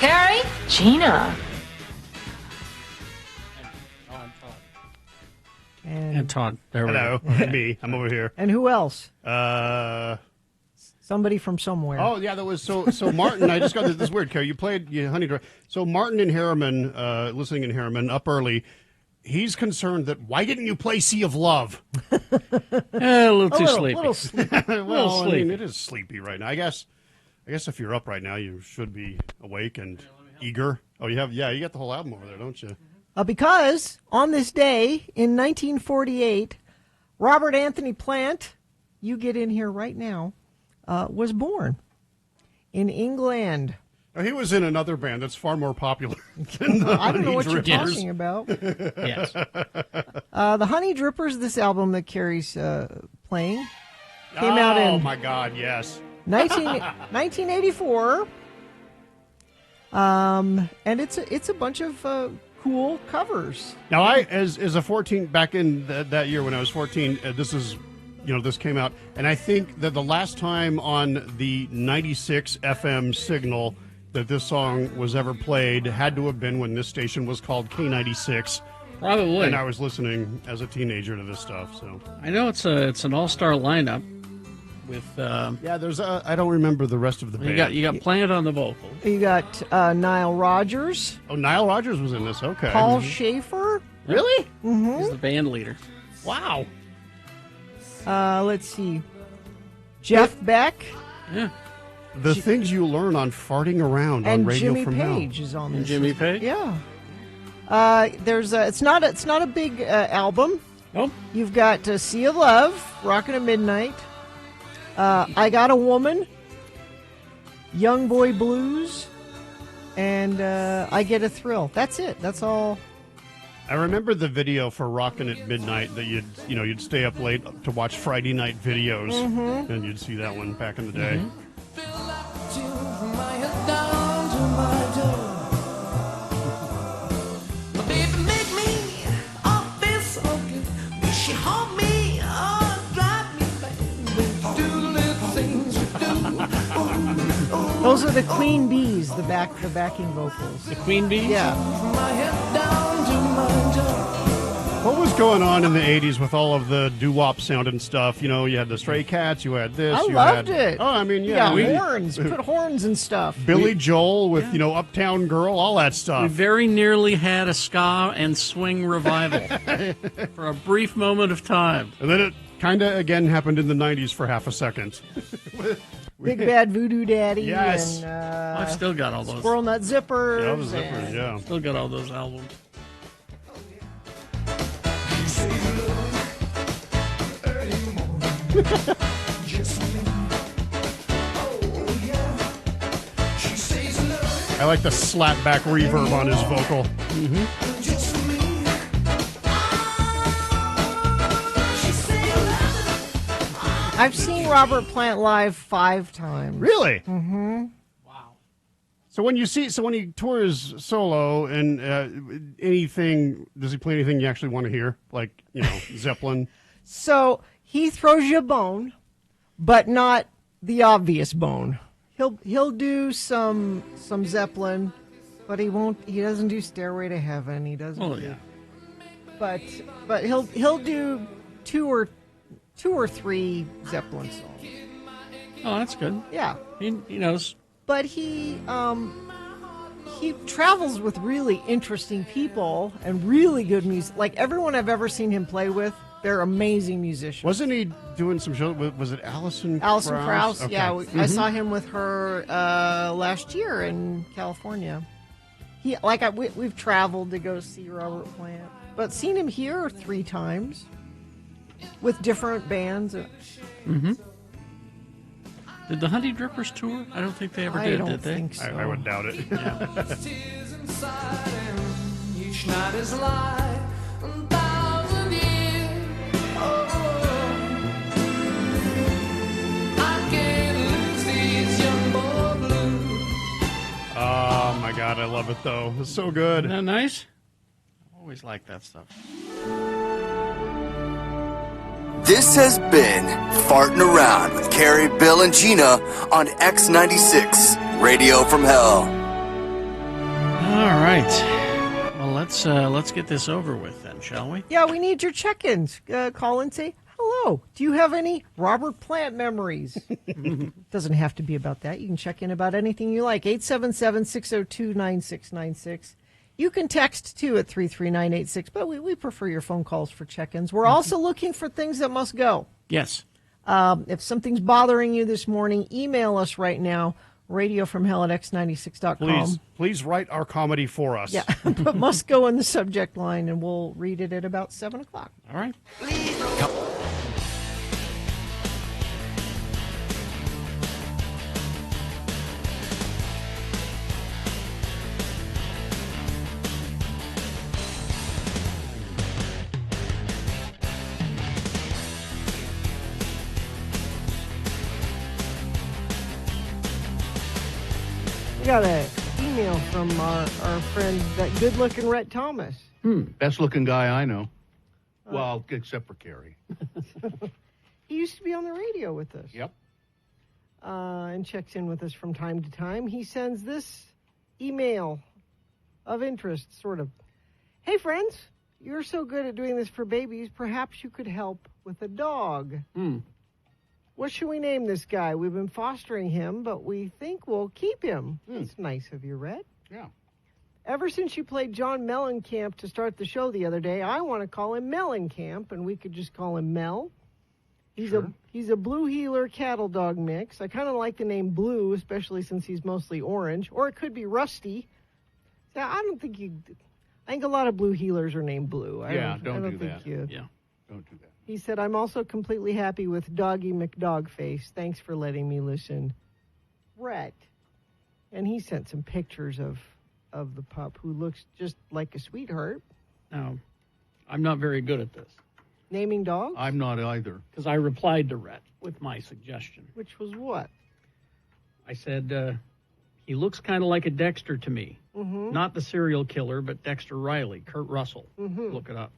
Carrie? Gina. And Todd. There we Hello, go. me. I'm over here. And who else? Somebody from somewhere. Oh yeah, that was so Martin. I just got this weird. Carrie, you played Honey Dripper. So Martin in Harriman, listening in Harriman, up early. He's concerned that why didn't you play Sea of Love? A little too sleepy. Little sleepy. Well, I mean, it is sleepy right now. I guess if you're up right now, you should be awake and eager. Oh, you got the whole album over there, don't you? Because on this day in 1948, Robert Anthony Plant, you get in here right now, was born in England. Now, he was in another band that's far more popular than the I don't know what you're Drippers. talking about. Yes. The Honey Drippers, this album that Carrie's playing, came out in Oh my God, yes. 1984. And it's a bunch of cool covers. Now, I as a 14 back in that year when I was 14, this came out, and I think that the last time on the 96 FM signal that this song was ever played had to have been when this station was called K96. Probably. And I was listening as a teenager to this stuff. So I know it's an all-star lineup with. there's I don't remember the rest of the band. You got Plant on the vocal. You got Nile Rodgers. Oh, Nile Rodgers was in this. Okay. Paul Schaefer. Really? Mm-hmm. He's the band leader. Wow. Let's see. Jeff Beck. Yeah. The things you learn on farting around on And Radio Jimmy from Page Hell. is on And this. Jimmy Page? Yeah. It's not a big album. Nope. You've got Sea of Love, Rockin' at Midnight, I Got a Woman, Young Boy Blues, and I Get a Thrill. That's it. That's all. I remember the video for Rockin' at Midnight that you'd stay up late to watch Friday night videos, and you'd see that one back in the day. Those are the Queen Bees, the backing vocals. The Queen Bees? Yeah. What was going on in the 80s with all of the doo-wop sound and stuff? You had the Stray Cats, you had this. I you loved had, it. Oh, I mean, yeah. Horns. Put horns and stuff. Billy Joel with, Uptown Girl, all that We stuff. very nearly had a ska and swing revival for a brief moment of time. And then it kind of, again, happened in the 90s for half a second. Big Bad Voodoo Daddy. Yes. And, I've still got all those. Squirrel Nut Zippers. Yeah, the zippers, yeah. Still got all those albums. I like the slapback reverb on his vocal. I've seen Robert Plant live 5 times. Really? Mm-hmm. Wow. So when he tours solo and anything, does he play anything you actually want to hear? Like, Zeppelin? So he throws you a bone, but not the obvious bone. He'll do some Zeppelin, but he doesn't do Stairway to Heaven. He doesn't. Oh yeah. But he'll do two or three Zeppelin songs. Oh, that's good. Yeah. He knows. But he travels with really interesting people and really good music. Like everyone I've ever seen him play with, they're amazing musicians. Wasn't he doing some shows? Was it Alison Krauss? Alison Krauss, Okay. yeah. I saw him with her last year in California. We've traveled to go see Robert Plant, but seen him here 3 times with different bands. Mm-hmm. Did the Honey Drippers tour? I don't think they ever did. I don't Did they? think so. I would doubt it. Yeah. Each night is like 1,000 years. I can't lose these young boy blues. Oh my God, I love it though. It's so good. Isn't that nice? I always like that stuff. This has been Farting Around with Carrie, Bill, and Gina on X96, Radio from Hell. All right. Well, let's get this over with then, shall we? Yeah, we need your check-ins. Call and say hello. Do you have any Robert Plant memories? Doesn't have to be about that. You can check in about anything you like. 877-602-9696. You can text, too, at 33986, but we prefer your phone calls for check-ins. We're also looking for things that must go. Yes. If something's bothering you this morning, email us right now, radiofromhell@x96.com. Please write our comedy for us. Yeah, but must go in the subject line, and we'll read it at about 7 o'clock. All right. We got an email from our friend, that good-looking Rhett Thomas. Best looking guy I know. Well, except for Carrie. He used to be on the radio with us. Yep. And checks in with us from time to time. He sends this email of interest, sort of. Hey, friends, you're so good at doing this for babies. Perhaps you could help with a dog. What should we name this guy? We've been fostering him, but we think we'll keep him. That's nice of you, Rhett. Yeah. Ever since you played John Mellencamp to start the show the other day, I want to call him Mellencamp, and we could just call him Mel. He's a blue heeler cattle dog mix. I kind of like the name Blue, especially since he's mostly orange. Or it could be Rusty. Now, I think a lot of blue heelers are named Blue. Don't do think that. Yeah. Don't do that. He said, I'm also completely happy with Doggy McDogface. Thanks for letting me listen. Rhett. And he sent some pictures of the pup, who looks just like a sweetheart. Now, I'm not very good at this Naming dogs? I'm not either. because I replied to Rhett with my suggestion. Which was what? I said, he looks kind of like a Dexter to me. Not the serial killer, but Dexter Riley, Kurt Russell. Look it up.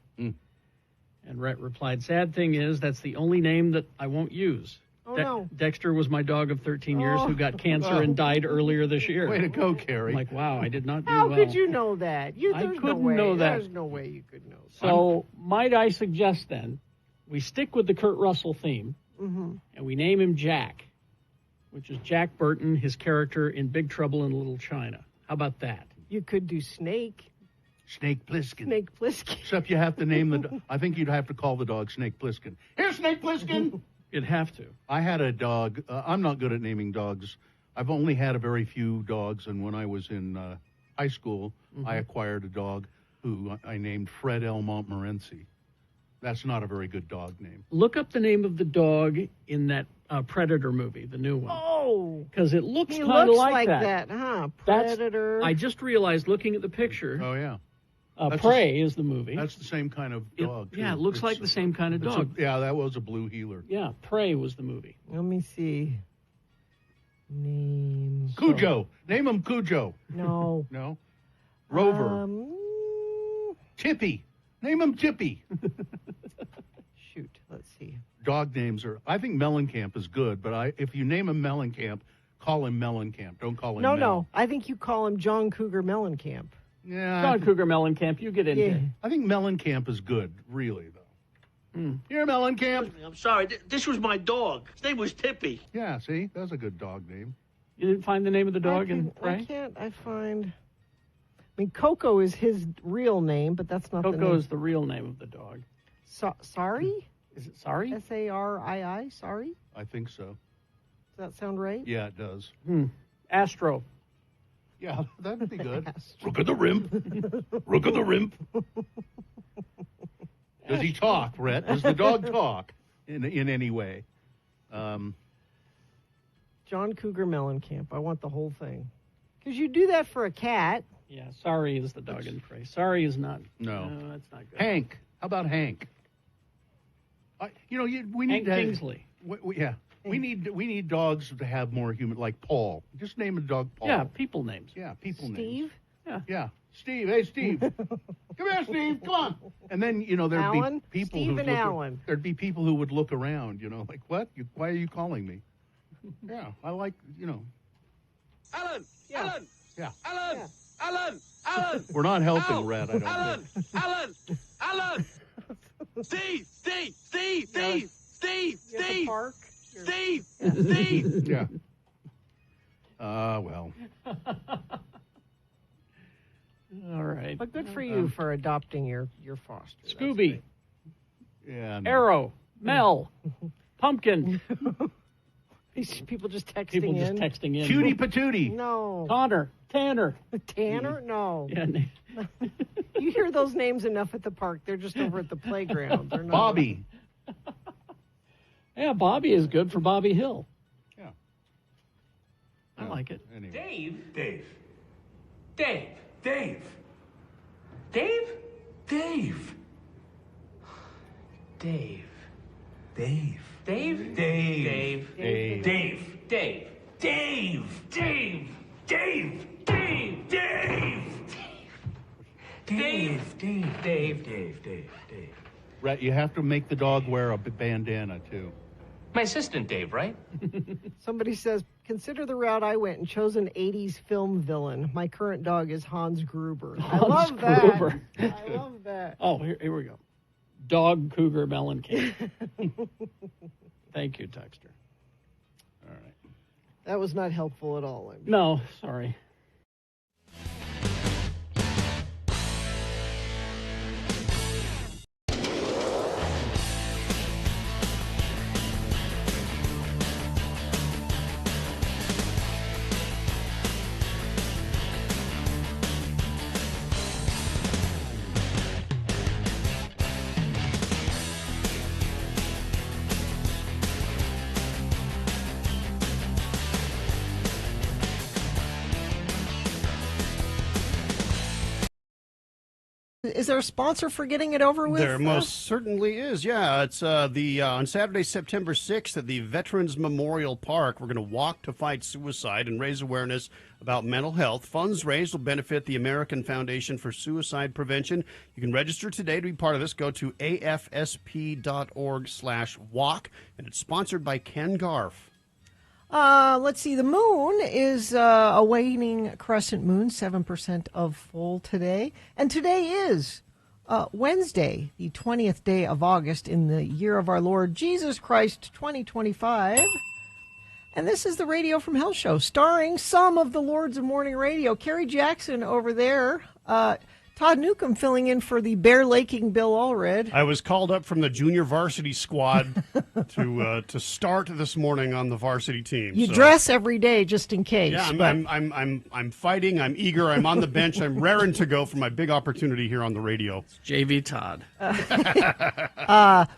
And Rhett replied, sad thing is, that's the only name that I won't use. Oh, no. Dexter was my dog of 13 years who got cancer and died earlier this year. Way to go, Carrie. I'm like, wow, I did not do How well. could you know that? I couldn't know that. There's no way you could know that. So might I suggest then, we stick with the Kurt Russell theme, and we name him Jack, which is Jack Burton, his character in Big Trouble in Little China. How about that? You could do Snake. Snake Plissken. Snake Plissken. Except you have to name the I think you'd have to call the dog Snake Plissken. Here, Snake Plissken! You'd have to. I had a dog. I'm not good at naming dogs. I've only had a very few dogs, and when I was in high school, I acquired a dog who I named Fred L. Montmorency. That's not a very good dog name. Look up the name of the dog in that Predator movie, the new one. Oh. Because it looks He kind of looks like that, huh? That's- Predator. I just realized looking at the picture, Oh, yeah. Prey is the movie. That's the same kind of dog. too. Yeah, it looks like the same kind of dog. Yeah, that was a blue heeler. Yeah, Prey was the movie. Let me see. Name. Cujo. Name him Cujo. No. No? Rover. Tippy. Name him Tippy. Shoot. Let's see. Dog names are... I think Mellencamp is good, but if you name him Mellencamp, call him Mellencamp. Don't call him No, Mel. no. I think you call him John Cougar Mellencamp. Yeah, John Cougar Mellencamp, you get into Yeah. it. I think Mellencamp is good, really, though. Here, Mellencamp. I'm sorry. This was my dog. His name was Tippy. Yeah, see? That's a good dog name. You didn't find the name of the dog in Prey? I mean, Coco is his real name, but that's not the Coco name. is the real name of the dog. Sorry? Is it Sorry? Sarii? Sorry? I think so. Does that sound right? Yeah, it does. Astro. Yeah, that'd be good. Rook of the Rimp. Rook of the Rimp. Does he talk, Rhett? Does the dog talk in any way? John Cougar Mellencamp. I want the whole thing. Because you do that for a cat. Yeah, Sorry is the dog in Prey. Sorry is not. No. That's not good. Hank. How about Hank? We need Hank to Kingsley. Yeah. We need dogs to have more human, like Paul. Just name a dog Paul. Yeah, people names. Yeah, people names. Steve? Yeah. Steve. Hey, Steve. Come here, Steve. Come on. And then, there'd Alan? be people Steve who and Alan. There'd be people who would look around, like, what? Why are you calling me? Yeah, I like, Alan! Yeah. Alan! Yeah. Alan! Yeah. Alan! Alan! We're not helping, Al! Red. I don't Alan! think. Alan! Alan! Steve! Steve! Steve! Steve! Steve! You at the Steve! park? Steve! Steve! Yeah. Well. All right. But good for you for adopting your foster. That's Scooby, great. Yeah. No. Arrow, Mel, Pumpkin. These people just texting People just in. texting in. Cutie patootie. No. Connor, Tanner. Tanner? No. Yeah, You hear those names enough at the park. They're just over at the playground. They're not. Bobby. yeah, Bobby is good for Bobby Hill. Yeah. I like it. Anyway. Dave? Dave. Dave. Dave. Dave? Dave. Dave. Dave. Dave? Dave. Dave. Dave. Dave. Dave. Dave. Dave. Dave. Dave. Dave. Dave. Dave. Dave. Dave. Rhett, you have to make the dog wear a bandana, too. My assistant, Dave, right? Somebody says, consider the route I went and chose an 80s film villain. My current dog is Hans Gruber. I love that. Gruber. I love that. Oh, here we go. Dog, cougar, melon cake. Thank you, Texter. All right. That was not helpful at all. No, sorry. Is there a sponsor for getting it over with? There most certainly is. Yeah, it's on Saturday, September 6th at the Veterans Memorial Park. We're going to walk to fight suicide and raise awareness about mental health. Funds raised will benefit the American Foundation for Suicide Prevention. You can register today to be part of this. Go to afsp.org/walk, and it's sponsored by Ken Garf. Let's see. The moon is a waning crescent moon, 7% of full today. And today is Wednesday, the 20th day of August in the year of our Lord Jesus Christ, 2025. And this is the Radio from Hell show, starring some of the Lords of Morning Radio. Kerry Jackson over there. Todd Newcomb filling in for the Bear Laking Bill Allred. I was called up from the junior varsity squad to start this morning on the varsity team. You so. dress every day just in case. Yeah, but I'm fighting. I'm eager. I'm on the bench. I'm raring to go for my big opportunity here on the radio. JV Todd.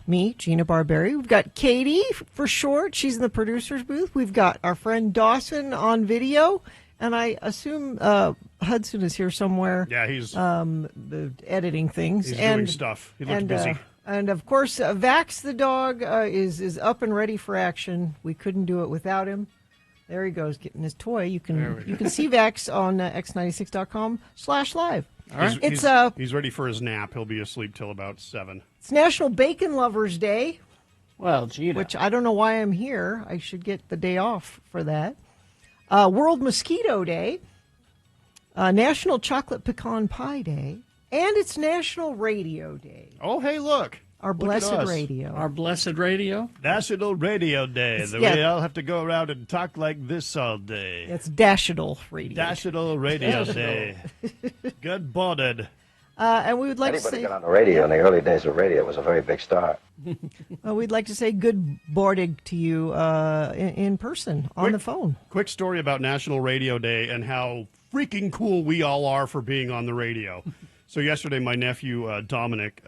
Me, Gina Barberi. We've got Katie for short. She's in the producer's booth. We've got our friend Dawson on video. And I assume Hudson is here somewhere. Yeah, he's editing things. He's doing stuff. He looks busy. And of course, Vax the dog is up and ready for action. We couldn't do it without him. There he goes, getting his toy. You can see Vax on x96.com/live. All right. He's ready for his nap. He'll be asleep till about 7. It's National Bacon Lovers Day. Well, Gina. Which I don't know why I'm here. I should get the day off for that. World Mosquito Day, National Chocolate Pecan Pie Day, and it's National Radio Day. Oh, hey, look. Our blessed radio. Our blessed radio? National Radio Day. We all have to go around and talk like this all day. It's Dashidal Radio. Dashidal Radio Day. Good morning. And we would like to say... Anybody got on the radio in the early days of radio was a very big star. We'd like to say good morning to you in person, on the phone. Quick story about National Radio Day and how freaking cool we all are for being on the radio. So yesterday, my nephew, Dominic,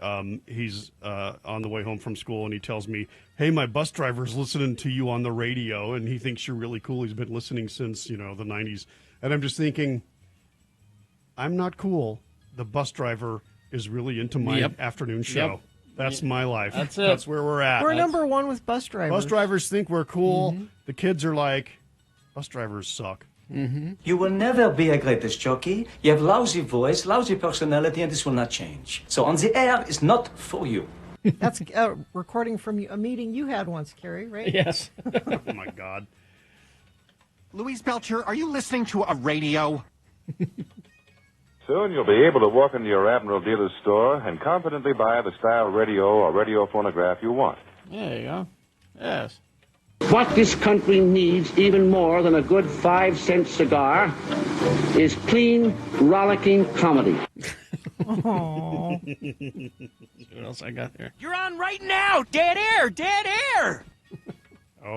he's on the way home from school, and he tells me, hey, my bus driver's listening to you on the radio, and he thinks you're really cool. He's been listening since, the 90s. And I'm just thinking, I'm not cool. The bus driver is really into my afternoon show. Yep. That's my life. That's it. That's where we're at. We're number one with bus drivers. Bus drivers think we're cool. Mm-hmm. The kids are like, bus drivers suck. Mm-hmm. You will never be a greatest jockey. You have lousy voice, lousy personality, and this will not change. So on the air is not for you. That's a recording from a meeting you had once, Kerry, right? Yes. Oh, my God. Louise Belcher, are you listening to a radio? Soon you'll be able to walk into your Admiral dealer's store and confidently buy the style radio or radio phonograph you want. There you go. Yes. What this country needs even more than a good 5-cent cigar is clean, rollicking comedy. Oh. What else I got there? You're on right now! Dead air! Dead air!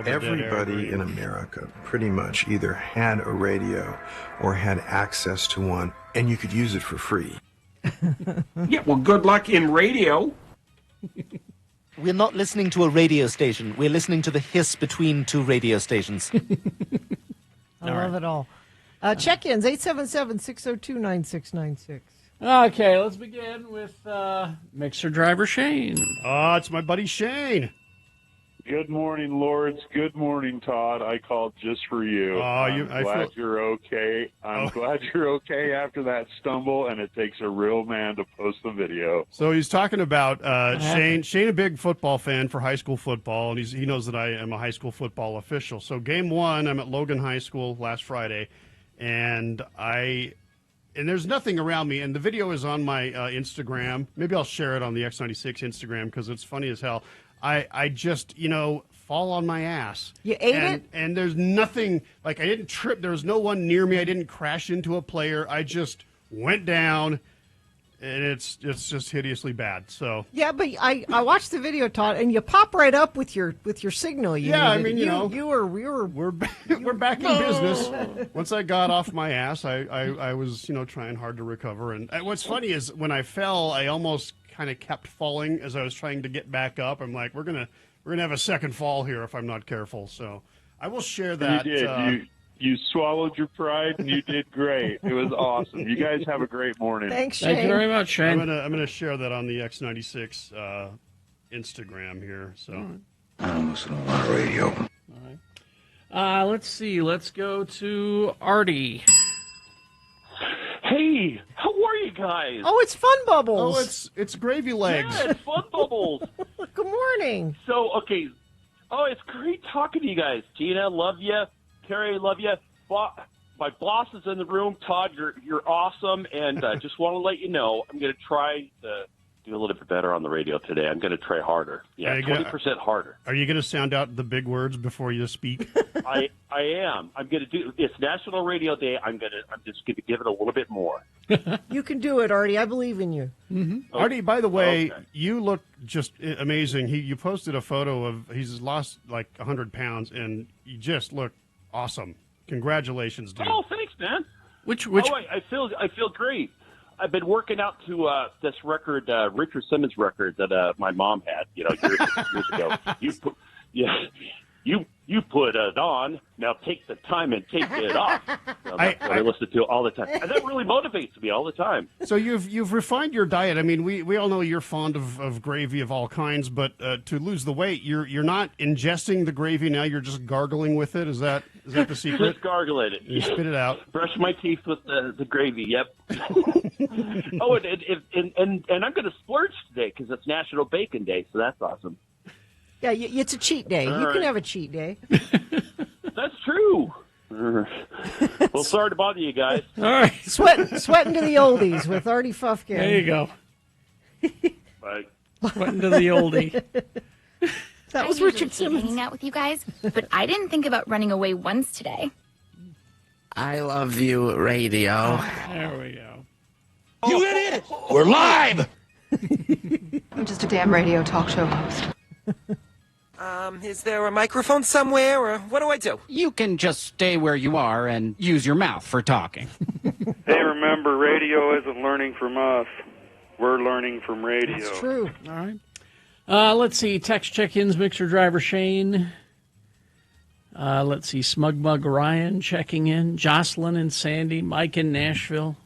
Everybody in America pretty much either had a radio or had access to one, and you could use it for free. Yeah, well, good luck in radio. We're not listening to a radio station. We're listening to the hiss between two radio stations. I love it all. Check-ins, 877-602-9696. Okay, let's begin with mixer driver Shane. Oh, it's my buddy Shane. Good morning, Lords. Good morning, Todd. I called just for you. I'm glad you're okay. I'm glad you're okay after that stumble, and it takes a real man to post the video. So he's talking about Shane, a big football fan for high school football, and he knows that I am a high school football official. So game one, I'm at Logan High School last Friday, and there's nothing around me, and the video is on my Instagram. Maybe I'll share it on the X96 Instagram because it's funny as hell. I just, fall on my ass. You ate it? And there's nothing, I didn't trip. There was no one near me. I didn't crash into a player. I just went down, and it's just hideously bad. So yeah, but I watched the video, Todd, and you pop right up with your signal. We're back in business. Once I got off my ass, I was trying hard to recover. And what's funny is when I fell, I almost kind of kept falling as I was trying to get back up. I'm like, we're gonna have a second fall here if I'm not careful. So I will share that. You did. You swallowed your pride, and you did great. It was awesome. You guys have a great morning. Thanks, Shane. Thank you very much, Shane. I'm gonna share that on the X96 Instagram here. So I listen to a lot of radio. All right. Let's see. Let's go to Artie. Hey, how are you guys? Oh, it's Fun Bubbles. Oh, it's Gravy Legs. Yeah, it's Fun Bubbles. Good morning. So, okay. Oh, it's great talking to you guys. Gina, love you. Carrie, love you. My boss is in the room. Todd, you're awesome. And just want to let you know, I'm going to try to do a little bit better on the radio today. I'm going to try harder. Yeah, 20% harder. Are you going to sound out the big words before you speak? I am. I'm going to do. It's National Radio Day. I'm just going to give it a little bit more. You can do it, Artie. I believe in you. Mm-hmm. Artie, by the way, you look just amazing. You posted a photo of he's lost like 100 pounds, and you just look awesome. Congratulations, dude. Oh, thanks, man. Which? Oh, I feel great. I've been working out to this record, Richard Simmons record that my mom had, years ago. You put it on. Now take the time and take it off. So that's what I listen to all the time, and that really motivates me all the time. So you've refined your diet. I mean, we all know you're fond of gravy of all kinds, but to lose the weight, you're not ingesting the gravy now. You're just gargling with it. Is that the secret? Just gargle it. You spit it out. Brush my teeth with the gravy. Yep. Oh, and I'm going to splurge today because it's National Bacon Day, so that's awesome. Yeah, it's a cheat day. All you right. can have a cheat day. That's true. Well, sorry to bother you guys. All right. Sweating to the oldies with Artie Fuffkin. There you go. Bye. Sweating to the oldie. That was I usually Richard Simmons. hanging out with you guys, but I didn't think about running away once today. I love you, radio. There we go. You idiot! We're live! I'm just a damn radio talk show host. Is there a microphone somewhere, or what do I do? You can just stay where you are and use your mouth for talking. Hey, remember, radio isn't learning from us. We're learning from radio. That's true. All right. Let's see. Text check-ins, mixer driver Shane. Let's see. Smug Mug Ryan checking in. Jocelyn and Sandy. Mike in Nashville.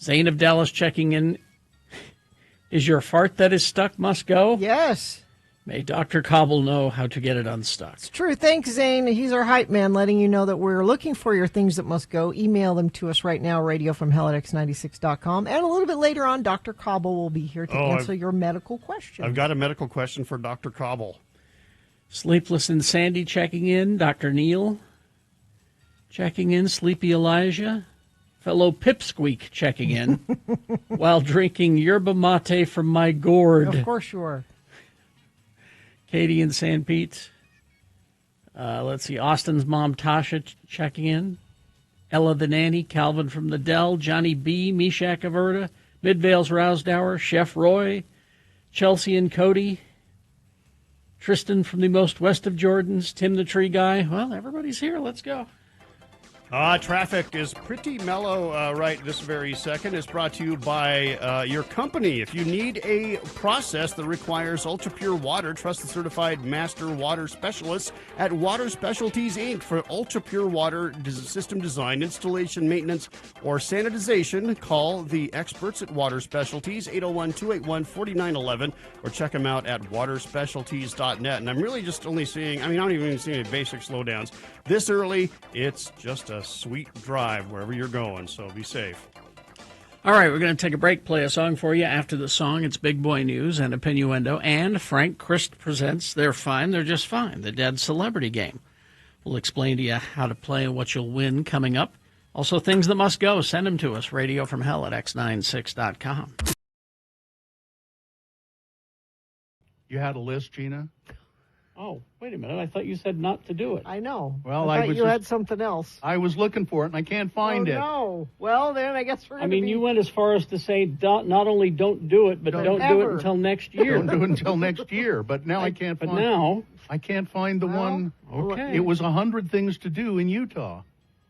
Zane of Dallas checking in. Is your fart that is stuck must go? Yes. May Dr. Cobble know how to get it unstuck. It's true. Thanks, Zane. He's our hype man, letting you know that we're looking for your things that must go. Email them to us right now, radiofromhell@x96.com. And a little bit later on, Dr. Cobble will be here to answer your medical question. I've got a medical question for Dr. Cobble. Sleepless and Sandy checking in. Dr. Neal checking in. Sleepy Elijah. Fellow Pipsqueak checking in while drinking yerba mate from my gourd. Of course you are. Katie in San Pete. Let's see. Austin's mom, Tasha, checking in. Ella the nanny. Calvin from the Dell. Johnny B. Meshach Averta. Midvale's Rousdower. Chef Roy. Chelsea and Cody. Tristan from the most west of Jordans. Tim the Tree Guy. Well, everybody's here. Let's go. Traffic is pretty mellow right this very second. It's brought to you by your company. If you need a process that requires ultra-pure water, trust the certified master water specialists at Water Specialties, Inc. For ultra-pure water system design, installation, maintenance, or sanitization, call the experts at Water Specialties, 801-281-4911, or check them out at waterspecialties.net. And I'm really just only seeing, I don't even see any basic slowdowns. This early, it's just a sweet drive wherever you're going, so be safe. All right, we're going to take a break, play a song for you. After the song, it's Big Boy News and Opinioendo, and Frank Christ presents They're Fine, They're Just Fine, the Dead Celebrity Game. We'll explain to you how to play and what you'll win coming up. Also, things that must go. Send them to us, radiofromhell@x96.com. You had a list, Gina? Oh, wait a minute. I thought you said not to do it. I know. Well, I thought you had something else. I was looking for it, and I can't find it. No. Well, then I guess we're going to you went as far as to say not only don't do it, but don't do it until next year. Don't do it until next year. But now I can't find. But now I can't find the one. Okay. It was 100 things to do in Utah.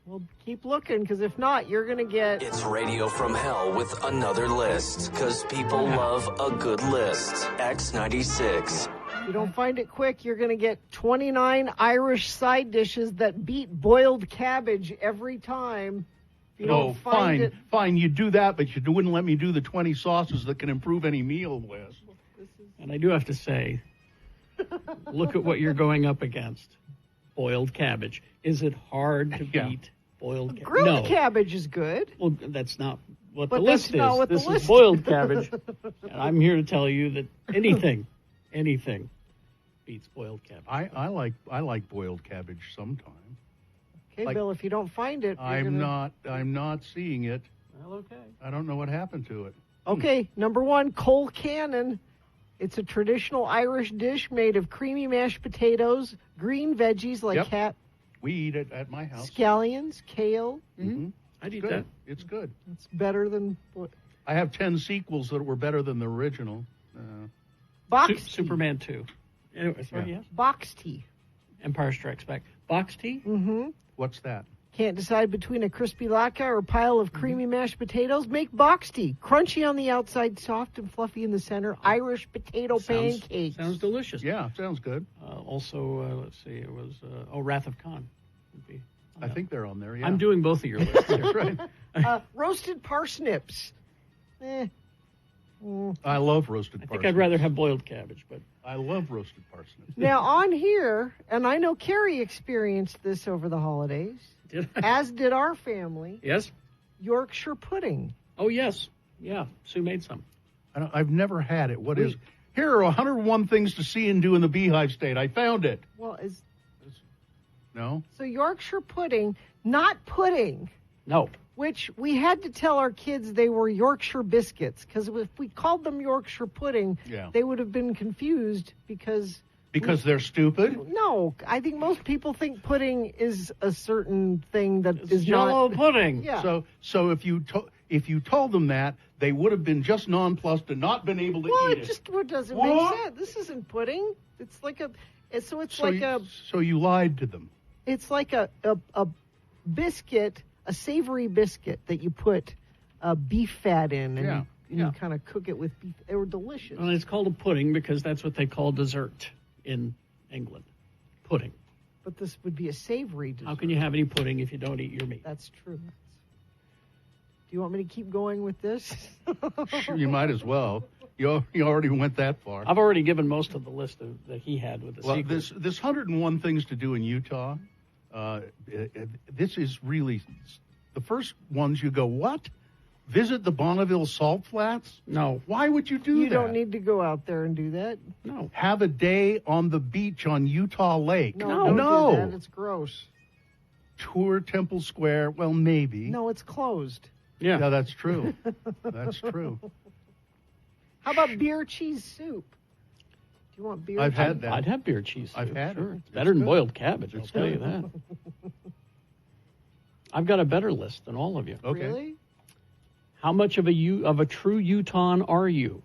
Well, keep looking, because if not, you're going to get... It's Radio from Hell with another list, because people love a good list. X96. If you don't find it quick, you're going to get 29 Irish side dishes that beat boiled cabbage every time. If you don't find it... Fine, you do that, but you wouldn't let me do the 20 sauces that can improve any meal list. And I do have to say, look at what you're going up against. Boiled cabbage. Is it hard to beat boiled cabbage? Grilled cabbage is good. Well, that's not what But the list that's not is. what the This list is boiled cabbage. And I'm here to tell you that anything beats boiled cabbage. I like boiled cabbage sometimes. Okay, Bill, if you don't find it... I'm not seeing it. Well, okay. I don't know what happened to it. Okay, number one, Cole Cannon. It's a traditional Irish dish made of creamy mashed potatoes, green veggies like we eat it at my house. Scallions, kale. Mm-hmm. I'd eat that. It's good. It's better than... I have 10 sequels that were better than the original. Box Superman 2. Anyway, sorry, yes? Box tea. Empire Strikes Back. Box tea? Mm-hmm. What's that? Can't decide between a crispy latke or a pile of creamy mashed potatoes? Make box tea. Crunchy on the outside, soft and fluffy in the center. Irish potato pancakes. Sounds delicious. Yeah, sounds good. Also, let's see, it was, Wrath of Khan. I think they're on there, yeah. I'm doing both of your lists. That's right. Roasted parsnips. I love roasted parsnips. I think I'd rather have boiled cabbage, but... I love roasted parsnips. Now, on here, and I know Carrie experienced this over the holidays, as did our family. Yes? Yorkshire pudding. Oh, yes. Yeah, Sue made some. I've never had it. What is... Here are 101 things to see and do in the Beehive State. I found it. Well, No? So Yorkshire pudding, not pudding. No. Which we had to tell our kids they were Yorkshire biscuits, because if we called them Yorkshire pudding, they would have been confused because they're stupid? No, I think most people think pudding is a certain thing that is Jell-O not pudding. Yeah. So if you told them that, they would have been just nonplussed and not been able to eat it. Just what doesn't make sense? This isn't pudding. It's like So you lied to them. It's like a biscuit. A savory biscuit that you put beef fat in and you kind of cook it with beef. They were delicious. Well, it's called a pudding because that's what they call dessert in England. Pudding. But this would be a savory dessert. How can you have any pudding if you don't eat your meat? That's true. Do you want me to keep going with this? Sure, you might as well. You already went that far. I've already given most of the list that he had with the sequel. This 101 things to do in Utah, this is really the first ones you go, what? Visit the Bonneville Salt Flats? No. Why would you do that? You don't need to go out there and do that. No. Have a day on the beach on Utah Lake. No. Don't do that. It's gross. tour Temple Square? Well, maybe. No, it's closed. Yeah, that's true. That's true. How about beer cheese soup? Do you want beer? I've had that. I'd have beer cheese soup. I've had sure. it. It's better than good. boiled cabbage, I'll tell you that. I've got a better list than all of you. Okay. Really? How much of a true Utahn are you?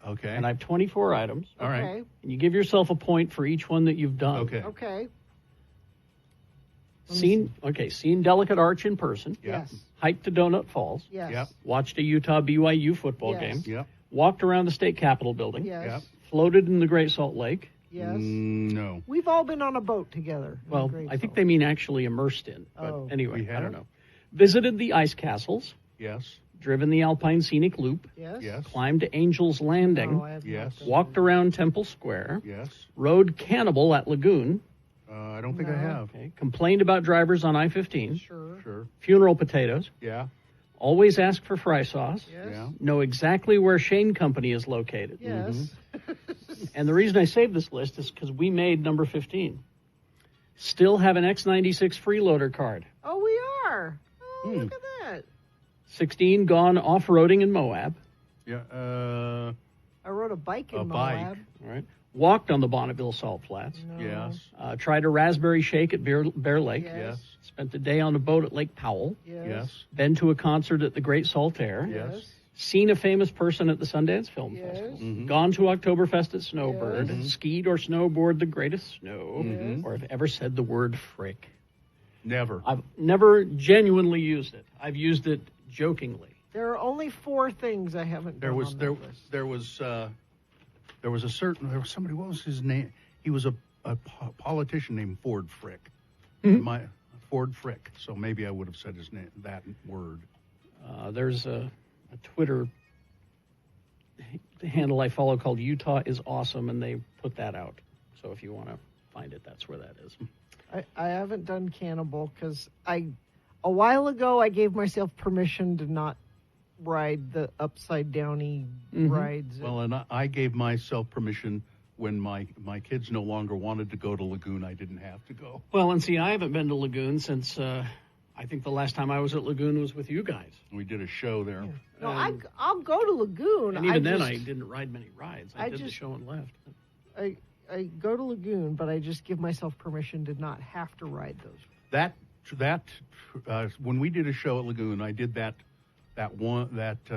Okay. And I have 24 items. All right. Okay. And you give yourself a point for each one that you've done. Okay. Okay. Seen Delicate Arch in person. Yes. Hiked to Donut Falls. Yes. Yep. Watched a Utah BYU football Yes. game. Yep. Walked around the state capitol building. Yes. Yep. Floated in the Great Salt Lake. Yes. No. We've all been on a boat together. Well, I think they mean actually immersed in. But Oh. anyway, We I have? don't know. Visited the ice castles. Yes. Driven the Alpine Scenic Loop. Yes. Yes. Climbed Angel's Landing. No, I have not Yes. done Walked around Temple Square. Yes. Rode Cannibal at Lagoon. I don't think I No. have. Okay. Complained about drivers on I-15. that. Sure. Sure. Funeral potatoes. Yeah. Always ask for fry sauce. Yes. Yeah. Know exactly where Shane Company is located. Yes. And the reason I saved this list is because we made number 15. Still have an X96 freeloader card. Oh, we are. Oh, look at that. 16, gone off-roading in Moab. Yeah. I rode a bike in A Moab. bike. All right. Walked on the Bonneville Salt Flats. No. Yes. Tried a raspberry shake at Bear Lake. Yes. Spent the day on a boat at Lake Powell. Yes. Yes. Been to a concert at the Great Salt Air. Yes. Seen a famous person at the Sundance Film Yes. Festival. Mhm. Gone to Oktoberfest at Snowbird. Yes. Skied or snowboard the greatest snow. Mhm. Or have ever said the word frick. Never. I've never genuinely used it. I've used it jokingly. There are only 4 things I haven't There done was on there that list. there was somebody. What was his name? He was a politician named Ford Frick. Ford Frick. So maybe I would have said his name, that word. There's a Twitter handle I follow called Utah is Awesome, and they put that out. So if you want to find it, that's where that is. I haven't done Cannibal because a while ago I gave myself permission to not ride the upside downy rides. Well, and I gave myself permission when my kids no longer wanted to go to Lagoon. I didn't have to go. Well, and see, I haven't been to Lagoon since I think the last time I was at Lagoon was with you guys. We did a show there. No, I'll go to Lagoon. And even then, I didn't ride many rides. I did the just- show and left. I go to Lagoon, but I just give myself permission to not have to ride those. That when we did a show at Lagoon, I did that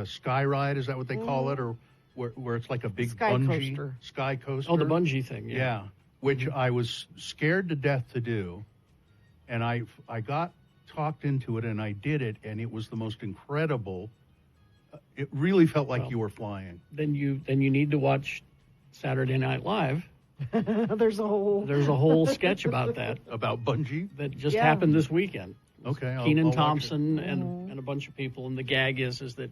sky ride. Is that what they call it, or where it's like a big Sky bungee coaster. sky coaster? Oh, the bungee thing. Yeah, which I was scared to death to do, and I got talked into it, and I did it, and it was the most incredible. It really felt like you were flying. Then you need to watch Saturday Night Live. There's a whole sketch about that. About bungee? That just happened this weekend. Okay. Keenan I'll watch Thompson and a bunch of people. And the gag is that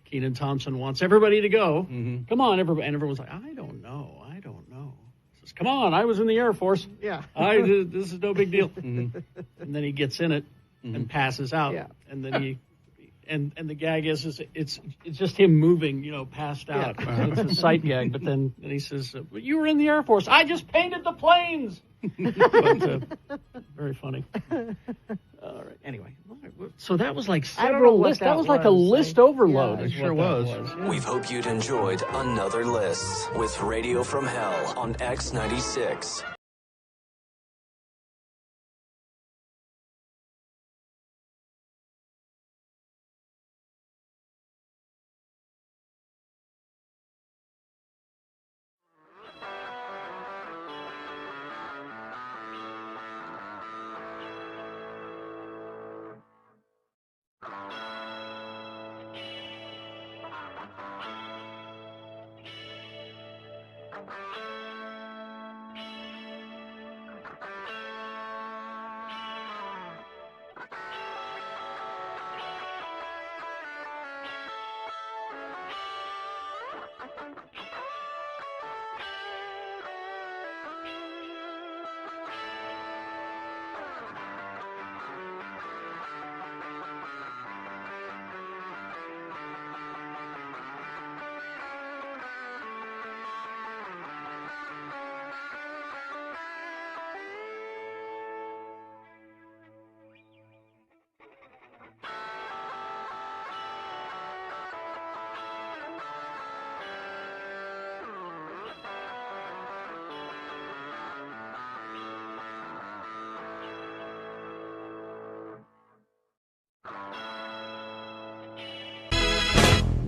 Keenan Thompson wants everybody to go. Come on, everybody. And everyone's like, I don't know. He says, come on, I was in the Air Force. Yeah. This is no big deal. And then he gets in it and passes out. Yeah. And then he... And the gag is it's just him moving, passed out. Yeah. It's a sight gag. But then he says, "But you were in the Air Force. I just painted the planes." But, very funny. All right. Anyway, so that was like I don't know several what lists. that That was like a was. list overload. Yeah, is it sure what was. that was. We hope you'd enjoyed another list with Radio from Hell on X96.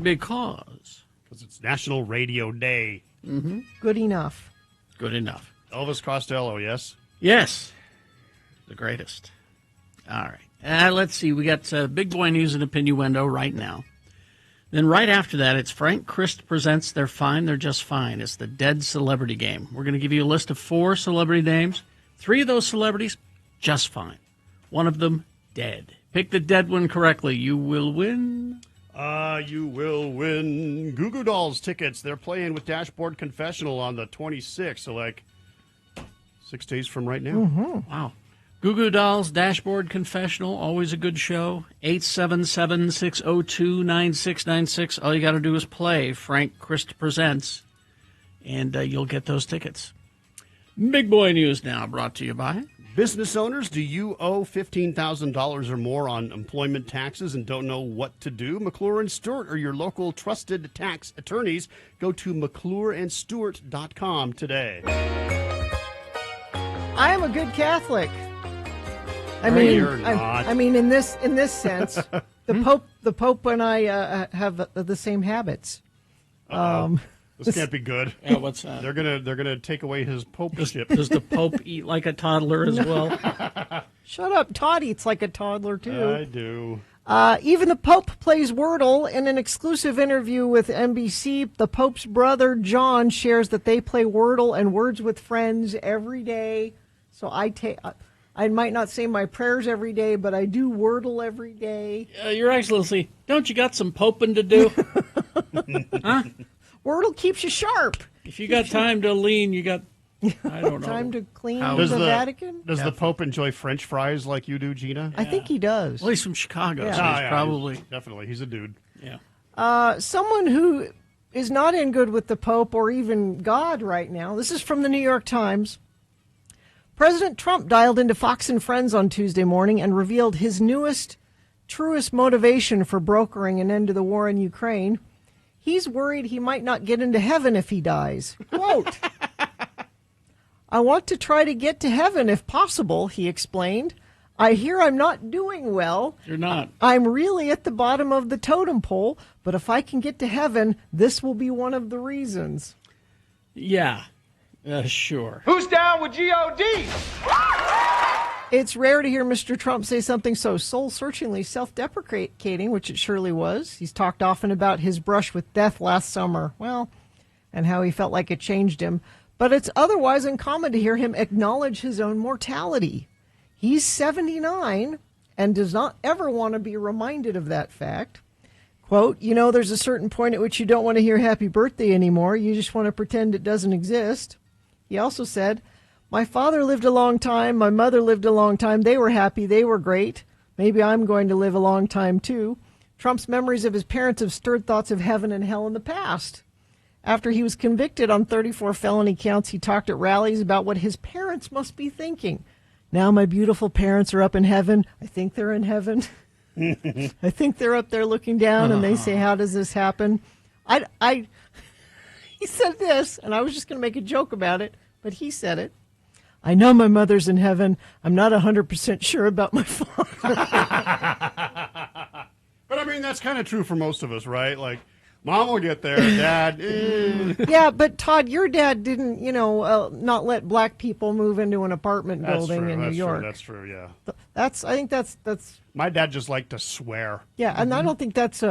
Because it's National Radio Day. Mm-hmm. Good enough. Good enough. Elvis Costello, yes? Yes. The greatest. All right. Let's see. We got Big Boy News and Opinnuendo right now. Then right after that, it's Frank Christ presents They're Fine, They're Just Fine. It's the Dead Celebrity Game. We're going to give you a list of 4 celebrity names. 3 of those celebrities, just fine. 1 of them, dead. Pick the dead one correctly. You will win. You will win Goo Goo Dolls tickets. They're playing with Dashboard Confessional on the 26th, so like 6 days from right now. Mm-hmm. Wow. Goo Goo Dolls, Dashboard Confessional, always a good show. 877-602-9696. All you got to do is play Frank Christ Presents, and you'll get those tickets. Big Boy News now, brought to you by... Business owners, do you owe $15,000 or more on employment taxes and don't know what to do? McClure & Stewart are your local trusted tax attorneys. Go to McClureandStewart.com today. I am a good Catholic. You're not. I mean, in this sense, the Pope and I have the same habits. This can't be good. Yeah, what's that? They're gonna take away his popeship. Does the Pope eat like a toddler as well? Shut up. Todd eats like a toddler, too. I do. Even the Pope plays Wordle. In an exclusive interview with NBC, the Pope's brother, John, shares that they play Wordle and Words with Friends every day. So I might not say my prayers every day, but I do Wordle every day. Your Excellency, don't you got some poping to do? Huh? Wordle keeps you sharp. If you got time to lean, you got, I don't know. Time to clean the Vatican? Does the Pope enjoy French fries like you do, Gina? I think he does. Well, he's from Chicago, Yeah. so he's probably... Definitely. He's a dude. Yeah. Someone who is not in good with the Pope or even God right now. This is from the New York Times. President Trump dialed into Fox and Friends on Tuesday morning and revealed his newest, truest motivation for brokering an end to the war in Ukraine. He's worried he might not get into heaven if he dies. Quote, I want to try to get to heaven if possible, he explained. I hear I'm not doing well. You're not. I'm really at the bottom of the totem pole, but if I can get to heaven, this will be one of the reasons. Yeah, sure. Who's down with G.O.D.? It's rare to hear Mr. Trump say something so soul-searchingly self-deprecating, which it surely was. He's talked often about his brush with death last summer, and how he felt like it changed him. But it's otherwise uncommon to hear him acknowledge his own mortality. He's 79 and does not ever want to be reminded of that fact. Quote, there's a certain point at which you don't want to hear happy birthday anymore. You just want to pretend it doesn't exist. He also said, my father lived a long time. My mother lived a long time. They were happy. They were great. Maybe I'm going to live a long time, too. Trump's memories of his parents have stirred thoughts of heaven and hell in the past. After he was convicted on 34 felony counts, he talked at rallies about what his parents must be thinking. Now my beautiful parents are up in heaven. I think they're in heaven. I think they're up there looking down, and they say, how does this happen? He said this, and I was just going to make a joke about it, but he said it. I know my mother's in heaven. I'm not 100% sure about my father. But I mean, that's kind of true for most of us, right? Like, Mom will get there, Dad. Yeah, but Todd, your dad didn't, not let black people move into an apartment building in New York. That's true. Yeah. I think that's. My dad just liked to swear. Yeah, and I don't think that's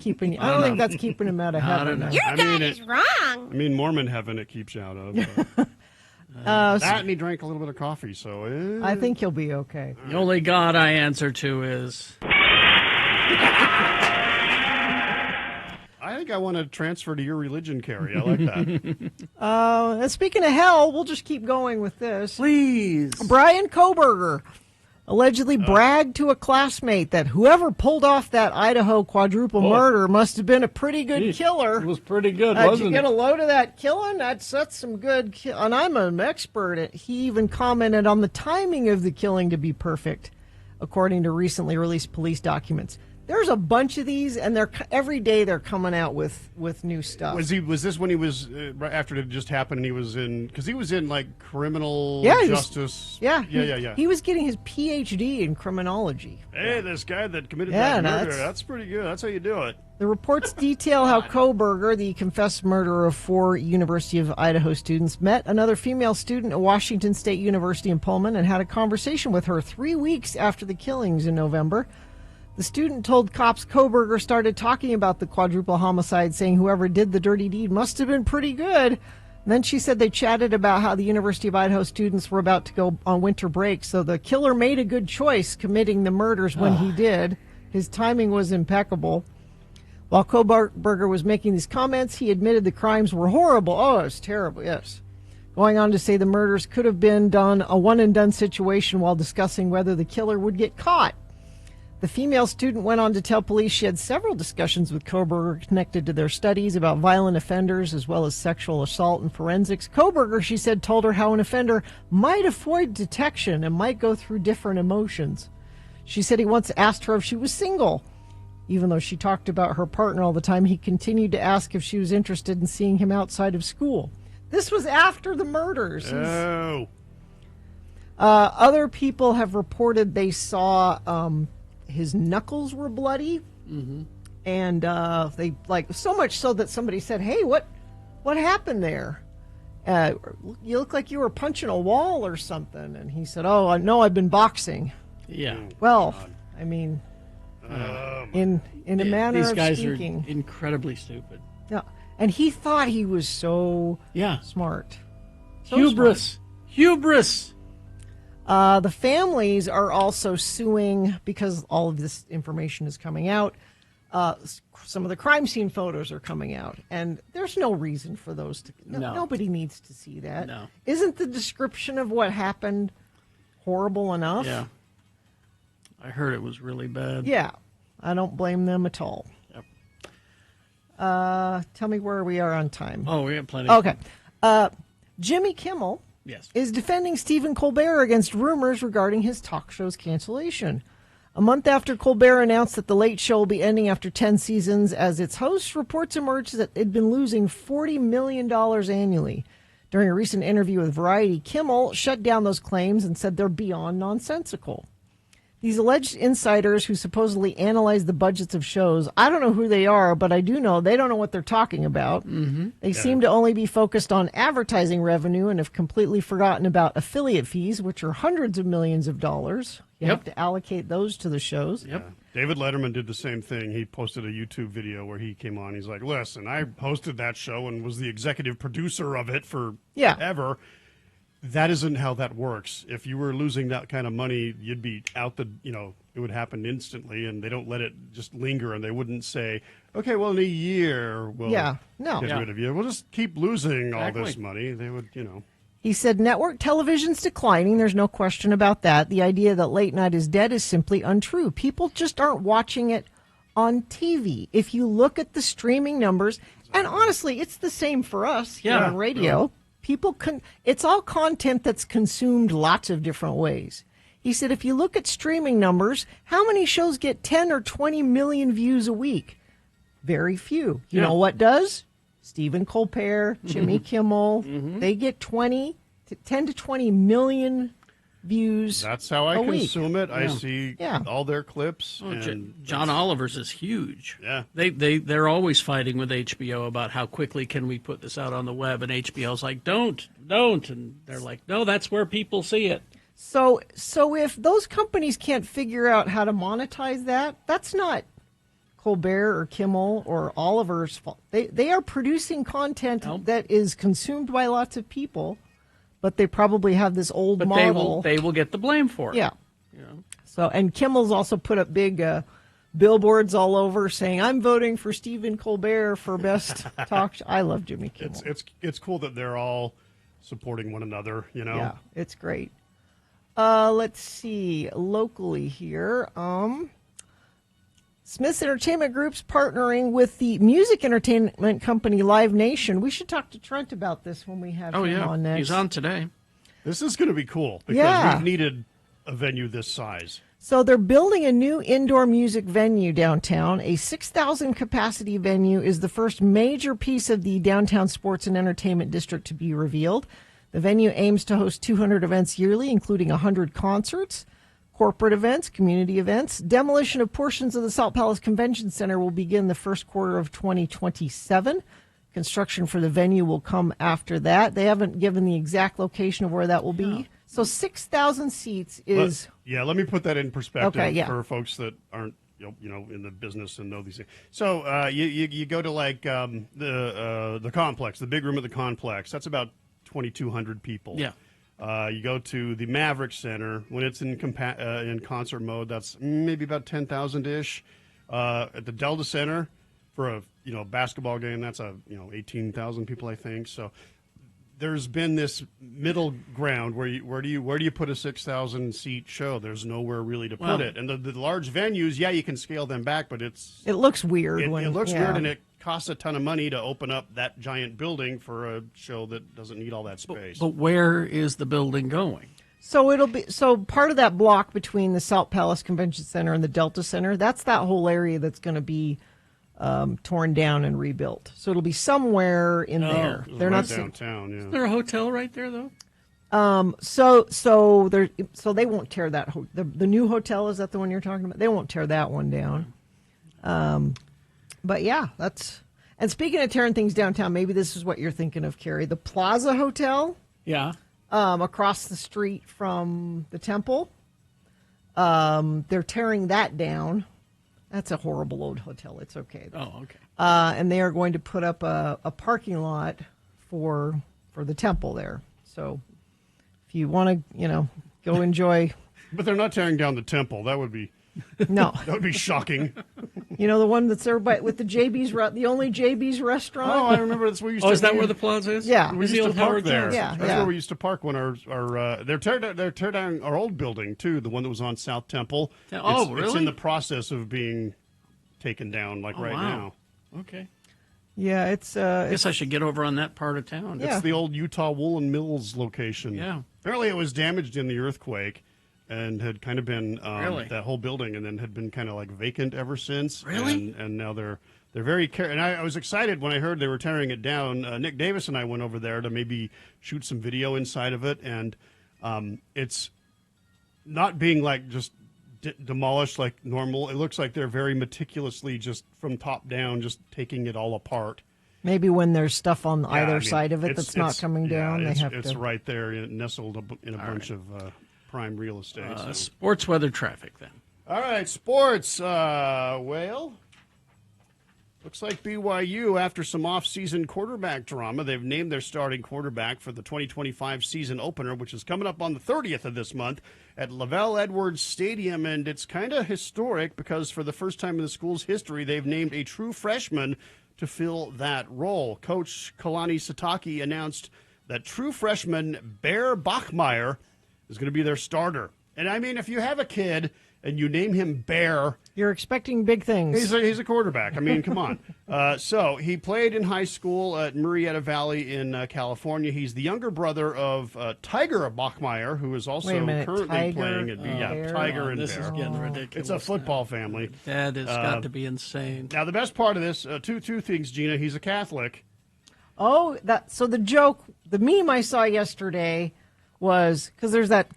keeping. I don't think that's keeping him out of heaven. Your dad is wrong. I mean, Mormon heaven it keeps you out of. That and he drank a little bit of coffee, so. I think he'll be okay. The only God I answer to is. I think I want to transfer to your religion, Carrie. I like that. And speaking of hell, we'll just keep going with this. Please. Brian Koberger allegedly bragged to a classmate that whoever pulled off that Idaho quadruple murder must have been a pretty good killer. It was pretty good, Did wasn't you get a load of that killing? That's some good and I'm an expert. He even commented on the timing of the killing to be perfect, according to recently released police documents. There's a bunch of these, and every day they're coming out with new stuff. Was this when he was right after it just happened? And he was in like criminal justice. Yeah. He was getting his PhD in criminology. Hey, this guy that committed that murder. That's pretty good. That's how you do it. The reports detail how Kohberger, the confessed murderer of 4 University of Idaho students, met another female student at Washington State University in Pullman and had a conversation with her 3 weeks after the killings in November. The student told cops Kohberger started talking about the quadruple homicide, saying whoever did the dirty deed must have been pretty good. And then she said they chatted about how the University of Idaho students were about to go on winter break, so the killer made a good choice committing the murders when he did. His timing was impeccable. While Kohberger was making these comments, he admitted the crimes were horrible. Oh, it was terrible, yes. Going on to say the murders could have been done a one-and-done situation while discussing whether the killer would get caught. The female student went on to tell police she had several discussions with Kohberger connected to their studies about violent offenders as well as sexual assault and forensics. Kohberger, she said, told her how an offender might avoid detection and might go through different emotions. She said he once asked her if she was single. Even though she talked about her partner all the time, he continued to ask if she was interested in seeing him outside of school. This was after the murders. Oh. Other people have reported they saw his knuckles were bloody. Mm-hmm. And they, like, so much so that somebody said, hey, what happened there? You look like you were punching a wall or something. And he said, oh, no, I've been boxing. Yeah. Well, I mean... in a manner these of guys speaking. are incredibly stupid. Yeah, and he thought he was so smart. So Hubris. Hubris. The families are also suing because all of this information is coming out. Some of the crime scene photos are coming out, and there's no reason for those to. No. Nobody needs to see that. No. Isn't the description of what happened horrible enough? Yeah. I heard it was really bad. Yeah, I don't blame them at all. Yep. Tell me where we are on time. Oh, we have plenty. Okay. Jimmy Kimmel Yes. is defending Stephen Colbert against rumors regarding his talk show's cancellation. A month after Colbert announced that The Late Show will be ending after 10 seasons as its host, reports emerged that it'd been losing $40 million annually. During a recent interview with Variety, Kimmel shut down those claims and said they're beyond nonsensical. These alleged insiders who supposedly analyze the budgets of shows, I don't know who they are, but I do know they don't know what they're talking about. Mm-hmm. They seem to only be focused on advertising revenue and have completely forgotten about affiliate fees, which are hundreds of millions of dollars. You have to allocate those to the shows. Yep. David Letterman did the same thing. He posted a YouTube video where he came on. He's like, listen, I hosted that show and was the executive producer of it for ever. That isn't how that works. If you were losing that kind of money, you'd be out it would happen instantly, and they don't let it just linger, and they wouldn't say, okay, well, in a year, we'll get rid of you. We'll just keep losing all this money. They would, He said network television's declining. There's no question about that. The idea that late night is dead is simply untrue. People just aren't watching it on TV. If you look at the streaming numbers, and honestly, it's the same for us here on radio. People it's all content that's consumed lots of different ways. He said, if you look at streaming numbers, how many shows get 10 or 20 million views a week? Very few. You know what does? Stephen Colbert, Jimmy Kimmel, they get 10 to 20 million views. That's how I consume it. I see all their clips. Oh, and John Oliver's is huge. Yeah. They're always fighting with HBO about how quickly can we put this out on the web, and HBO's like, don't. And they're like, no, that's where people see it. So if those companies can't figure out how to monetize that, that's not Colbert or Kimmel or Oliver's fault. They are producing content that is consumed by lots of people, but they probably have this old model. They will get the blame for it. Yeah. So, and Kimmel's also put up big billboards all over saying, I'm voting for Stephen Colbert for best talk show. I love Jimmy Kimmel. It's cool that they're all supporting one another, Yeah, it's great. Let's see. Locally here, Smith's Entertainment Group's partnering with the music entertainment company Live Nation. We should talk to Trent about this when we have him on next. He's on today. This is going to be cool because we've needed a venue this size. So they're building a new indoor music venue downtown. A 6,000 capacity venue is the first major piece of the downtown sports and entertainment district to be revealed. The venue aims to host 200 events yearly, including 100 concerts. Corporate events, community events. Demolition of portions of the Salt Palace Convention Center will begin the first quarter of 2027. Construction for the venue will come after that. They haven't given the exact location of where that will be. So 6,000 seats is... Let me put that in perspective for folks that aren't in the business and know these things. So you go to like the complex, the big room at the complex. That's about 2,200 people. Yeah. You go to the Maverick Center when it's in concert mode. That's maybe about 10,000-ish. At the Delta Center for a basketball game, that's 18,000 people, I think. So there's been this middle ground where do you put a 6,000 seat show? There's nowhere really to put it. And the large venues, you can scale them back, but it looks weird. It looks weird, and it costs a ton of money to open up that giant building for a show that doesn't need all that space. But where is the building going? So part of that block between the Salt Palace Convention Center and the Delta Center, that's that whole area that's going to be torn down and rebuilt. So it'll be somewhere in there. They're not downtown. Is there a hotel right there though? So they won't tear that. The new hotel, is that the one you're talking about? They won't tear that one down. But yeah, and speaking of tearing things downtown, maybe this is what you're thinking of, Carrie. The Plaza Hotel. Yeah. Across the street from the temple. They're tearing that down. That's a horrible old hotel. It's okay, though. Oh, okay. And they are going to put up a parking lot for the temple there. So if you want to, go enjoy. But they're not tearing down the temple. That would be that would be shocking. The one that's everybody with the JB's, the only JB's restaurant. Oh, I remember that's where we used to. Is that where the plaza is? Yeah, we used to park there. Yeah, that's where we used to park when they're tearing down our old building too, the one that was on South Temple. Really? It's in the process of being taken down, right now. Okay. Yeah, it's. I guess I should get over on that part of town. It's the old Utah Woolen Mills location. Yeah. Apparently, it was damaged in the earthquake, and had kind of been Really? that whole building, and then had been kind of like vacant ever since. Really? And now they're very and I was excited when I heard they were tearing it down. Nick Davis and I went over there to maybe shoot some video inside of it, and it's not being like just demolished like normal. It looks like they're very meticulously just from top down, just taking it all apart. Maybe when there's stuff on either side of it that's not coming down, they have to. It's right there, nestled in a bunch of prime real estate. Sports weather traffic then. All right, sports. Looks like BYU, after some off-season quarterback drama, they've named their starting quarterback for the 2025 season opener, which is coming up on the 30th of this month at Lavelle Edwards Stadium. And it's kind of historic because for the first time in the school's history, they've named a true freshman to fill that role. Coach Kalani Satake announced that true freshman Bear Bachmeier is going to be their starter. And I mean, if you have a kid and you name him Bear, you're expecting big things. He's a quarterback. I mean, come on. So he played in high school at Murrieta Valley in California. He's the younger brother of Tiger Bachmeier, who is also currently playing at Tiger and this Bear. is getting ridiculous. It's a football family. That has got to be insane. Now, the best part of this, two things, Gina. He's a Catholic. Oh, so the joke, the meme I saw yesterday was, because there's that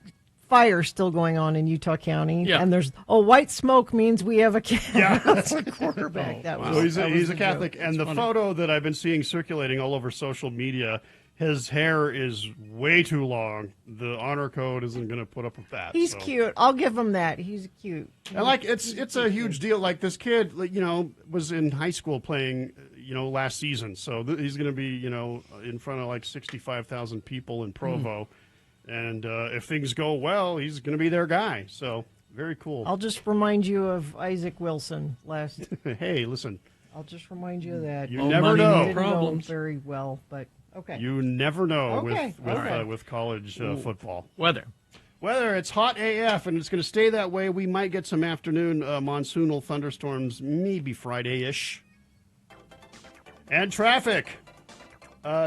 fire still going on in Utah County, and there's white smoke means we have a that's a quarterback. So he's a Catholic, and the photo that I've been seeing circulating all over social media, his hair is way too long. The honor code isn't going to put up with that. He's cute. I'll give him that. He's cute. And it's a huge deal. Like this kid, was in high school playing, last season. So he's going to be, in front of like 65,000 people in Provo. And if things go well, he's going to be their guy. So very cool. I'll just remind you of Isaac Wilson last. Hey, listen. I'll just remind you of that. You never know. Didn't know him very well, but okay. You never know Okay. with college football. Weather. It's hot AF, and it's going to stay that way. We might get some afternoon monsoonal thunderstorms, maybe Friday-ish. And traffic.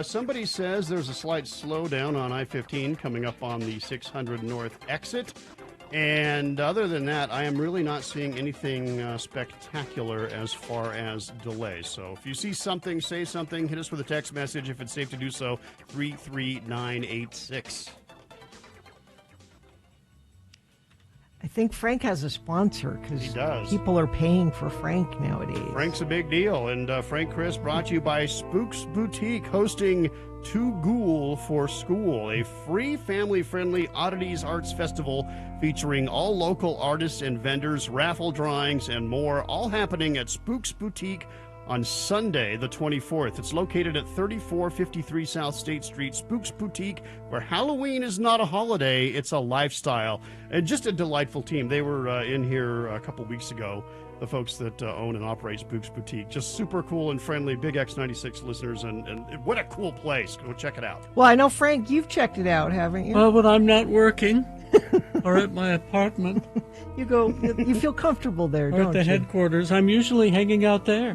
Somebody says there's a slight slowdown on I-15 coming up on the 600 North exit. And other than that, I am really not seeing anything spectacular as far as delays. So if you see something, say something, hit us with a text message if it's safe to do so, 33986. think Frank has a sponsor because He does. people are paying for Frank nowadays. Frank's a big deal. And Frank Chris brought to you by Spooks Boutique, hosting Too Ghoul for School, a free family-friendly oddities arts festival featuring all local artists and vendors, raffle drawings, and more, all happening at Spooks Boutique on Sunday, the 24th. It's located at 3453 South State Street, Spooks Boutique, where Halloween is not a holiday, it's a lifestyle. And just a delightful team. They were in here a couple weeks ago, the folks that own and operate Spooks Boutique. Just super cool and friendly, big X96 listeners, and what a cool place. Go check it out. Well, I know, Frank, you've checked it out, haven't you? Well, when I'm not working or at my apartment. You feel comfortable there, or don't at the you? headquarters. I'm usually hanging out there.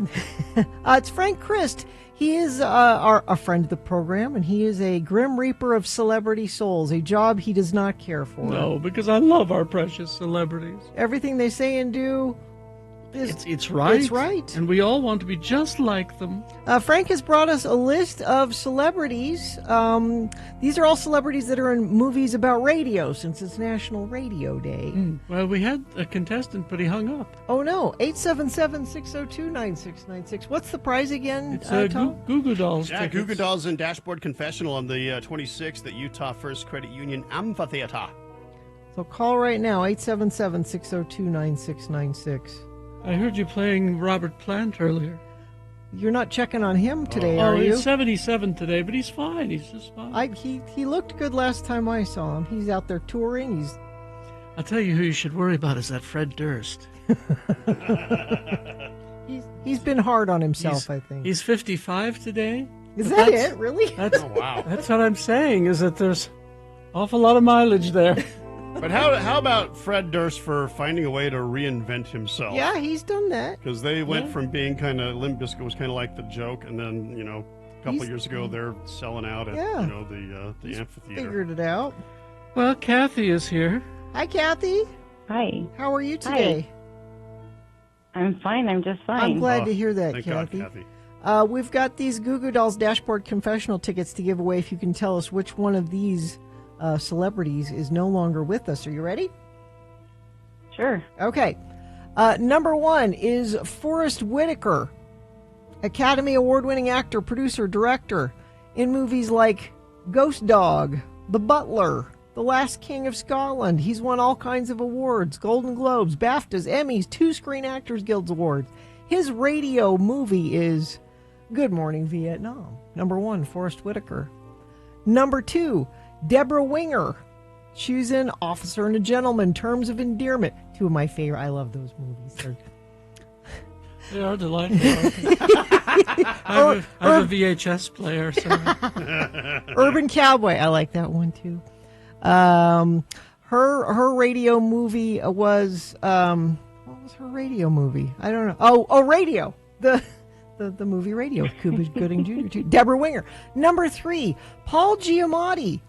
It's Frank Christ. He is a friend of the program, and he is a Grim Reaper of celebrity souls, a job he does not care for. No, because I love our precious celebrities. Everything they say and do it's right. It's right. And we all want to be just like them. Frank has brought us a list of celebrities. These are all celebrities that are in movies about radio, since it's National Radio Day. Well, we had a contestant, but he hung up. Oh, no. 877-602-9696. What's the prize again, It's Tom? Goo Goo Dolls Yeah, tickets. Goo Goo Dolls and Dashboard Confessional on the 26th at Utah First Credit Union Amphitheater. So call right now, 877-602-9696. I heard you playing Robert Plant earlier. You're not checking on him today, Oh, are you? he's 77 today, but he's fine. He's just fine. He looked good last time I saw him. He's out there touring. I'll tell you who you should worry about is that Fred Durst. He's been hard on himself, I think. He's 55 today. Is But that that's- it? Really? That's, Oh, wow. That's what I'm saying, is that there's awful lot of mileage there. But how about Fred Durst for finding a way to reinvent himself? Yeah, he's done that. Because they went Yeah. from being kind of, Limp Bizkit was kind of like the joke, and then, a couple He's- years ago, they're selling out at, Yeah. the amphitheater. Figured it out. Well, Kathy is here. Hi, Kathy. Hi. How are you today? I'm fine. I'm just fine. I'm glad to hear that, Thank God, Kathy. Kathy. We've got these Goo Goo Dolls Dashboard Confessional tickets to give away if you can tell us which one of these celebrities is no longer with us. Are you ready? Sure. Okay. Number one is Forrest Whitaker, Academy Award-winning actor, producer, director in movies like Ghost Dog, The Butler, The Last King of Scotland. He's won all kinds of awards, Golden Globes, BAFTAs, Emmys, 2 Screen Actors Guild Awards. His radio movie is Good Morning Vietnam. Number one, Forrest Whitaker. Number two, Deborah Winger. She was in Officer and a Gentleman, Terms of Endearment. 2 of my favorite. I love those movies. They are delightful. I have a VHS player. So. Urban Cowboy. I like that one too. Her radio movie was what was her radio movie? I don't know. Oh, Radio. The movie Radio. Cuba Gooding Jr. too. Deborah Winger. Number 3, Paul Giamatti.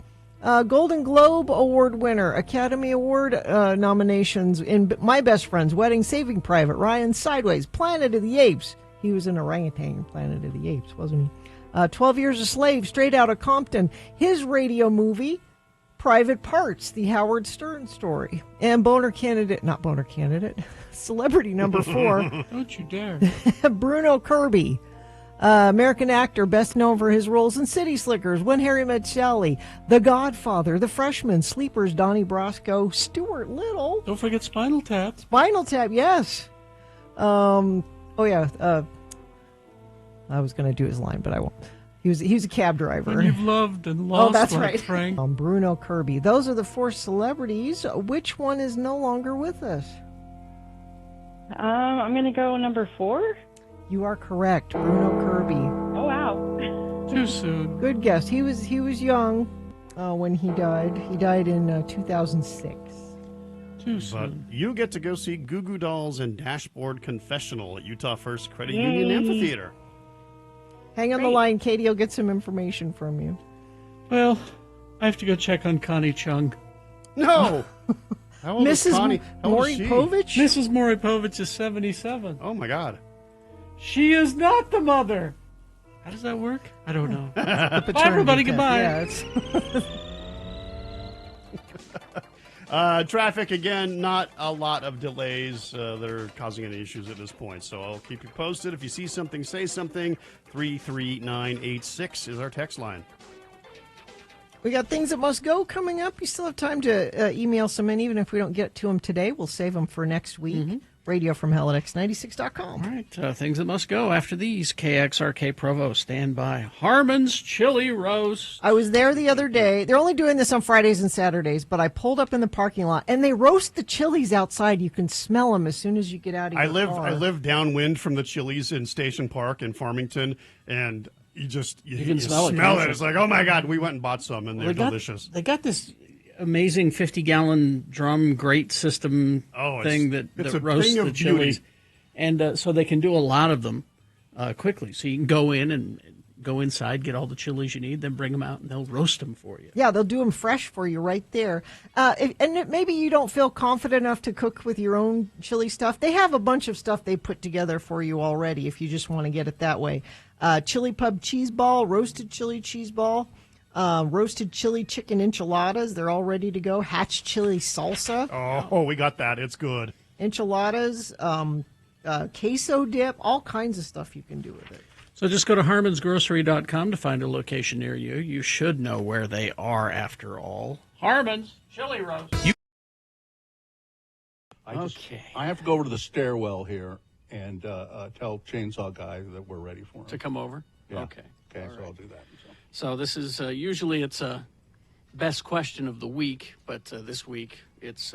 Golden Globe Award winner, Academy Award nominations in My Best Friend's Wedding, Saving Private Ryan, Sideways, Planet of the Apes. He was an orangutan in Planet of the Apes, wasn't he? 12 Years a Slave, Straight Outta Compton. His radio movie, Private Parts, the Howard Stern story. And celebrity number 4. Don't you dare. Bruno Kirby. American actor, best known for his roles in City Slickers, When Harry Met Sally, The Godfather, The Freshman, Sleepers, Donnie Brasco, Stuart Little. Don't forget Spinal Tap. Spinal Tap, yes. I was going to do his line, but I won't. He was a cab driver. When you've loved and lost, Oh, that's like right. Frank. Bruno Kirby. Those are the 4 celebrities. Which one is no longer with us? I'm going to go number 4. You are correct, Bruno Kirby. Oh, wow. Too soon. Good guess. He was young when he died. He died in 2006. Too But soon. you get to go see Goo Goo Dolls and Dashboard Confessional at Utah First Credit Yay. Union Amphitheater. Hang on the line, Katie. I'll get some information from you. Well, I have to go check on Connie Chung. No! How old is Mrs. Connie? How old is she? Moripovich? Mrs. Moripovich is 77. Oh, my God. She is not the mother. How does that work? I don't know. The Bye, everybody. paternity Goodbye. test. Yeah, Traffic, again, not a lot of delays that are causing any issues at this point. So I'll keep you posted. If you see something, say something. 33986 is our text line. We got things that must go coming up. You still have time to email some in. Even if we don't get to them today, we'll save them for next week. Mm-hmm. Radio from hell at x96.com. All right, things that must go after these. KXRK Provo, stand by. Harmon's Chili Roast. I was there the other day. They're only doing this on Fridays and Saturdays, but I pulled up in the parking lot, and they roast the chilies outside. You can smell them as soon as you get out of your car. I live downwind from the Chili's in Station Park in Farmington, and you can smell it. It's like, oh my God, we went and bought some, and they're delicious. They got this amazing 50-gallon drum grate system thing that roasts the chilies. And so they can do a lot of them quickly. So you can go in and go inside, get all the chilies you need, then bring them out, and they'll roast them for you. Yeah, they'll do them fresh for you right there. Maybe you don't feel confident enough to cook with your own chili stuff. They have a bunch of stuff they put together for you already if you just want to get it that way. Chili pub cheese ball, roasted chili cheese ball, roasted chili chicken enchiladas. They're all ready to go. Hatch chili salsa. Oh, we got that. It's good. Enchiladas, queso dip, all kinds of stuff you can do with it. So just go to harmonsgrocery.com to find a location near you. You should know where they are after all. Harmon's Chili Roast. I have to go over to the stairwell here and tell Chainsaw Guy that we're ready for him. To come over? Yeah. Okay. Okay, All so right. I'll do that. So this is usually it's a best question of the week, but this week it's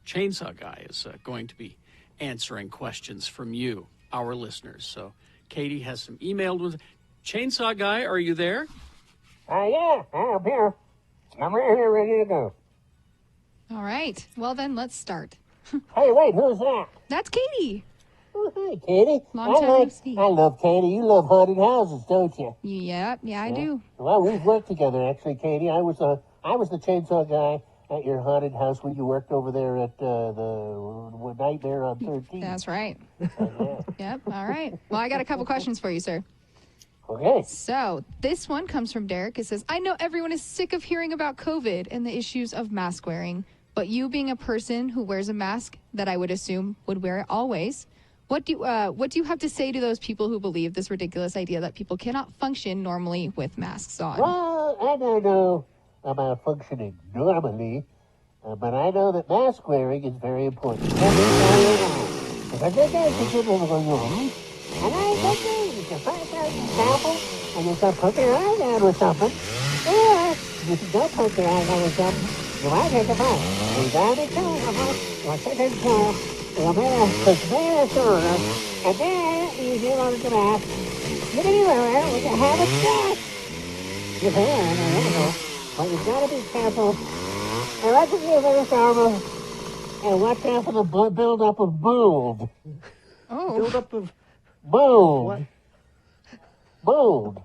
Chainsaw Guy is going to be answering questions from you, our listeners. So Katie has some emailed with Chainsaw Guy. Are you there? Yeah, I'm here. I'm right here, ready to go. All right. Well, then let's start. Hey, wait, who's that? That's Katie. Oh, hi, Katie. Long time no see. I love Katie. You love haunted houses, don't you? Yeah, I do. Well, we've worked together, actually, Katie. I was the chainsaw guy at your haunted house when you worked over there at the Nightmare on 13. That's right. Yeah. Yep. All right. Well, I got a couple questions for you, sir. Okay. So this one comes from Derek. It says, I know everyone is sick of hearing about COVID and the issues of mask wearing, but you being a person who wears a mask that I would assume would wear it always, what do you have to say to those people who believe this ridiculous idea that people cannot function normally with masks on? Well, I don't know about functioning normally, but I know that mask wearing is very important. If I get that to people going on, and I get there, you can find out an example, and you can put your eye down with something, or if you don't put your eye down with something, you might hit the ball. You gotta be careful. You're sitting cool. You're very sure. And then you get on the mask. You can wear it. We can have a chat. You can, but you gotta be careful. And let's be very careful. And watch out for the build-up of mold. Oh. Build-up of mold. What? Mold.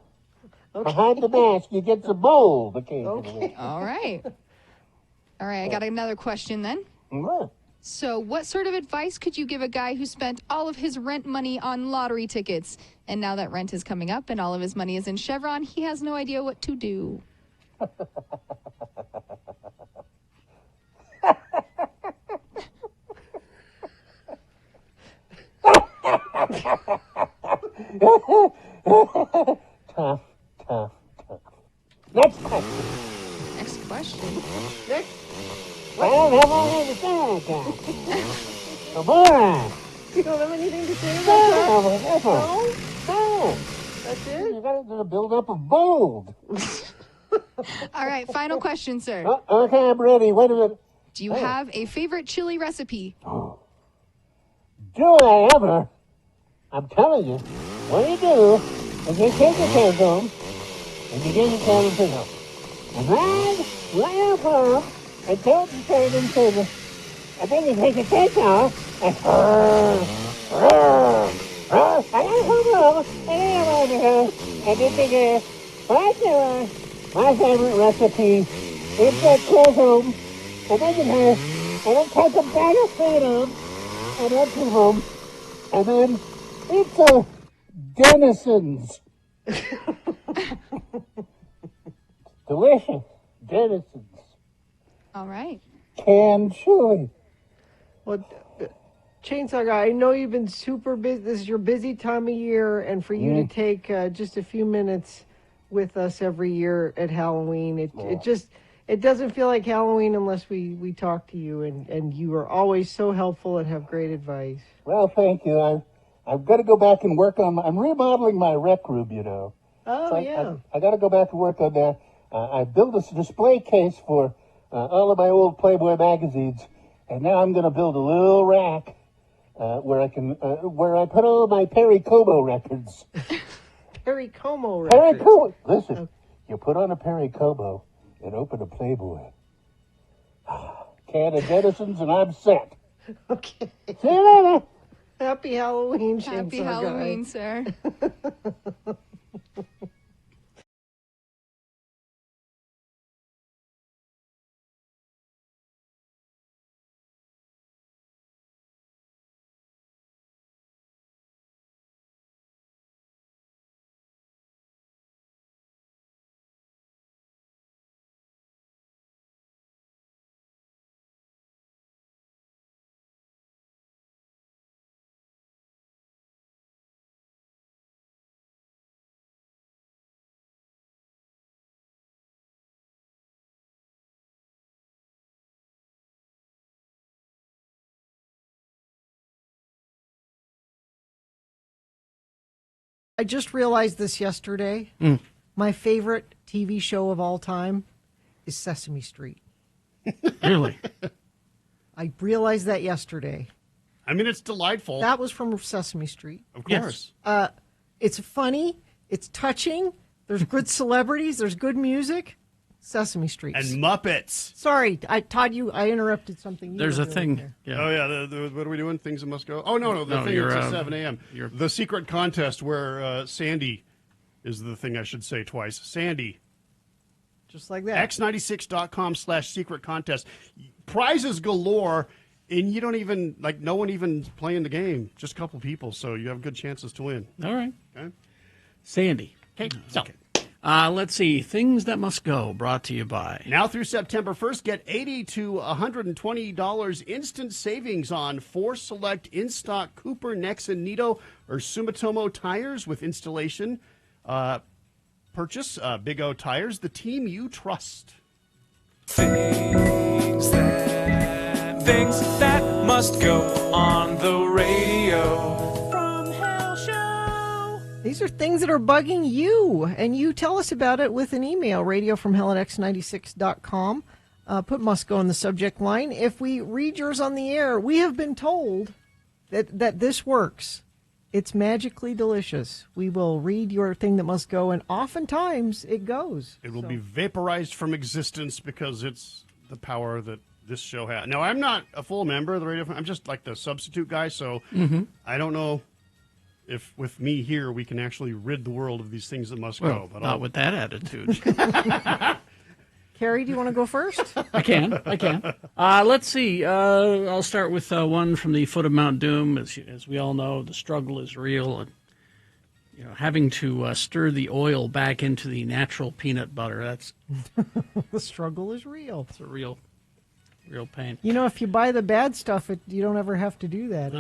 Okay. Behind the mask, you get some mold occasionally. Okay. All right. All right, I got another question then. What? So what sort of advice could you give a guy who spent all of his rent money on lottery tickets, and now that rent is coming up and all of his money is in Chevron, he has no idea what to do? Tough. Next question. Next question. Next. I don't have anything to say like that. Come on. You don't have anything to say about that? No? That's it? You got to build up a mold. All right, final question, sir. Okay, I'm ready. Wait a minute. Do you have a favorite chili recipe? Do I ever? I'm telling you, what you do is you take your cans home and you get your can of pickle. And then lay up on them and don't turn them to the... And then you take your cake off and... And you figure, right there, my favorite recipe is that close home, and then you have, and then take a bag of food on, and then keep them, and then eat the denizens. Delicious denizens. All right. canned chili. Well, Chainsaw Guy, I know you've been super busy. This is your busy time of year, and for you to take just a few minutes with us every year at Halloween, it doesn't feel like Halloween unless we talk to you, and you are always so helpful and have great advice. Well, thank you. I've got to go back and work on. I'm remodeling my rec room, you know. Oh, So yeah. I got to go back and work on that. I built a display case for all of my old Playboy magazines, and now I'm going to build a little rack where I put all of my Perry Como records. Perry Como Perry records. Como. Listen, you put on a Perry Como and open a Playboy. Can of Denizens, and I'm set. Okay. See you later. Happy Halloween, Happy Chainsaw Halloween, Guy. sir. I just realized this yesterday. My favorite TV show of all time is Sesame Street. Really? I realized that yesterday. I mean, it's delightful. That was from Sesame Street. Of course. It's funny. It's touching. There's good celebrities. There's good music. Sesame Street. And Muppets. Sorry, Todd, I interrupted something. You There's were a doing thing. there. Yeah. Oh, yeah. What are we doing? Things that must go. Oh, no. The thing you're, is at 7 a.m. you're- The secret contest where Sandy is the thing I should say twice. Sandy. Just like that. X96.com/secret contest. Prizes galore, and you don't even, no one even playing the game. Just a couple people, so you have good chances to win. All right. Okay. Sandy. Okay. So, let's see. Things that must go, brought to you by. Now through September 1st, get $80 to $120 instant savings on 4 select in-stock Cooper, Nexen, Nito, or Sumitomo tires with installation. Purchase Big O Tires, the team you trust. Things that must go on the radio. From Hell Show. These are things that are bugging you, and you tell us about it with an email, radiofromhell@x96.com. Put must go in the subject line. If we read yours on the air, we have been told that this works. It's magically delicious. We will read your thing that must go, and oftentimes it goes. It will be vaporized from existence because it's the power that this show has. Now, I'm not a full member of the radio. I'm just like the substitute guy, so I don't know if with me here we can actually rid the world of these things that must go. But not with that attitude. Carrie, do you want to go first? I can. Let's see. I'll start with one from the foot of Mount Doom. As we all know, the struggle is real, and having to stir the oil back into the natural peanut butter—that's the struggle is real. It's a real pain. If you buy the bad stuff, you don't ever have to do that.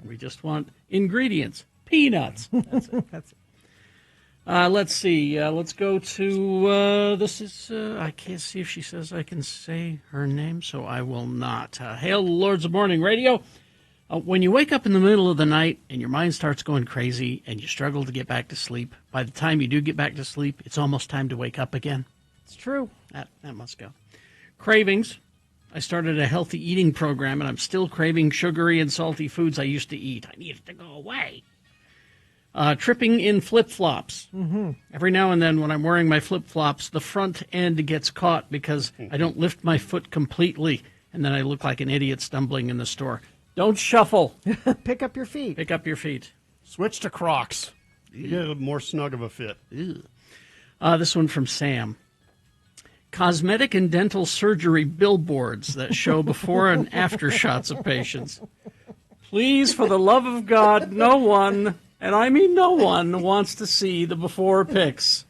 We just want ingredients, peanuts. That's it. That's it. Let's see. Let's go to this is. I can't see if she says I can say her name, so I will not. Hail, Lords of Morning Radio. When you wake up in the middle of the night and your mind starts going crazy and you struggle to get back to sleep, by the time you do get back to sleep, it's almost time to wake up again. It's true. That must go. Cravings. I started a healthy eating program, and I'm still craving sugary and salty foods I used to eat. I need it to go away. Tripping in flip-flops. Mm-hmm. Every now and then when I'm wearing my flip-flops, the front end gets caught because I don't lift my foot completely, and then I look like an idiot stumbling in the store. Don't shuffle. Pick up your feet. Pick up your feet. Switch to Crocs. You get a more snug of a fit. This one from Sam. Cosmetic and dental surgery billboards that show before and after shots of patients. Please, for the love of God, no one, and I mean no one, wants to see the before pics.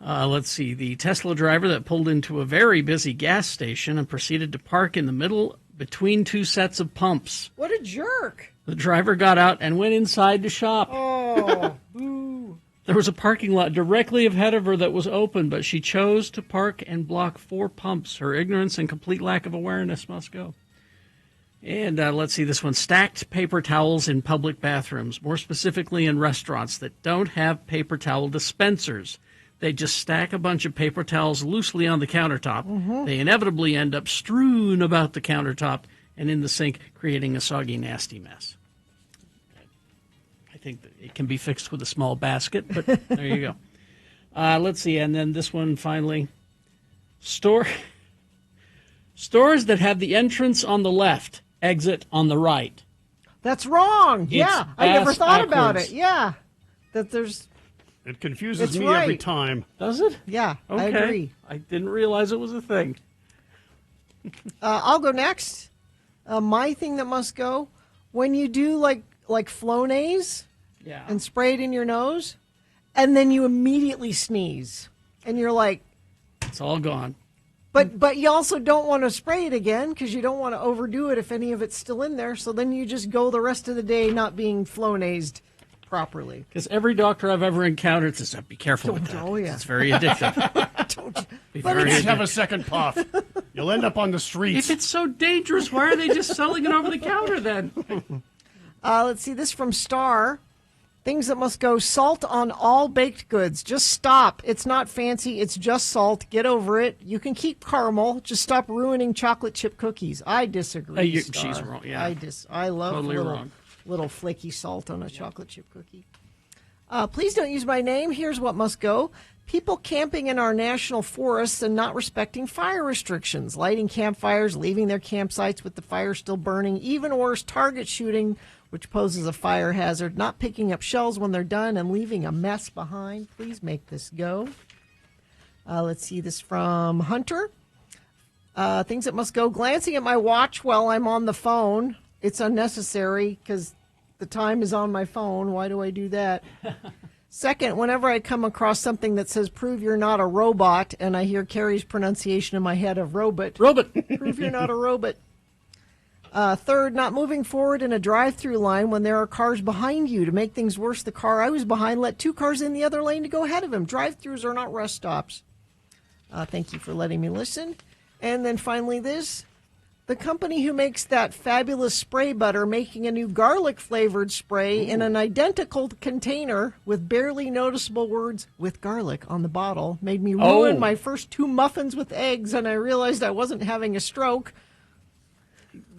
Let's see. The Tesla driver that pulled into a very busy gas station and proceeded to park in the middle between two sets of pumps. What a jerk. The driver got out and went inside to shop. Oh, boo. There was a parking lot directly ahead of her that was open, but she chose to park and block 4 pumps. Her ignorance and complete lack of awareness must go. And let's see this one. Stacked paper towels in public bathrooms, more specifically in restaurants that don't have paper towel dispensers. They just stack a bunch of paper towels loosely on the countertop. Mm-hmm. They inevitably end up strewn about the countertop and in the sink, creating a soggy, nasty mess. I think that it can be fixed with a small basket, but there you go. Let's see, and then this one finally. Stores that have the entrance on the left, exit on the right. That's wrong. Yeah, I never thought about backwards. it. Yeah, that there's. It confuses It's me right. every time. Does it? Yeah, Okay. I agree. I didn't realize it was a thing. I'll go next. My thing that must go, when you do like Flonase Yeah. and spray it in your nose, and then you immediately sneeze, and you're like, It's all gone. but you also don't want to spray it again because you don't want to overdo it if any of it's still in there. So then you just go the rest of the day not being Flonased properly. Because every doctor I've ever encountered says, be careful with that. Oh, yeah. It's very addictive. Be Let me very just have a addictive. second puff. You'll end up on the streets. If it's so dangerous, why are they just selling it over the counter then? Let's see this from Star. Things that must go: salt on all baked goods. Just stop. It's not fancy. It's just salt. Get over it. You can keep caramel. Just stop ruining chocolate chip cookies. I disagree. Star. She's wrong. Yeah. I love Totally wrong. little flaky salt on a chocolate chip cookie. Please don't use my name. Here's what must go: people camping in our national forests and not respecting fire restrictions, lighting campfires, leaving their campsites with the fire still burning, even worse, target shooting, which poses a fire hazard, not picking up shells when they're done, and leaving a mess behind. Please make this go. Let's see this from Hunter. Things that must go: glancing at my watch while I'm on the phone. It's unnecessary because the time is on my phone. Why do I do that? Second, whenever I come across something that says "prove you're not a robot," and I hear Carrie's pronunciation in my head of robot. Prove you're not a robot. Third, not moving forward in a drive-through line when there are cars behind you. To make things worse, the car I was behind let 2 cars in the other lane to go ahead of him. Drive-throughs are not rest stops. Thank you for letting me listen. And then finally this. The company who makes that fabulous spray butter making a new garlic-flavored spray in an identical container with barely noticeable words "with garlic" on the bottle made me ruin my first 2 muffins with eggs, and I realized I wasn't having a stroke.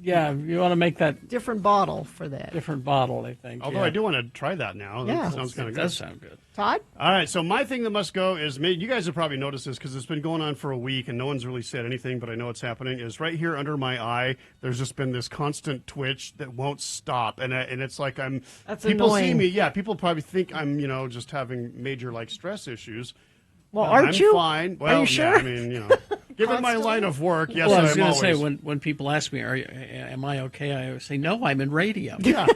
Yeah, you want to make that different bottle for that. Different bottle, I think. Although I do want to try that now. Yeah. That sounds kind of It good. does sound good. Todd? All right, so my thing that must go is, you guys have probably noticed this because it's been going on for a week and no one's really said anything, but I know it's happening, is right here under my eye, there's just been this constant twitch that won't stop. And it's like That's people annoying. see me, people probably think I'm, just having major, stress issues. Well, aren't you? I'm fine. Well, Are you sure? Yeah, I mean, given my line of work, yes, Well, I was I'm going always. to say, when people ask me, am I okay? I always say, no, I'm in radio. Yeah.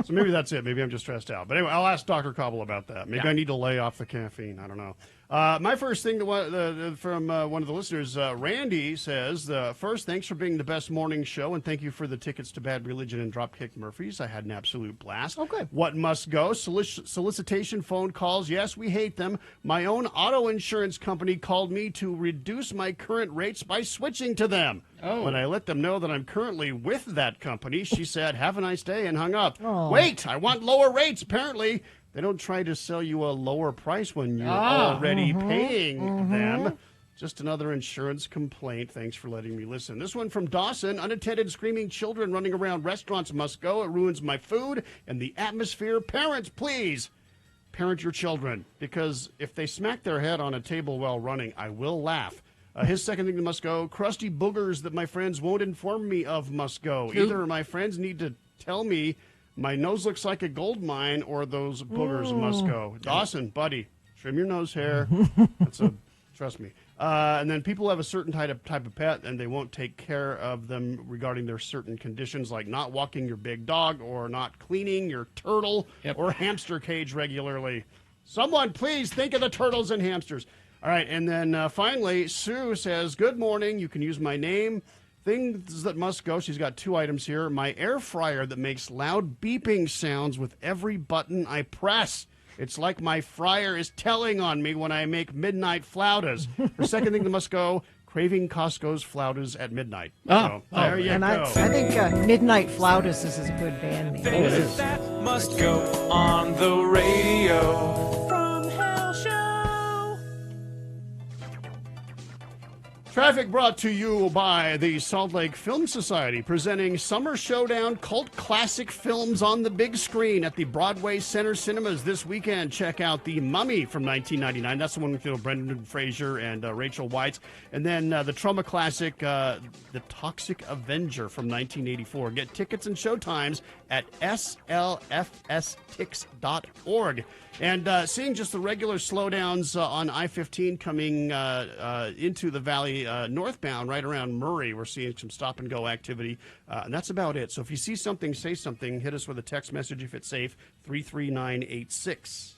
So maybe that's it. Maybe I'm just stressed out. But anyway, I'll ask Dr. Cobble about that. Maybe I need to lay off the caffeine. I don't know. My first thing from one of the listeners, Randy, says, first, thanks for being the best morning show, and thank you for the tickets to Bad Religion and Dropkick Murphys. I had an absolute blast. Okay. What must go? Solicitation phone calls. Yes, we hate them. My own auto insurance company called me to reduce my current rates by switching to them. Oh. When I let them know that I'm currently with that company, she said, have a nice day, and hung up. Oh. Wait, I want lower rates, apparently. They don't try to sell you a lower price when you're already paying them. Just another insurance complaint. Thanks for letting me listen. This one from Dawson. Unattended screaming children running around restaurants must go. It ruins my food and the atmosphere. Parents, please parent your children, because if they smack their head on a table while running, I will laugh. His second thing that must go: crusty boogers that my friends won't inform me of must go. Either my friends need to tell me my nose looks like a gold mine, or those boogers must go. Dawson, buddy, trim your nose hair. Trust me. And then people have a certain type of pet, and they won't take care of them regarding their certain conditions, like not walking your big dog or not cleaning your turtle or hamster cage regularly. Someone please think of the turtles and hamsters. All right, and then finally, Sue says, good morning. You can use my name. Things that must go. She's got 2 items here. My air fryer that makes loud beeping sounds with every button I press. It's like my fryer is telling on me when I make midnight flautas. Her second thing that must go, craving Costco's flautas at midnight. So, there you go. I think Midnight Flautas is a good band name. Things that must go on the radio. From Hell Show. Traffic brought to you by the Salt Lake Film Society, presenting Summer Showdown cult classic films on the big screen at the Broadway Center Cinemas this weekend. Check out The Mummy from 1999. That's the one with Brendan Fraser and Rachel Weisz. And then the trauma classic, The Toxic Avenger from 1984. Get tickets and showtimes at slfstix.org. And seeing just the regular slowdowns on I-15 coming into the valley northbound, right around Murray. We're seeing some stop-and-go activity, and that's about it. So if you see something, say something. Hit us with a text message if it's safe, 33986.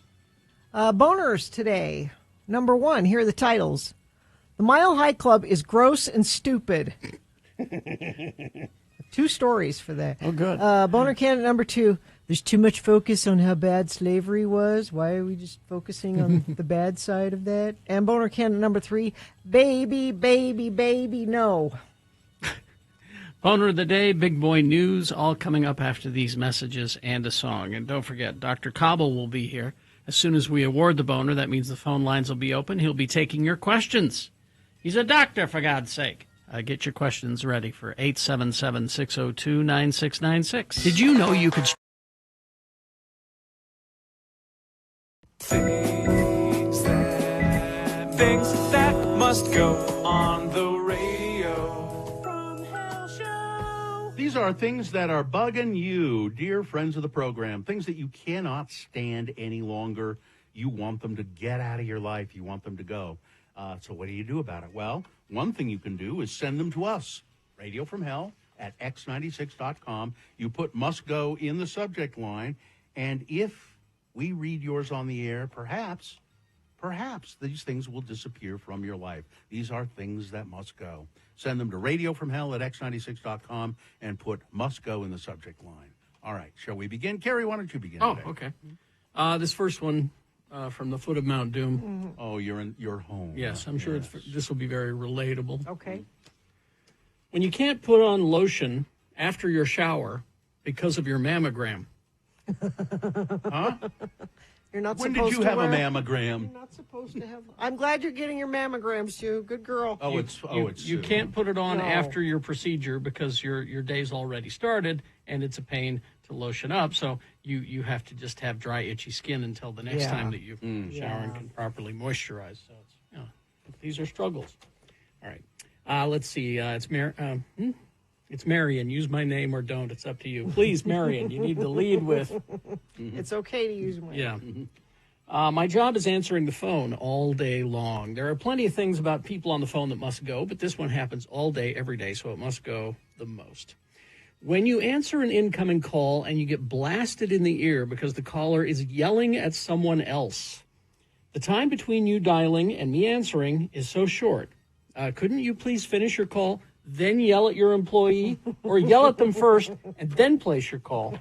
Boners today. Number 1, here are the titles. The Mile High Club is gross and stupid. 2 stories for that. Oh, good. Boner candidate number 2. There's too much focus on how bad slavery was. Why are we just focusing on the bad side of that? And boner candidate number 3. Baby, baby, baby, no. Boner of the day, big boy news, all coming up after these messages and a song. And don't forget, Dr. Cobble will be here. As soon as we award the boner, that means the phone lines will be open. He'll be taking your questions. He's a doctor, for God's sake. Get your questions ready for 877-602-9696. Did you know you could... Things that must go on the radio. From Hell Show. These are things that are bugging you, dear friends of the program. Things that you cannot stand any longer. You want them to get out of your life. You want them to go. So what do you do about it? Well, one thing you can do is send them to us. Radio from Hell at x96.com. You put must go in the subject line. And if we read yours on the air, perhaps these things will disappear from your life. These are things that must go. Send them to radiofromhell at x96.com and put must go in the subject line. All right, shall we begin? Carrie, why don't you begin today? Okay. This first one from the foot of Mount Doom. Mm-hmm. Oh, you're in your home. Yes, I'm sure this will be very relatable. Okay. When you can't put on lotion after your shower because of your mammogram. Huh? You're not when supposed did you to have wear... a mammogram? You're not supposed to have... I'm glad you're getting your mammograms, Sue. Good girl. You can't put it on after your procedure because your day's already started, and it's a pain to lotion up. So you have to just have dry, itchy skin until the next time that you shower and can properly moisturize. So these are struggles. All right. Let's see. It's Marion. Use my name or don't. It's up to you. Please, Marion, you need to lead with... It's okay to use my name. Yeah. My job is answering the phone all day long. There are plenty of things about people on the phone that must go, but this one happens all day, every day, so it must go the most. When you answer an incoming call and you get blasted in the ear because the caller is yelling at someone else, the time between you dialing and me answering is so short. Couldn't you please finish your call, then yell at your employee, or yell at them first and then place your call?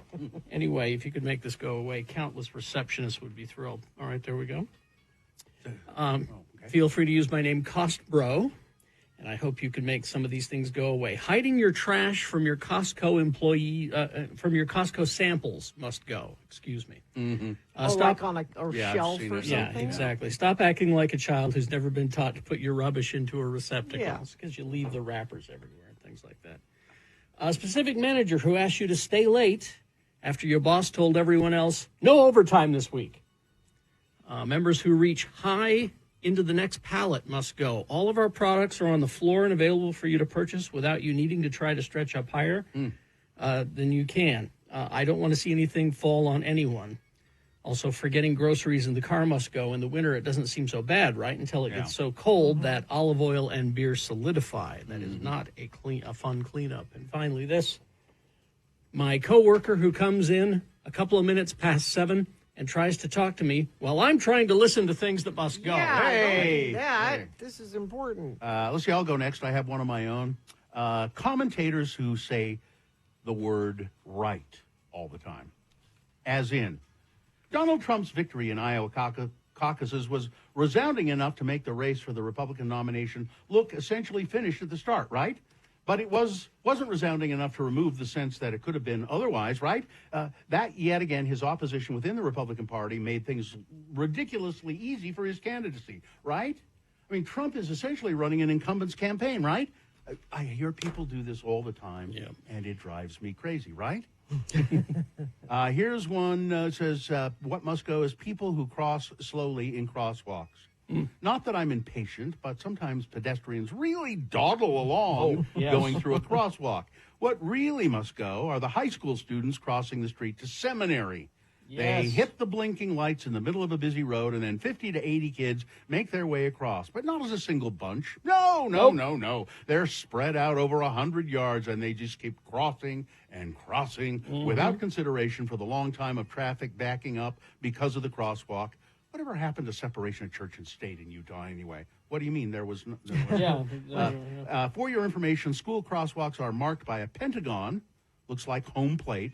Anyway, if you could make this go away, countless receptionists would be thrilled. All right, there we go. Feel free to use my name, Cost Bro, and I hope you can make some of these things go away. Hiding your trash from your Costco employee, from your Costco samples must go. Excuse me. Mm-hmm. Like on a shelf or something? Yeah, exactly. Stop acting like a child who's never been taught to put your rubbish into a receptacle because you leave the wrappers everywhere and things like that. A specific manager who asks you to stay late after your boss told everyone else, no overtime this week. Members who reach high into the next pallet must go. All of our products are on the floor and available for you to purchase without you needing to try to stretch up higher. Then you can. I don't want to see anything fall on anyone. Also, forgetting groceries in the car must go. In the winter, it doesn't seem so bad, right? Until it gets so cold that olive oil and beer solidify. That is not a fun cleanup. And finally, this. My coworker who comes in a couple of minutes past 7 and tries to talk to me while I'm trying to listen to things that must go. Yeah, Hey! that. This is important. Let's see, I'll go next. I have one of my own. Commentators who say the word right all the time. As in, Donald Trump's victory in Iowa caucuses was resounding enough to make the race for the Republican nomination look essentially finished at the start, right? But it wasn't resounding enough to remove the sense that it could have been otherwise, right? That, yet again, his opposition within the Republican Party made things ridiculously easy for his candidacy, right? I mean, Trump is essentially running an incumbent's campaign, right? I hear people do this all the time, and it drives me crazy, right? Here's one that says, what must go is people who cross slowly in crosswalks. Not that I'm impatient, but sometimes pedestrians really dawdle along going through a crosswalk. What really must go are the high school students crossing the street to seminary. They hit the blinking lights in the middle of a busy road, and then 50 to 80 kids make their way across, but not as a single bunch. No. They're spread out over 100 yards, and they just keep crossing and crossing without consideration for the long time of traffic backing up because of the crosswalk. Whatever happened to separation of church and state in Utah anyway? What do you mean there was no... For your information, school crosswalks are marked by a pentagon, looks like home plate.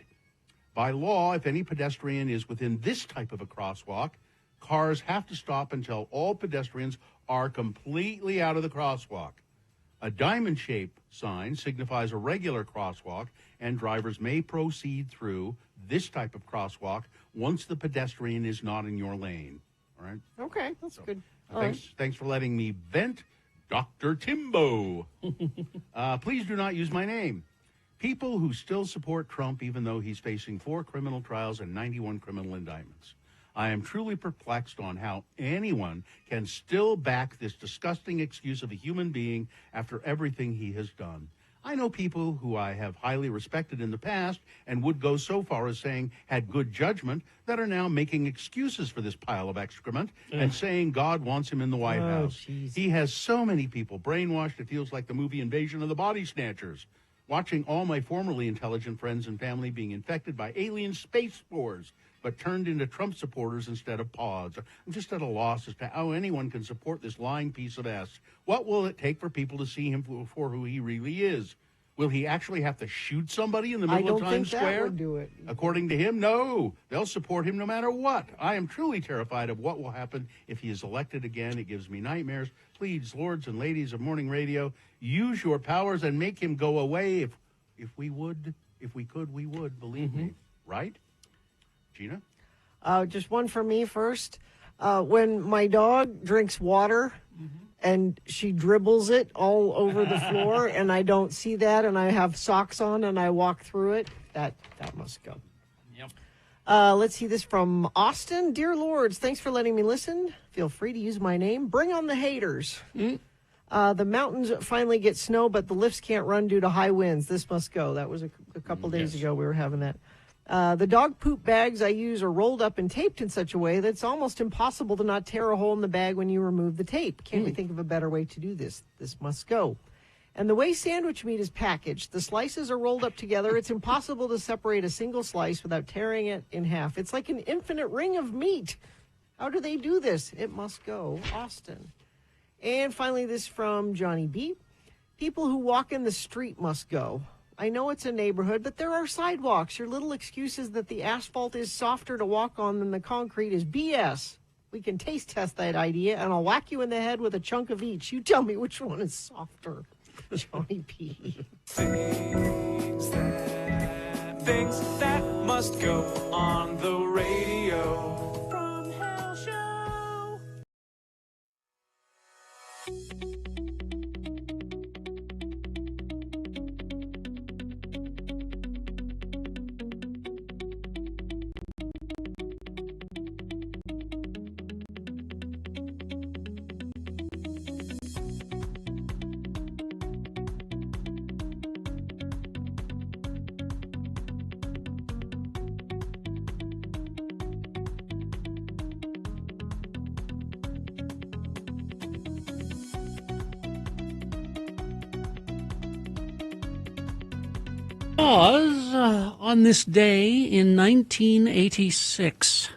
By law, if any pedestrian is within this type of a crosswalk, cars have to stop until all pedestrians are completely out of the crosswalk. A diamond-shaped sign signifies a regular crosswalk, and drivers may proceed through this type of crosswalk once the pedestrian is not in your lane. All right? Okay, that's good. Thanks for letting me vent, Dr. Timbo. Please do not use my name. People who still support Trump, even though he's facing 4 criminal trials and 91 criminal indictments. I am truly perplexed on how anyone can still back this disgusting excuse of a human being after everything he has done. I know people who I have highly respected in the past and would go so far as saying had good judgment that are now making excuses for this pile of excrement and saying God wants him in the White House. Geez. He has so many people brainwashed, it feels like the movie Invasion of the Body Snatchers. Watching all my formerly intelligent friends and family being infected by alien space spores, but turned into Trump supporters instead of pods. I'm just at a loss as to how anyone can support this lying piece of ass. What will it take for people to see him for who he really is? Will he actually have to shoot somebody in the middle of Times Square? That would do it. According to him, no. They'll support him no matter what. I am truly terrified of what will happen if he is elected again. It gives me nightmares. Please, lords and ladies of morning radio, use your powers and make him go away. If we could, we would. Believe me. Right? Gina? Just one for me first. When my dog drinks water and she dribbles it all over the floor and I don't see that and I have socks on and I walk through it, that must go. Yep. Let's see this from Austin. Dear Lords, thanks for letting me listen. Feel free to use my name. Bring on the haters. The mountains finally get snow, but the lifts can't run due to high winds. This must go. That was a couple days ago we were having that. The dog poop bags I use are rolled up and taped in such a way that it's almost impossible to not tear a hole in the bag when you remove the tape. Can't we think of a better way to do this? This must go. And the way sandwich meat is packaged, the slices are rolled up together. It's impossible to separate a single slice without tearing it in half. It's like an infinite ring of meat. How do they do this? It must go. Austin. And finally, this from Johnny B. People who walk in the street must go. I know it's a neighborhood, but there are sidewalks. Your little excuses that the asphalt is softer to walk on than the concrete is BS. We can taste test that idea, and I'll whack you in the head with a chunk of each. You tell me which one is softer. Johnny P. Things that must go on the radio. From Hell Show. On this day in 1986,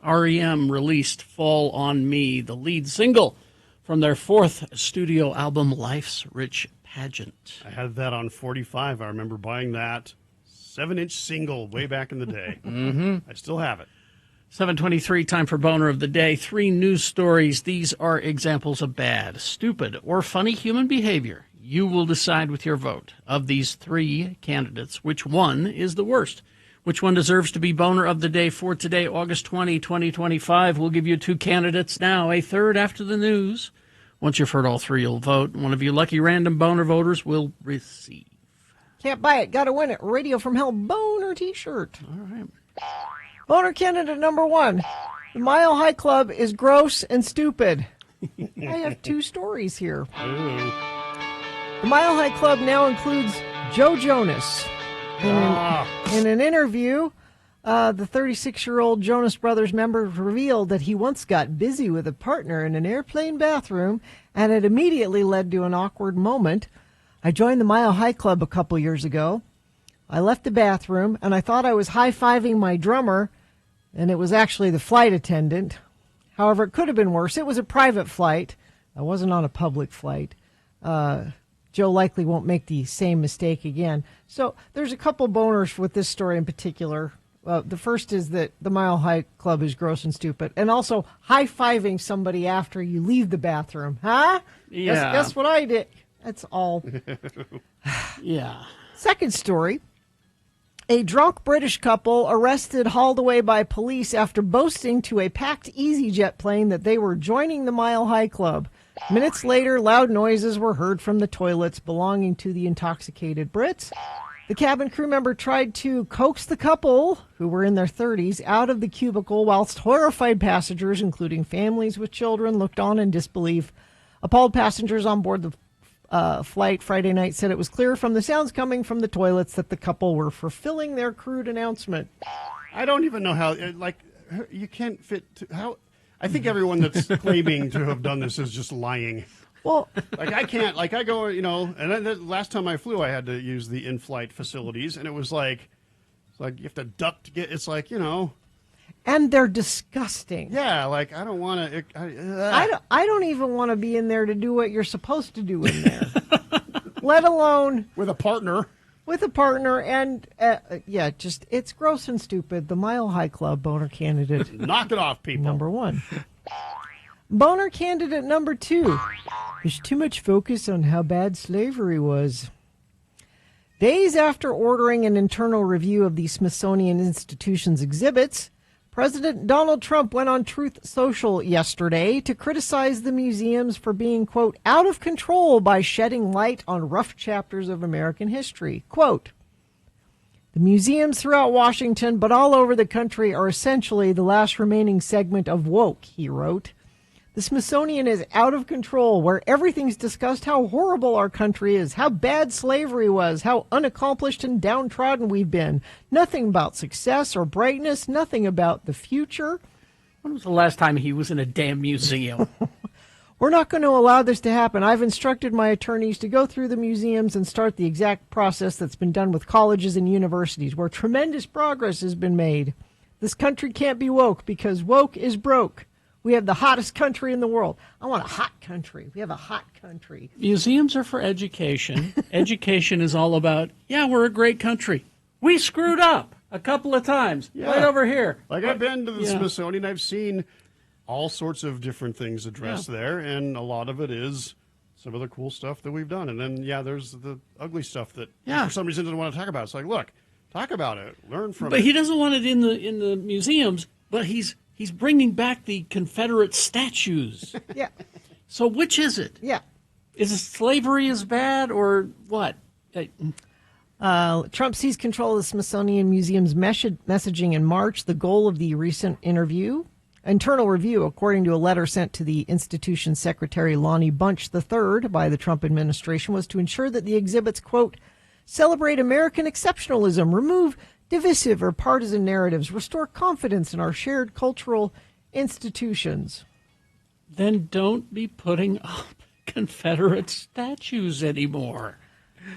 REM released Fall on Me, the lead single from their fourth studio album, Life's Rich Pageant. I had that on 45. I remember buying that 7-inch single way back in the day. I still have it. 7:23, time for Boner of the Day. 3 news stories. These are examples of bad, stupid, or funny human behavior. You will decide with your vote. Of these 3 candidates, which one is the worst? Which one deserves to be Boner of the Day for today, August 20, 2025? We'll give you 2 candidates now, a third after the news. Once you've heard all 3, you'll vote. One of you lucky random Boner voters will receive. Can't buy it, gotta win it. Radio from Hell Boner t-shirt. All right. Boner candidate number 1. The Mile High Club is gross and stupid. I have 2 stories here. The Mile High Club now includes Joe Jonas. In an interview, the 36-year-old Jonas Brothers member revealed that he once got busy with a partner in an airplane bathroom, and it immediately led to an awkward moment. I joined the Mile High Club a couple years ago. I left the bathroom, and I thought I was high-fiving my drummer, and it was actually the flight attendant. However, it could have been worse. It was a private flight. I wasn't on a public flight. Joe likely won't make the same mistake again. So there's a couple boners with this story in particular. The first is that the Mile High Club is gross and stupid. And also high-fiving somebody after you leave the bathroom. Huh? Yeah. Guess what I did? That's all. Yeah. Second story. A drunk British couple arrested, hauled away by police after boasting to a packed EasyJet plane that they were joining the Mile High Club. Minutes later, loud noises were heard from the toilets belonging to the intoxicated Brits. The cabin crew member tried to coax the couple, who were in their 30s, out of the cubicle whilst horrified passengers, including families with children, looked on in disbelief. Appalled passengers on board the flight Friday night said it was clear from the sounds coming from the toilets that the couple were fulfilling their crude announcement. I don't even know how, you can't fit, how... I think everyone that's claiming to have done this is just lying. Well, I can't, I go, and the last time I flew, I had to use the in-flight facilities, and it was like you have to duck to get, and they're disgusting. Yeah, I don't want to. I don't even want to be in there to do what you're supposed to do in there, let alone with a partner. And it's gross and stupid. The Mile High Club Boner candidate. Knock it off, people. Number 1. Boner candidate number 2. There's too much focus on how bad slavery was. Days after ordering an internal review of the Smithsonian Institution's exhibits, President Donald Trump went on Truth Social yesterday to criticize the museums for being, quote, out of control by shedding light on rough chapters of American history. Quote, the museums throughout Washington, but all over the country, are essentially the last remaining segment of woke, he wrote. The Smithsonian is out of control, where everything's discussed how horrible our country is, how bad slavery was, how unaccomplished and downtrodden we've been. Nothing about success or brightness, nothing about the future. When was the last time he was in a damn museum? We're not going to allow this to happen. I've instructed my attorneys to go through the museums and start the exact process that's been done with colleges and universities, where tremendous progress has been made. This country can't be woke because woke is broke. We have the hottest country in the world. I want a hot country. We have a hot country. Museums are for education. Education is all about, we're a great country. We screwed up a couple of times. Yeah. Right over here. I've been to the Smithsonian. I've seen all sorts of different things addressed there, and a lot of it is some of the cool stuff that we've done. And then, there's the ugly stuff that for some reason doesn't want to talk about. It's like, look, talk about it. Learn from it. But he doesn't want it in the museums, but he's bringing back the Confederate statues. Yeah. So which is it? Yeah. Is it slavery as bad or what? Trump seized control of the Smithsonian Museum's messaging in March. The goal of the recent internal review, according to a letter sent to the institution's secretary, Lonnie Bunch III, by the Trump administration, was to ensure that the exhibits, quote, celebrate American exceptionalism, remove divisive or partisan narratives, restore confidence in our shared cultural institutions. Then don't be putting up Confederate statues anymore.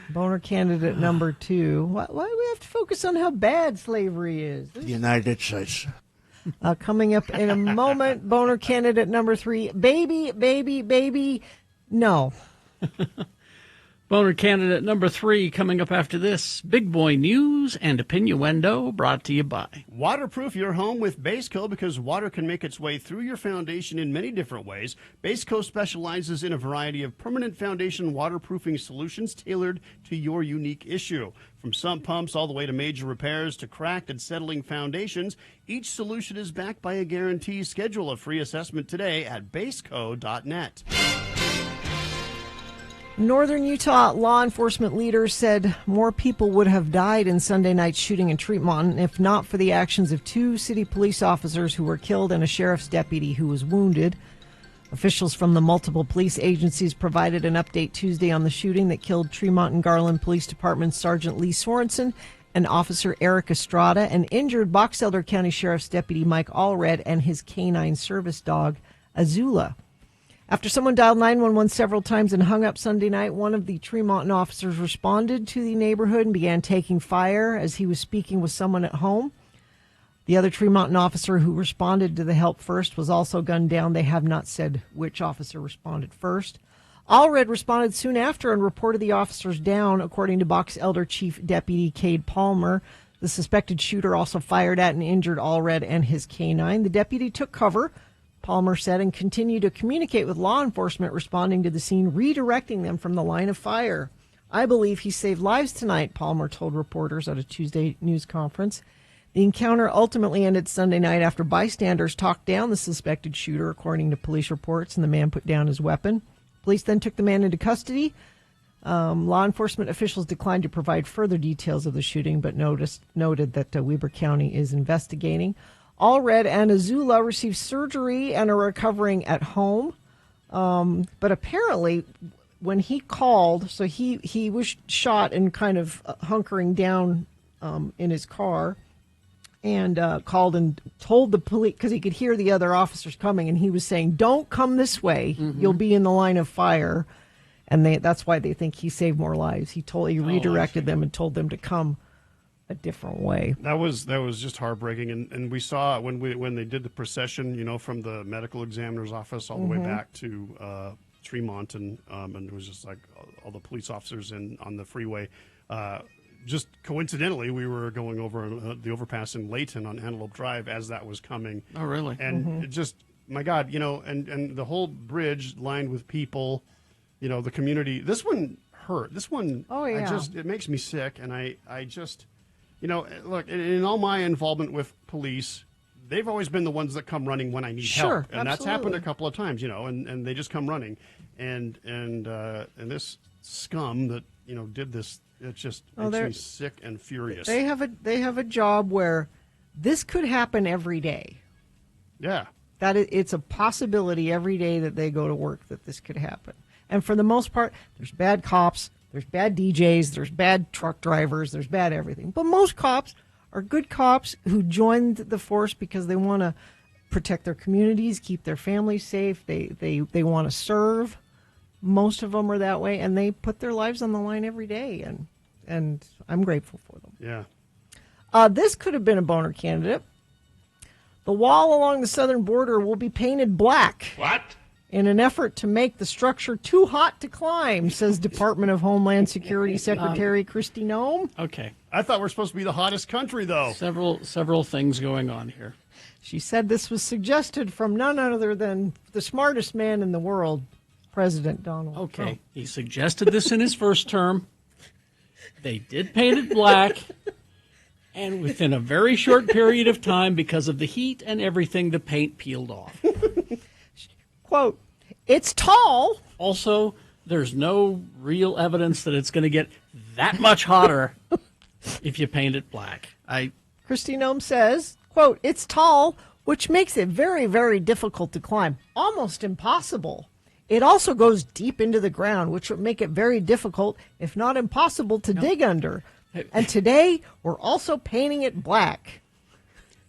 Boner candidate number 2. Why do we have to focus on how bad slavery is? The United States Coming up in a moment, boner candidate number 3, baby, no. Boner candidate number 3 coming up after this. Big boy news and opinioendo brought to you by. Waterproof your home with Baseco because water can make its way through your foundation in many different ways. Baseco specializes in a variety of permanent foundation waterproofing solutions tailored to your unique issue. From sump pumps all the way to major repairs to cracked and settling foundations, each solution is backed by a guarantee. Schedule a free assessment today at baseco.net. Northern Utah law enforcement leaders said more people would have died in Sunday night's shooting in Tremont if not for the actions of 2 city police officers who were killed and a sheriff's deputy who was wounded. Officials from the multiple police agencies provided an update Tuesday on the shooting that killed Tremont and Garland Police Department Sergeant Lee Sorensen and Officer Eric Estrada and injured Box Elder County Sheriff's Deputy Mike Allred and his canine service dog, Azula. After someone dialed 911 several times and hung up Sunday night, one of the Tremont officers responded to the neighborhood and began taking fire as he was speaking with someone at home. The other Tremont officer who responded to the help first was also gunned down. They have not said which officer responded first. Allred responded soon after and reported the officers down, according to Box Elder Chief Deputy Cade Palmer. The suspected shooter also fired at and injured Allred and his canine. The deputy took cover, Palmer said, and continued to communicate with law enforcement responding to the scene, redirecting them from the line of fire. I believe he saved lives tonight, Palmer told reporters at a Tuesday news conference. The encounter ultimately ended Sunday night after bystanders talked down the suspected shooter, according to police reports, and the man put down his weapon. Police then took the man into custody. Law enforcement officials declined to provide further details of the shooting, but noted that Weber County is investigating. Allred and Azula received surgery and are recovering at home. But apparently, when he called, so he was shot and kind of hunkering down in his car, and called and told the police, because he could hear the other officers coming, and he was saying, "Don't come this way. You'll be in the line of fire." And that's why they think he saved more lives. He redirected them and told them to come a different way. That was just heartbreaking, and we saw when they did the procession, from the medical examiner's office all the way back to Tremont, and it was just like all the police officers on the freeway. Just coincidentally, we were going over the overpass in Layton on Antelope Drive as that was coming. Oh, really? And it just, my God, and the whole bridge lined with people, the community. This one hurt. This one, oh yeah, it makes me sick, and I just. Look, in all my involvement with police, they've always been the ones that come running when I need help. And that's happened a couple of times, and they just come running. And this scum that, did this, it just makes me sick and furious. They have a job where this could happen every day. Yeah. It's a possibility every day that they go to work that this could happen. And for the most part, there's bad cops. There's bad DJs, there's bad truck drivers, there's bad everything. But most cops are good cops who joined the force because they want to protect their communities, keep their families safe. They want to serve. Most of them are that way, and they put their lives on the line every day, and I'm grateful for them. Yeah. This could have been a boner candidate. The wall along the southern border will be painted black. What? In an effort to make the structure too hot to climb, says Department of Homeland Security Secretary Kristi Noem. Okay. I thought we're supposed to be the hottest country, though. Several things going on here. She said this was suggested from none other than the smartest man in the world, President Donald Trump. He suggested this in his first term. They did paint it black. And within a very short period of time, because of the heat and everything, the paint peeled off. Quote, it's tall. Also, there's no real evidence that it's going to get that much hotter if you paint it black. Kristi Noem says, quote, it's tall, which makes it very, very difficult to climb. Almost impossible. It also goes deep into the ground, which would make it very difficult, if not impossible, to dig under. And today, we're also painting it black.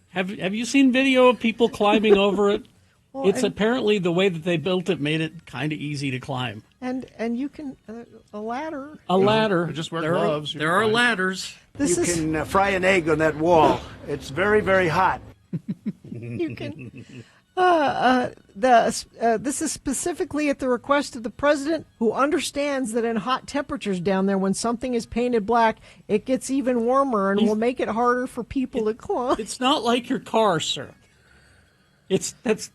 Have you seen video of people climbing over it? Well, it's apparently the way that they built it made it kind of easy to climb. And you can a ladder. A ladder. Just wear gloves. There are ladders. You can fry an egg on that wall. It's very, very hot. You can. This is specifically at the request of the president, who understands that in hot temperatures down there, when something is painted black, it gets even warmer and will make it harder for people to climb. It's not like your car, sir. Because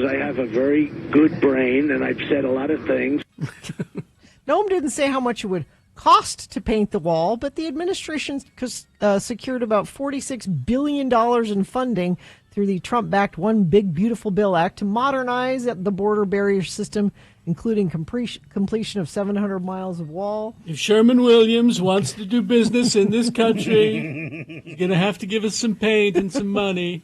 I have a very good brain and I've said a lot of things. Noam didn't say how much it would cost to paint the wall, but the administration secured about $46 billion in funding through the Trump-backed One Big Beautiful Bill Act to modernize the border barrier system, including completion of 700 miles of wall. If Sherman Williams wants to do business in this country, he's going to have to give us some paint and some money.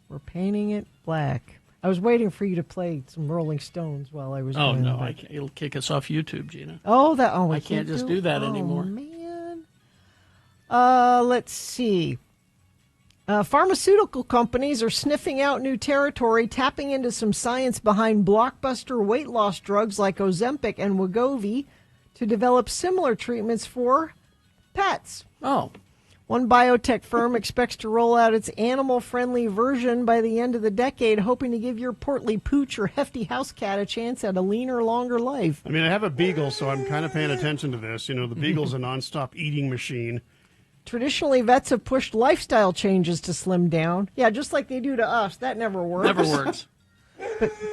We're painting it black. I was waiting for you to play some Rolling Stones while I was Oh, doing no, that. I can't. It'll kick us off YouTube, Gina. I can't just do that anymore. Man. Let's see. Pharmaceutical companies are sniffing out new territory, tapping into some science behind blockbuster weight loss drugs like Ozempic and Wegovy to develop similar treatments for pets. Oh. One biotech firm expects to roll out its animal-friendly version by the end of the decade, hoping to give your portly pooch or hefty house cat a chance at a leaner, longer life. I mean, I have a beagle, so I'm kind of paying attention to this. You know, the beagle's a nonstop eating machine. Traditionally, vets have pushed lifestyle changes to slim down. Yeah, just like they do to us. That never works. Never works.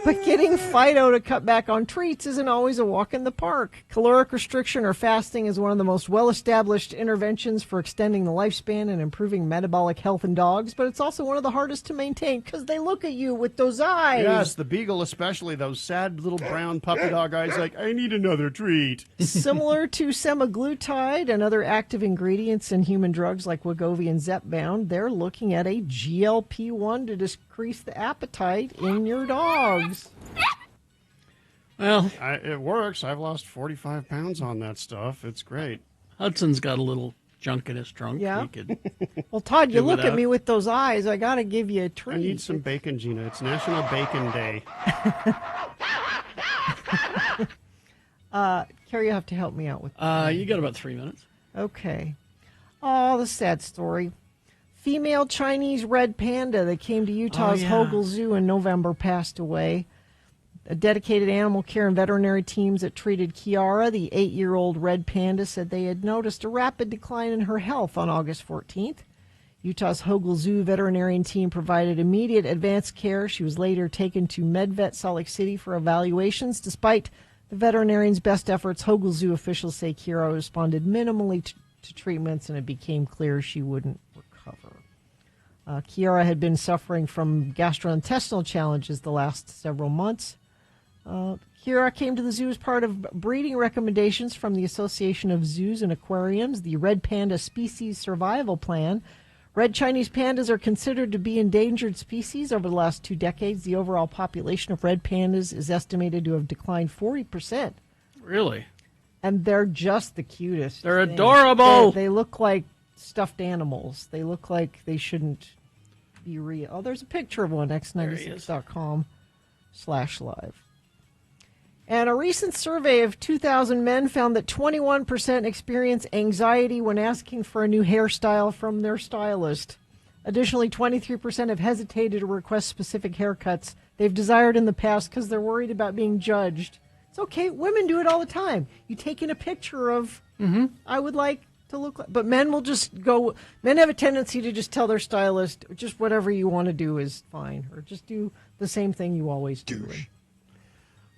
But getting Fido to cut back on treats isn't always a walk in the park. Caloric restriction or fasting is one of the most well-established interventions for extending the lifespan and improving metabolic health in dogs, but it's also one of the hardest to maintain because they look at you with those eyes. Yes, the beagle especially, those sad little brown puppy dog eyes like, I need another treat. Similar to semaglutide and other active ingredients in human drugs like Wegovy and Zepbound, they're looking at a GLP-1 to decrease the appetite in your dogs. Well, it works. I've lost 45 pounds on that stuff. It's great. Hudson's got a little junk in his trunk. Yeah. He could Well, Todd, you do look at without. me with those eyes. I got to give you a treat. I need some bacon, Gina. It's National Bacon Day. Carrie, you have to help me out with You got about 3 minutes. Okay. Oh, the sad story. Female Chinese red panda that came to Utah's Hogle Zoo in November passed away. A dedicated animal care and veterinary teams that treated Kiara, the 8-year-old red panda, said they had noticed a rapid decline in her health on August 14th. Utah's Hogle Zoo veterinarian team provided immediate advanced care. She was later taken to MedVet Salt Lake City for evaluations. Despite the veterinarian's best efforts, Hogle Zoo officials say Kiara responded minimally to treatments, and it became clear she wouldn't recover. Kiara had been suffering from gastrointestinal challenges the last several months. Kiara came to the zoo as part of breeding recommendations from the Association of Zoos and Aquariums, the Red Panda Species Survival Plan. Red Chinese pandas are considered to be endangered species. Over the last 2 decades, the overall population of red pandas is estimated to have declined 40%. Really? And they're just the cutest. They're thing. adorable. They look like stuffed animals. They look like they shouldn't be real. Oh, there's a picture of one, x96.com/live. And a recent survey of 2,000 men found that 21% experience anxiety when asking for a new hairstyle from their stylist. Additionally, 23% have hesitated to request specific haircuts they've desired in the past because they're worried about being judged. It's okay. Women do it all the time. You take in a picture of, I would like to look like, but men will just go, men have a tendency to just tell their stylist, just whatever you want to do is fine, or just do the same thing you always do.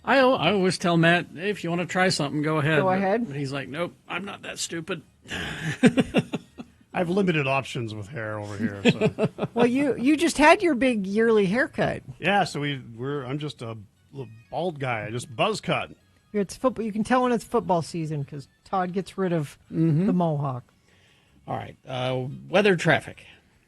I always tell Matt, hey, if you want to try something, go ahead. Go ahead. But he's like, nope, I'm not that stupid. I have limited options with hair over here. So. Well, you just had your big yearly haircut. Yeah, so I'm just a little bald guy. I just buzz cut. It's football. You can tell when it's football season because Todd gets rid of the mohawk. All right, weather, traffic.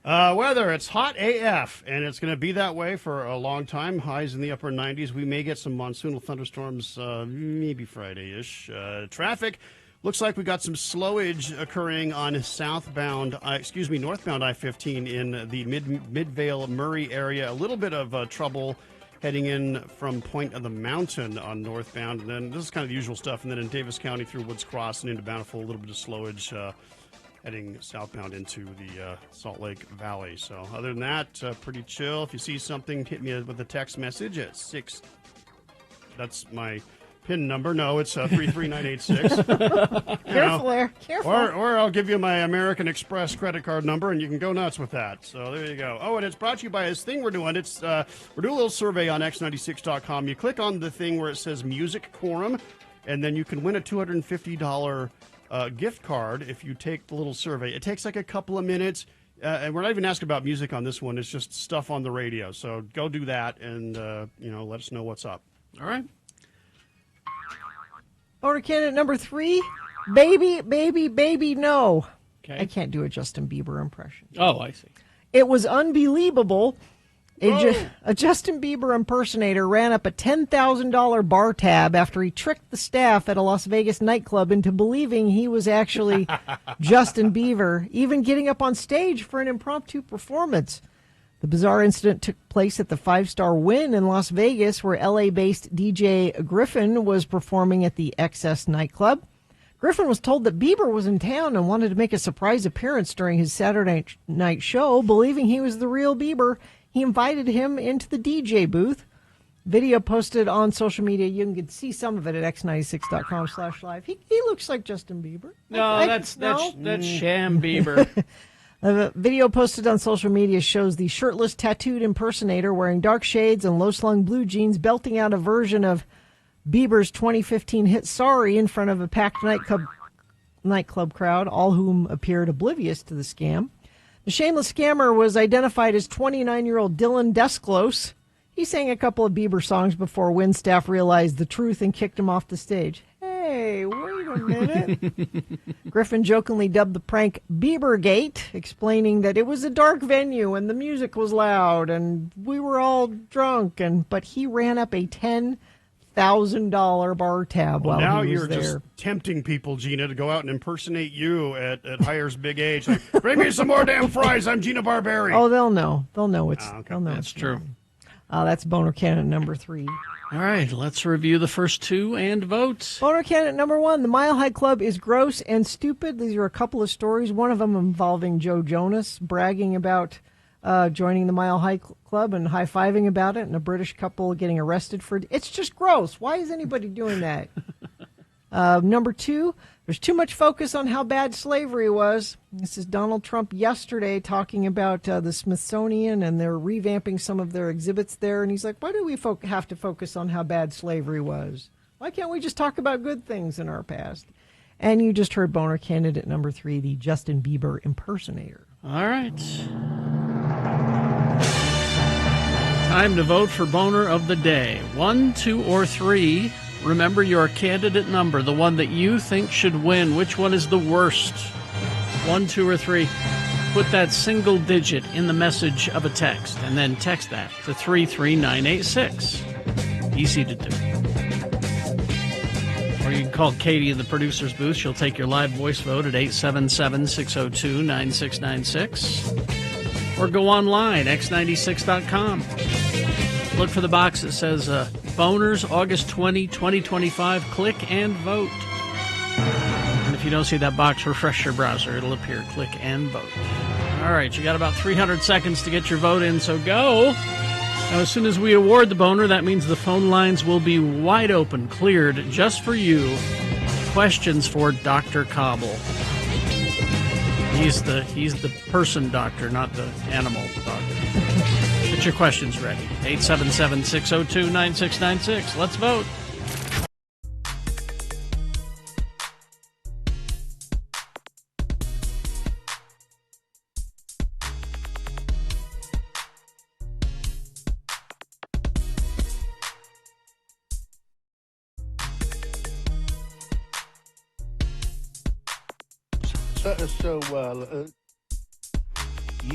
Weather, it's hot AF, and it's going to be that way for a long time. Highs in the upper 90s. We may get some monsoonal thunderstorms maybe Friday-ish. Traffic, looks like we got some slowage occurring on northbound I-15 in the Midvale Murray area. A little bit of trouble heading in from Point of the Mountain on northbound. And then this is kind of the usual stuff. And then in Davis County through Woods Cross and into Bountiful, a little bit of slowage heading southbound into the Salt Lake Valley. So other than that, pretty chill. If you see something, hit me with a text message at 6. That's my PIN number. No, it's 33986. Careful there. Careful. Or I'll give you my American Express credit card number, and you can go nuts with that. So there you go. Oh, and it's brought to you by this thing we're doing. It's we're doing a little survey on x96.com. You click on the thing where it says Music Quorum, and then you can win a $250 gift card if you take the little survey. It takes like a couple of minutes, and we're not even asking about music on this one. It's just stuff on the radio. So go do that, and let us know what's up. All right. Voter candidate number 3, baby, baby, baby, no. Okay. I can't do a Justin Bieber impression. Oh, I see. It was unbelievable. A Justin Bieber impersonator ran up a $10,000 bar tab after he tricked the staff at a Las Vegas nightclub into believing he was actually Justin Bieber, even getting up on stage for an impromptu performance. The bizarre incident took place at the 5-Star Wynn in Las Vegas, where LA-based DJ Griffin was performing at the XS nightclub. Griffin was told that Bieber was in town and wanted to make a surprise appearance during his Saturday night show. Believing he was the real Bieber, he invited him into the DJ booth. Video posted on social media. You can see some of it at x96.com/live. He looks like Justin Bieber. No, that's sham Bieber. A video posted on social media shows the shirtless, tattooed impersonator wearing dark shades and low-slung blue jeans belting out a version of Bieber's 2015 hit Sorry in front of a packed nightclub crowd, all whom appeared oblivious to the scam. The shameless scammer was identified as 29-year-old Dylan Desclose. He sang a couple of Bieber songs before Wynn staff realized the truth and kicked him off the stage. Hey, wait a minute. Griffin jokingly dubbed the prank Biebergate, explaining that it was a dark venue and the music was loud and we were all drunk. But he ran up a $10,000 bar tab while now he was you're there. just tempting people, Gina, to go out and impersonate you at Hire's big age. Like, bring me some more damn fries. I'm Gina Barberi. Oh, they'll know. They'll know it's. Okay. They'll know That's it's true. That's boner candidate number 3. All right, let's review the first 2 and vote. Boner candidate number 1, the Mile High Club is gross and stupid. These are a couple of stories, one of them involving Joe Jonas bragging about joining the Mile High Club and high-fiving about it, and a British couple getting arrested for it. It's just gross. Why is anybody doing that? Number 2, there's too much focus on how bad slavery was. This is Donald Trump yesterday talking about the Smithsonian, and they're revamping some of their exhibits there. And he's like, why do we have to focus on how bad slavery was? Why can't we just talk about good things in our past? And you just heard boner candidate number 3, the Justin Bieber impersonator. All right. Time to vote for boner of the day. 1, 2, or 3. Remember your candidate number, the one that you think should win. Which one is the worst? 1, 2, or 3. Put that single digit in the message of a text, and then text that to 33986. Easy to do. Or you can call Katie in the producer's booth. She'll take your live voice vote at 877-602-9696. Or go online, x96.com. Look for the box that says Boners, August 20, 2025. Click and vote. And if you don't see that box, refresh your browser. It'll appear. Click and vote. All right, you got about 300 seconds to get your vote in, so go. Now, as soon as we award the boner, that means the phone lines will be wide open, cleared just for you. Questions for Dr. Cobble. He's the person doctor, not the animal doctor. Get your questions ready. 877-602-9696. Let's vote.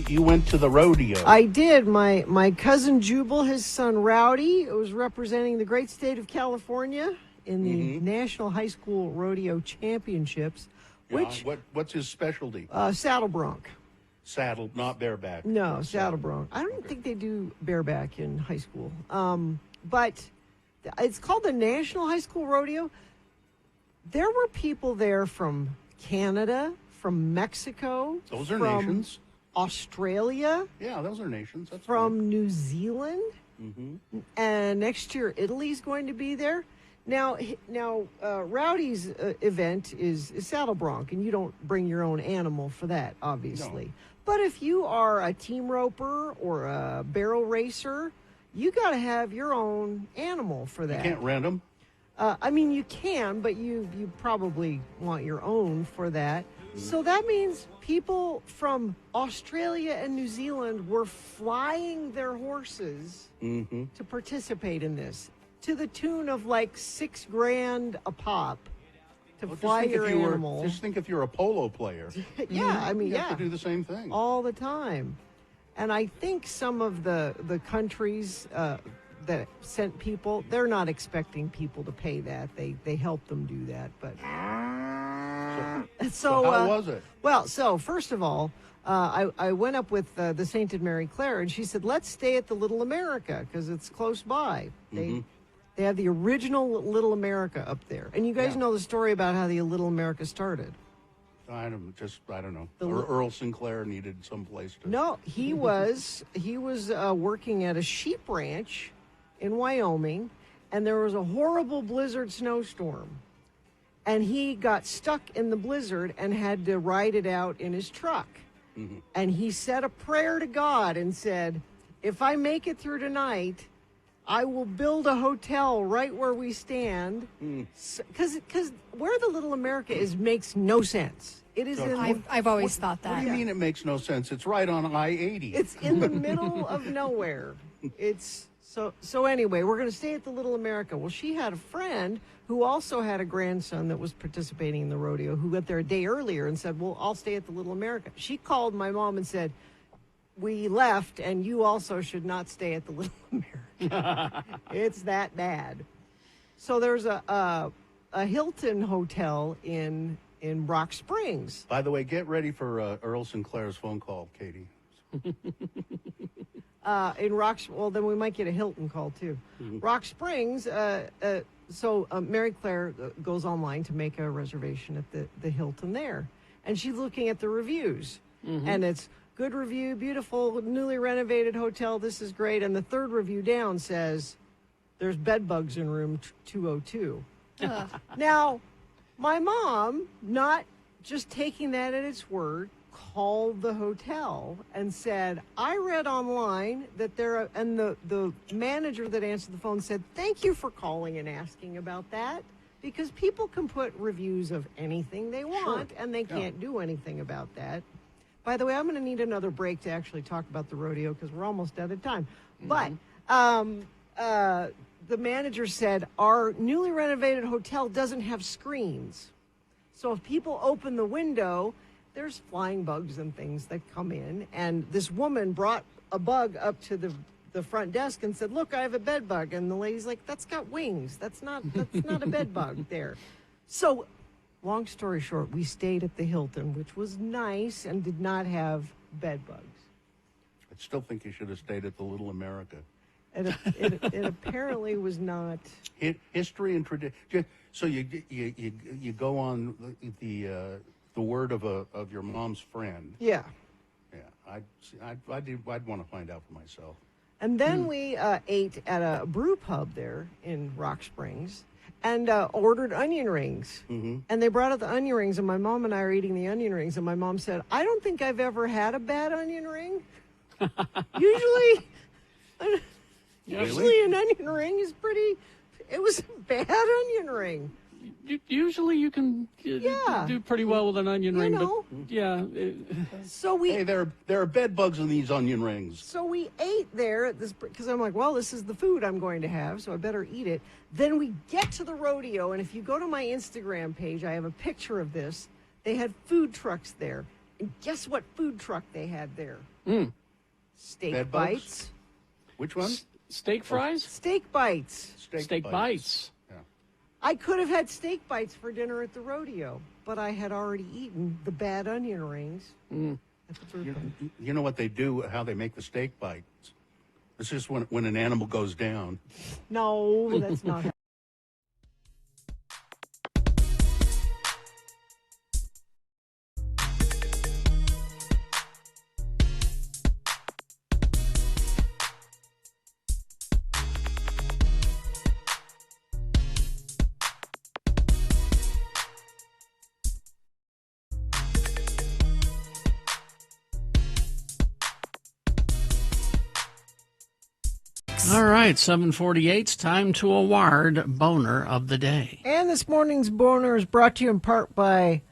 You went to the rodeo. I did. My cousin Jubal, his son Rowdy, was representing the great state of California in the National High School Rodeo Championships. Which what's his specialty? Saddle bronc. Saddle, not bareback. No, saddle bronc. I don't think they do bareback in high school. But it's called the National High School Rodeo. There were people there from Canada, from Mexico. Those are from nations. Australia. Yeah, those are nations. That's from New Zealand. Mm-hmm. And next year, Italy's going to be there. Now, Rowdy's event is Saddle Bronc, and you don't bring your own animal for that, obviously. No. But if you are a team roper or a barrel racer, you got to have your own animal for that. You can't rent them? I mean, you can, but you probably want your own for that. So that means people from Australia and New Zealand were flying their horses to participate in this, to the tune of like $6,000 a pop to fly your animal. Just think if you're a polo player. Yeah, I mean, you have to do the same thing. All the time. And I think some of the countries that sent people, they're not expecting people to pay that. They help them do that, but... So how was it? Well, so first of all, I went up with the Sainted Mary Claire, and she said, let's stay at the Little America because it's close by. They have the original Little America up there. And you guys know the story about how the Little America started. I don't know. Earl Sinclair needed some place to... No, he was working at a sheep ranch in Wyoming, and there was a horrible blizzard snowstorm. And he got stuck in the blizzard and had to ride it out in his truck. And he said a prayer to God and said, if I make it through tonight, I will build a hotel right where we stand. Because where the Little America is makes no sense. It is. I've always thought that. What do you mean it makes no sense? It's right on I-80. It's in the middle of nowhere. It's so anyway, we're going to stay at the Little America. Well, she had a friend who also had a grandson that was participating in the rodeo who got there a day earlier and said, well, I'll stay at the Little America. She called my mom and said, we left and you also should not stay at the Little America. It's that bad. So there's a Hilton hotel in Rock Springs. By the way, get ready for Earl Sinclair's phone call, Katie. Well, then we might get a Hilton call too. Rock Springs. So Mary Claire goes online to make a reservation at the Hilton there, and she's looking at the reviews, and it's good review, beautiful, newly renovated hotel. This is great. And the third review down says there's bed bugs in room 202. Now, my mom, not just taking that at its word, called the hotel and said, I read online that and the manager that answered the phone said, thank you for calling and asking about that, because people can put reviews of anything they want and they can't do anything about that. By the way, I'm going to need another break to actually talk about the rodeo because we're almost out of time. But the manager said, our newly renovated hotel doesn't have screens. So if people open the window, there's flying bugs and things that come in. And this woman brought a bug up to the front desk and said, look, I have a bed bug. And the lady's like, that's got wings. That's not a bed bug there. So long story short, we stayed at the Hilton, which was nice and did not have bed bugs. I still think you should have stayed at the Little America. It apparently was not. History and tradition. So you go on the word of your mom's friend. Yeah. Yeah. I'd want to find out for myself. And then we ate at a brew pub there in Rock Springs and ordered onion rings. And they brought out the onion rings, and my mom and I are eating the onion rings, and my mom said, I don't think I've ever had a bad onion ring. Usually an onion ring is pretty... It was a bad onion ring. Usually you can do pretty well with an onion ring, but yeah. So we there are bed bugs in these onion rings. So we ate there at this because I'm like, well, this is the food I'm going to have, so I better eat it. Then we get to the rodeo, and if you go to my Instagram page, I have a picture of this. They had food trucks there, and guess what food truck they had there? Steak bed bites. Bugs? Which one? Steak fries? Steak bites. Steak bites. I could have had steak bites for dinner at the rodeo, but I had already eaten the bad onion rings at the brew pub. You know what they do, how they make the steak bites? It's just when an animal goes down. No, that's not how. All right, 7:48. Time to award Boner of the Day. And this morning's boner is brought to you in part by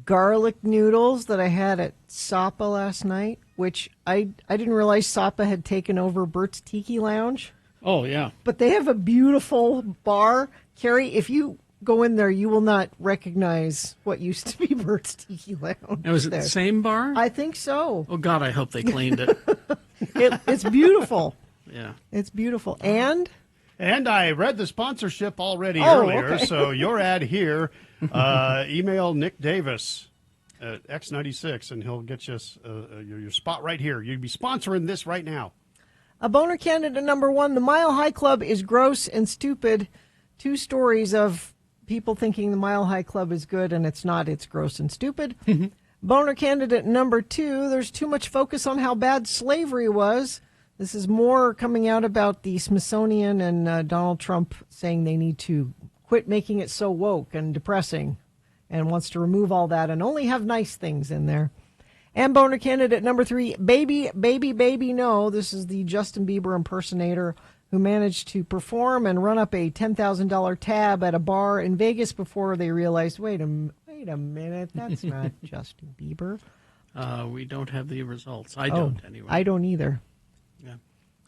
garlic noodles that I had at Sapa last night, which I didn't realize Sapa had taken over Bert's Tiki Lounge. Oh, yeah. But they have a beautiful bar. Carrie, if you go in there, you will not recognize what used to be Bert's Tiki Lounge. And was it the same bar? I think so. Oh, God, I hope they cleaned it. It's beautiful. Yeah. It's beautiful. And I read the sponsorship already Oh, earlier, okay. so your ad here, email Nick Davis at X96, and he'll get you your spot right here. You'd be sponsoring this right now. a boner candidate number 1, the Mile High Club is gross and stupid. 2 stories of people thinking the Mile High Club is good, and it's not. It's gross and stupid. Boner candidate number 2, there's too much focus on how bad slavery was. This is more coming out about the Smithsonian and Donald Trump saying they need to quit making it so woke and depressing and wants to remove all that and only have nice things in there. And boner candidate number 3, Baby, Baby, Baby No. This is the Justin Bieber impersonator who managed to perform and run up a $10,000 tab at a bar in Vegas before they realized, wait a minute, that's not Justin Bieber. We don't have the results. I don't, anyway. I don't either. Yeah.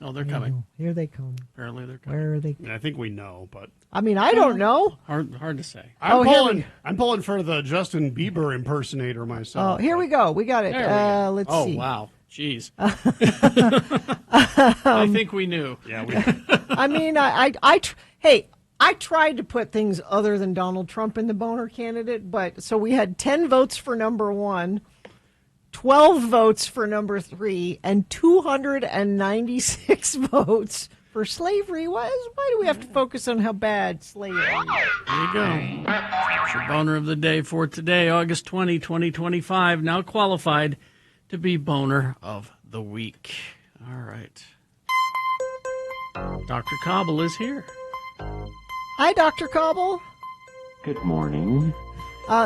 Oh, they're coming. Here they come. Apparently they're coming. Where are they? I think we know, but I mean, I don't know. Hard to say. I'm pulling for the Justin Bieber impersonator myself. Oh, here we go. We got it. There we go. Let's oh, see. Wow. Jeez. I think we knew. Yeah, we I mean, I tried to put things other than Donald Trump in the boner candidate, but so we had 10 votes for number 1, 12 votes for number 3, and 296 votes for slavery. Why do we have to focus on how bad slavery is? There you go. That's your boner of the day for today, August 20, 2025. Now qualified to be boner of the week. All right. Dr. Cobble is here. Hi, Dr. Cobble. Good morning.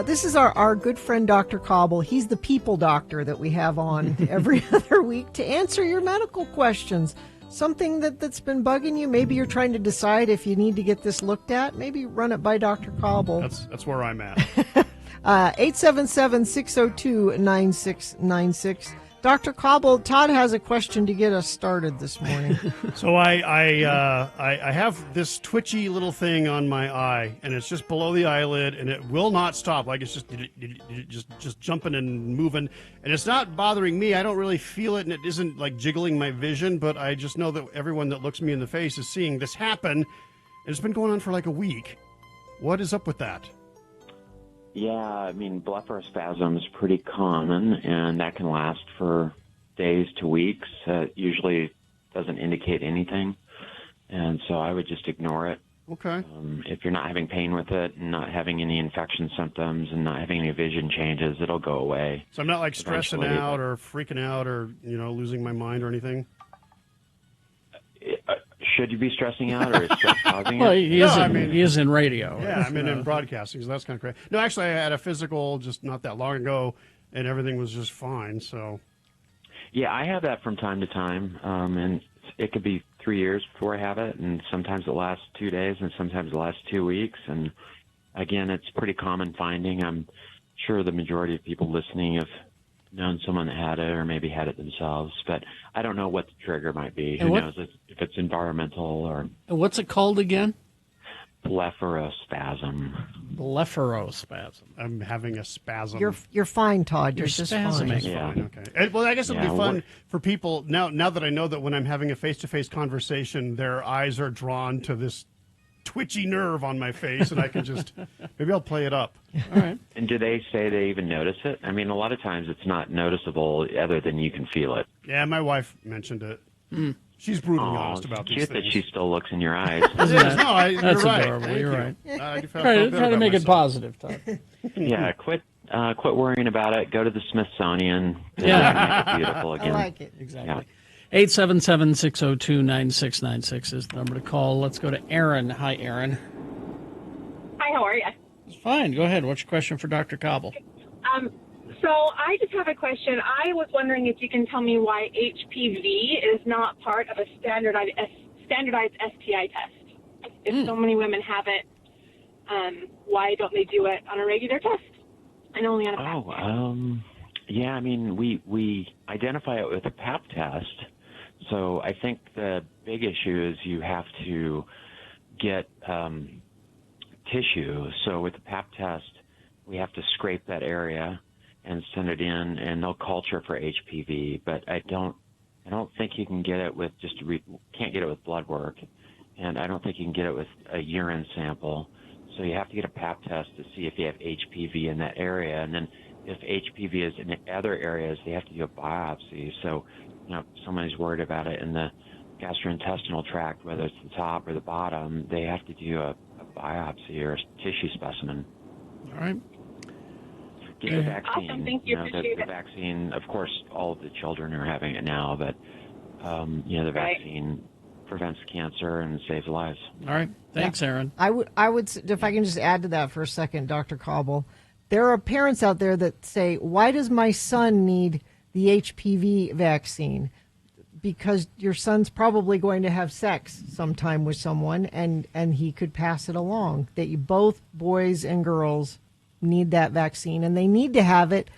This is our good friend, Dr. Cobble. He's the people doctor that we have on every other week to answer your medical questions. Something that's been bugging you. Maybe you're trying to decide if you need to get this looked at. Maybe run it by Dr. Cobble. That's where I'm at. 877-602-9696. Dr. Cobble, Todd has a question to get us started this morning. So I have this twitchy little thing on my eye, and it's just below the eyelid, and it will not stop. Like it's just jumping and moving, and it's not bothering me. I don't really feel it, and it isn't like jiggling my vision. But I just know that everyone that looks me in the face is seeing this happen, and it's been going on for like a week. What is up with that? Yeah, I mean, blepharospasm is pretty common, and that can last for days to weeks. Usually doesn't indicate anything, and so I would just ignore it. Okay. If you're not having pain with it and not having any infection symptoms and not having any vision changes, it'll go away. So I'm not like stressing eventually. out or freaking out or losing my mind or anything. Should you be stressing out, or is stress causing it? Well, he is in radio. Yeah, I'm in broadcasting, so that's kind of crazy. No, actually, I had a physical just not that long ago, and everything was just fine. So, yeah, I have that from time to time, and it could be 3 years before I have it, and sometimes it lasts 2 days, and sometimes it lasts 2 weeks. And again, it's pretty common finding. I'm sure the majority of people listening have known someone that had it or maybe had it themselves, but I don't know what the trigger might be. Who knows if it's environmental or... And what's it called again? Blepharospasm. Blepharospasm. I'm having a spasm. You're fine, Todd. You're just spasming. fine. Yeah. Okay. Well, I guess it'll be fun for people now that I know that when I'm having a face-to-face conversation, their eyes are drawn to this twitchy nerve on my face, and I can just maybe I'll play it up. All right. And do they say they even notice it? I mean, a lot of times it's not noticeable other than you can feel it. Yeah, my wife mentioned it. She's brutally honest about these cute things. that she still looks in your eyes. That's you're adorable. right. You're Thank right. you. Try to make it positive, Todd. Yeah, quit worrying about it. Go to the Smithsonian. Yeah. Make it beautiful again. I like it. Exactly. 877-602-9696 is the number to call. Let's go to Aaron. Hi, Aaron. Hi, how are you? Fine. Go ahead. What's your question for Dr. Cobble? So I just have a question. I was wondering if you can tell me why HPV is not part of a standardized STI test. If so many women have it, why don't they do it on a regular test and only on a pap test? Yeah, I mean, we identify it with a pap test. So I think the big issue is you have to get tissue. So with the pap test, we have to scrape that area and send it in, and they'll culture for HPV. But I don't think you can get it with can't get it with blood work, and I don't think you can get it with a urine sample. So you have to get a pap test to see if you have HPV in that area, and then if HPV is in other areas, they have to do a biopsy. So, if somebody's worried about it in the gastrointestinal tract, whether it's the top or the bottom, they have to do a biopsy or a tissue specimen. All right. Get the vaccine. Awesome. Thank you. The vaccine, of course, all of the children are having it now, but, the vaccine prevents cancer and saves lives. All right. Thanks, Aaron. I would, if I can just add to that for a second, Dr. Cobble, there are parents out there that say, why does my son need the HPV vaccine? Because your son's probably going to have sex sometime with someone, and he could pass it along. That both boys and girls need that vaccine, and they need to have it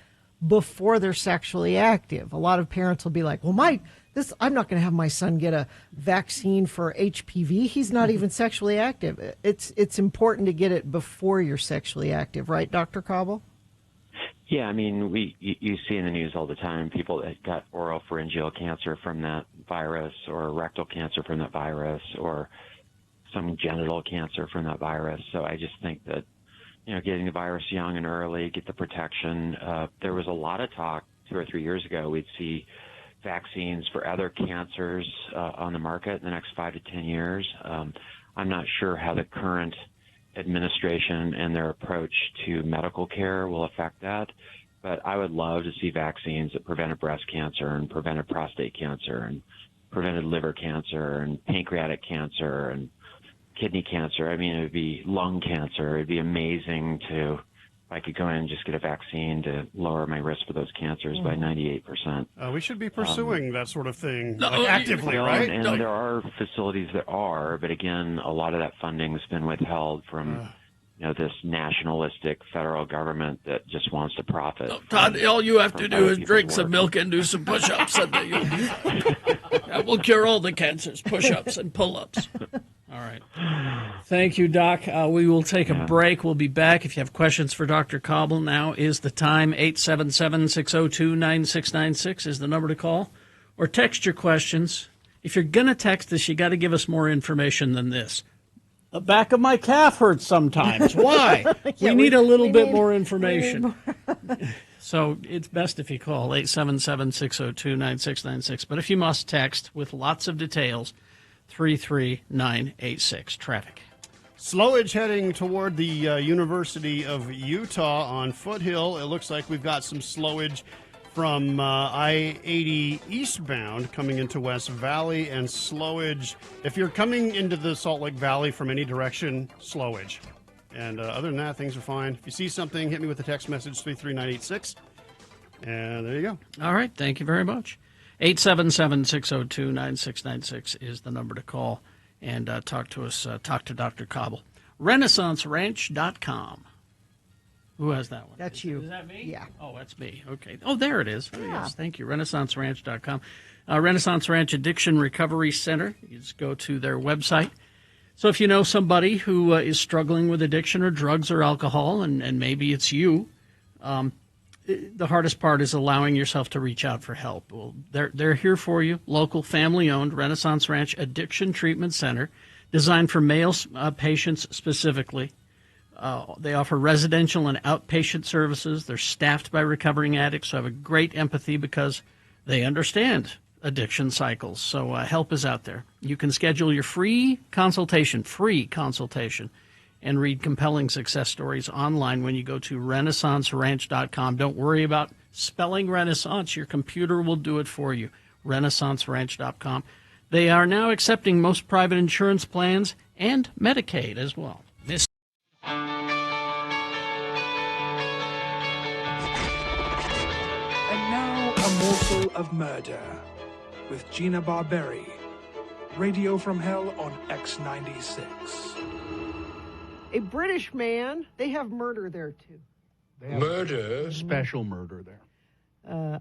before they're sexually active. A lot of parents will be like, well, I'm not going to have my son get a vaccine for HPV. He's not even sexually active. It's important to get it before you're sexually active, right, Dr. Cobble? Yeah, I mean, you see in the news all the time people that got oropharyngeal cancer from that virus, or rectal cancer from that virus, or some genital cancer from that virus. So I just think that, getting the virus young and early, get the protection. There was a lot of talk 2 or 3 years ago. We'd see vaccines for other cancers on the market in the next 5 to 10 years. I'm not sure how the current administration and their approach to medical care will affect that, but I would love to see vaccines that prevented breast cancer and prevented prostate cancer and prevented liver cancer and pancreatic cancer and kidney cancer. I mean, it would be lung cancer. It'd be amazing if I could go in and just get a vaccine to lower my risk for those cancers by 98%. We should be pursuing that sort of thing actively, right? And there are facilities that are, but again, a lot of that funding has been withheld from this nationalistic federal government that just wants to profit. Todd, all you have to do is drink some milk and do some push-ups, and that will cure all the cancers. Push-ups and pull-ups. All right. Thank you, Doc. We will take a break. We'll be back. If you have questions for Dr. Cobble, now is the time. 877-602-9696 is the number to call. Or text your questions. If you're going to text us, you got to give us more information than this. The back of my calf hurts sometimes. Why? We need a little bit more information. So it's best if you call 877-602-9696. But if you must, text with lots of details, 33986. Traffic. Slowage heading toward the University of Utah on Foothill. It looks like we've got some slowage from I-80 eastbound coming into West Valley, and slowage if you're coming into the Salt Lake Valley from any direction, slowage. And other than that, things are fine. If you see something, hit me with a text message, 33986. And there you go. All right. Thank you very much. 877-602-9696 is the number to call and talk to us, talk to Dr. Cobble. RenaissanceRanch.com. Who has that one? That's you. Is that me? Yeah. Oh, that's me. Okay. Oh, there it is. Oh, yes, thank you. RenaissanceRanch.com. Renaissance Ranch Addiction Recovery Center. You just go to their website. So if you know somebody who is struggling with addiction or drugs or alcohol, and maybe it's you, the hardest part is allowing yourself to reach out for help. Well, they're here for you. Local, family-owned Renaissance Ranch Addiction Treatment Center, designed for male patients specifically. They offer residential and outpatient services. They're staffed by recovering addicts who have a great empathy because they understand addiction cycles. So help is out there. You can schedule your free consultation, and read compelling success stories online when you go to RenaissanceRanch.com. Don't worry about spelling Renaissance. Your computer will do it for you. RenaissanceRanch.com. They are now accepting most private insurance plans and Medicaid as well. And now, A Morsel of Murder with Gina Barberi Radio from Hell on X96. A British man, they have murder there too. They have special murder there.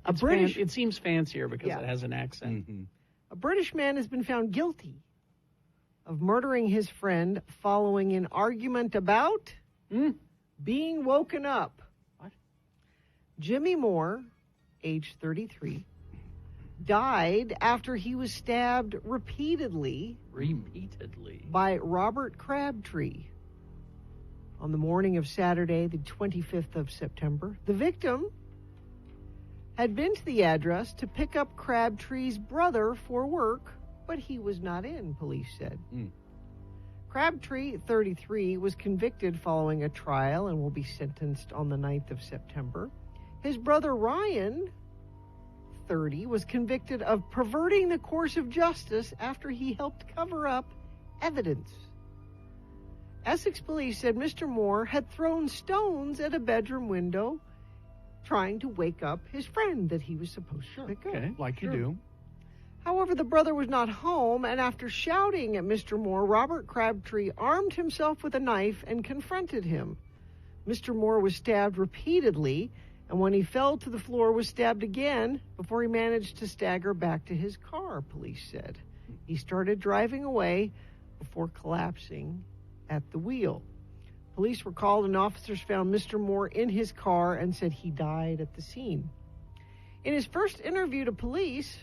It seems fancier because it has an accent. Mm-hmm. A British man has been found guilty of murdering his friend following an argument about being woken up. What? Jimmy Moore, age 33, died after he was stabbed repeatedly by Robert Crabtree. On the morning of Saturday, the 25th of September, the victim had been to the address to pick up Crabtree's brother for work, but he was not in, police said. Crabtree, 33, was convicted following a trial and will be sentenced on the 9th of September. His brother Ryan, 30, was convicted of perverting the course of justice after he helped cover up evidence. Essex police said Mr. Moore had thrown stones at a bedroom window trying to wake up his friend that he was supposed to pick up. Okay, like you do. However, the brother was not home, and after shouting at Mr. Moore, Robert Crabtree armed himself with a knife and confronted him. Mr. Moore was stabbed repeatedly, and when he fell to the floor, was stabbed again before he managed to stagger back to his car, police said. He started driving away before collapsing at the wheel. Police were called, and officers found Mr. Moore in his car and said he died at the scene. In his first interview to police,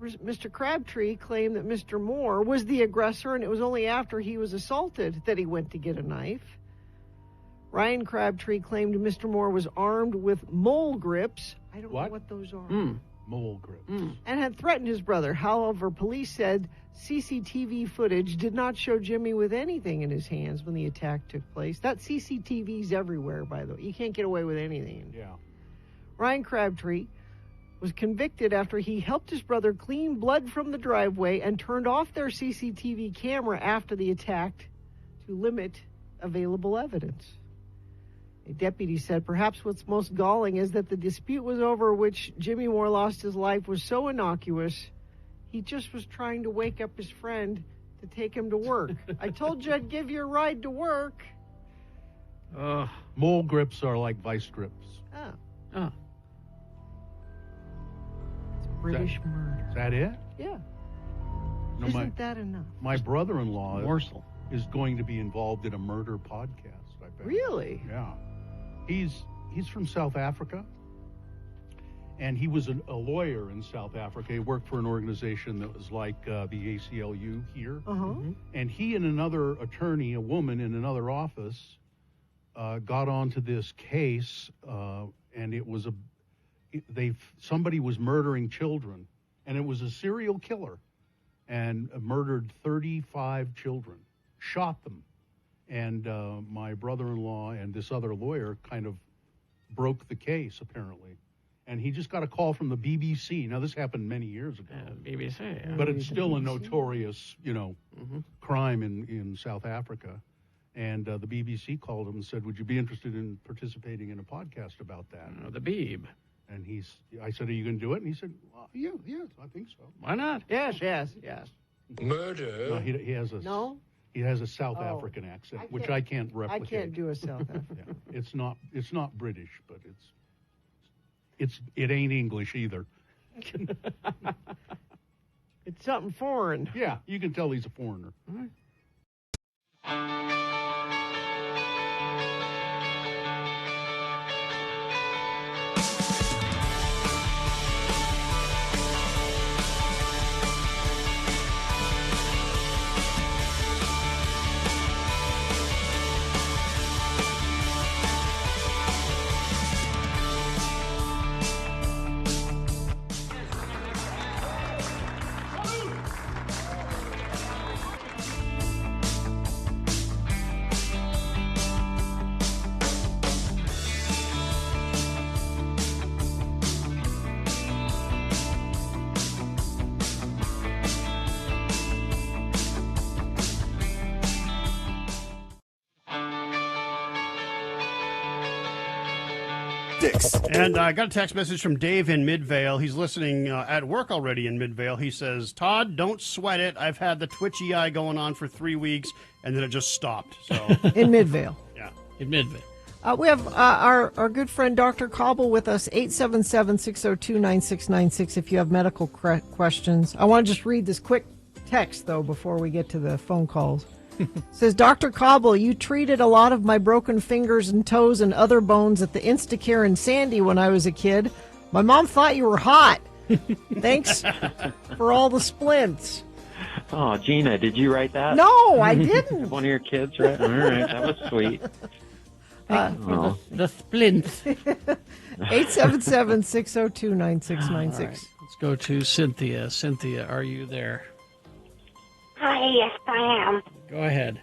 Mr. Crabtree claimed that Mr. Moore was the aggressor, and it was only after he was assaulted that he went to get a knife. Ryan Crabtree claimed Mr. Moore was armed with mole grips. I don't know what those are. Mole grips. And had threatened his brother. However, police said CCTV footage did not show Jimmy with anything in his hands when the attack took place. That CCTV's everywhere, by the way. You can't get away with anything. Yeah. Ryan Crabtree was convicted after he helped his brother clean blood from the driveway and turned off their CCTV camera after the attack to limit available evidence. A deputy said perhaps what's most galling is that the dispute was over which Jimmy Moore lost his life was so innocuous, he just was trying to wake up his friend to take him to work. I told you I'd give you a ride to work. Mole grips are like vice grips. Oh. It's British murder. Is that it? Yeah. No, Isn't that enough? My brother-in-law Morsel. is going to be involved in a murder podcast, I bet. Really? Yeah. He's from South Africa, and he was a lawyer in South Africa. He worked for an organization that was like the ACLU here. And he and another attorney, a woman in another office, got onto this case, and it was somebody was murdering children, and it was a serial killer, and murdered 35 children, shot them. And my brother-in-law and this other lawyer kind of broke the case, apparently. And he just got a call from the BBC. Now, this happened many years ago. BBC. Yeah. But it's still a notorious, crime in South Africa. And the BBC called him and said, would you be interested in participating in a podcast about that? The Beeb. And I said, are you going to do it? And he said, well, yes, I think so. Why not? Yes. Murder? No, he has a... No? He has a South African accent, which I can't replicate. I can't do a South African. Yeah. It's not British, but it ain't English either. It's something foreign. Yeah, you can tell he's a foreigner. All right. sticks. And I got a text message from Dave in Midvale. He's listening at work already in Midvale. He says, Todd, don't sweat it. I've had the twitchy eye going on for 3 weeks, and then it just stopped. So In Midvale. Yeah. In Midvale. We have our good friend Dr. Cobble with us, 877-602-9696 if you have medical questions. I want to just read this quick text, though, before we get to the phone calls. It says, Dr. Cobble, you treated a lot of my broken fingers and toes and other bones at the Instacare in Sandy when I was a kid. My mom thought you were hot. Thanks for all the splints. Oh, Gina, did you write that? No, I didn't. One of your kids, right? All right, that was sweet. The splints. 877-602-9696. Let's go to Cynthia. Cynthia, are you there? Hi, yes, I am. Go ahead.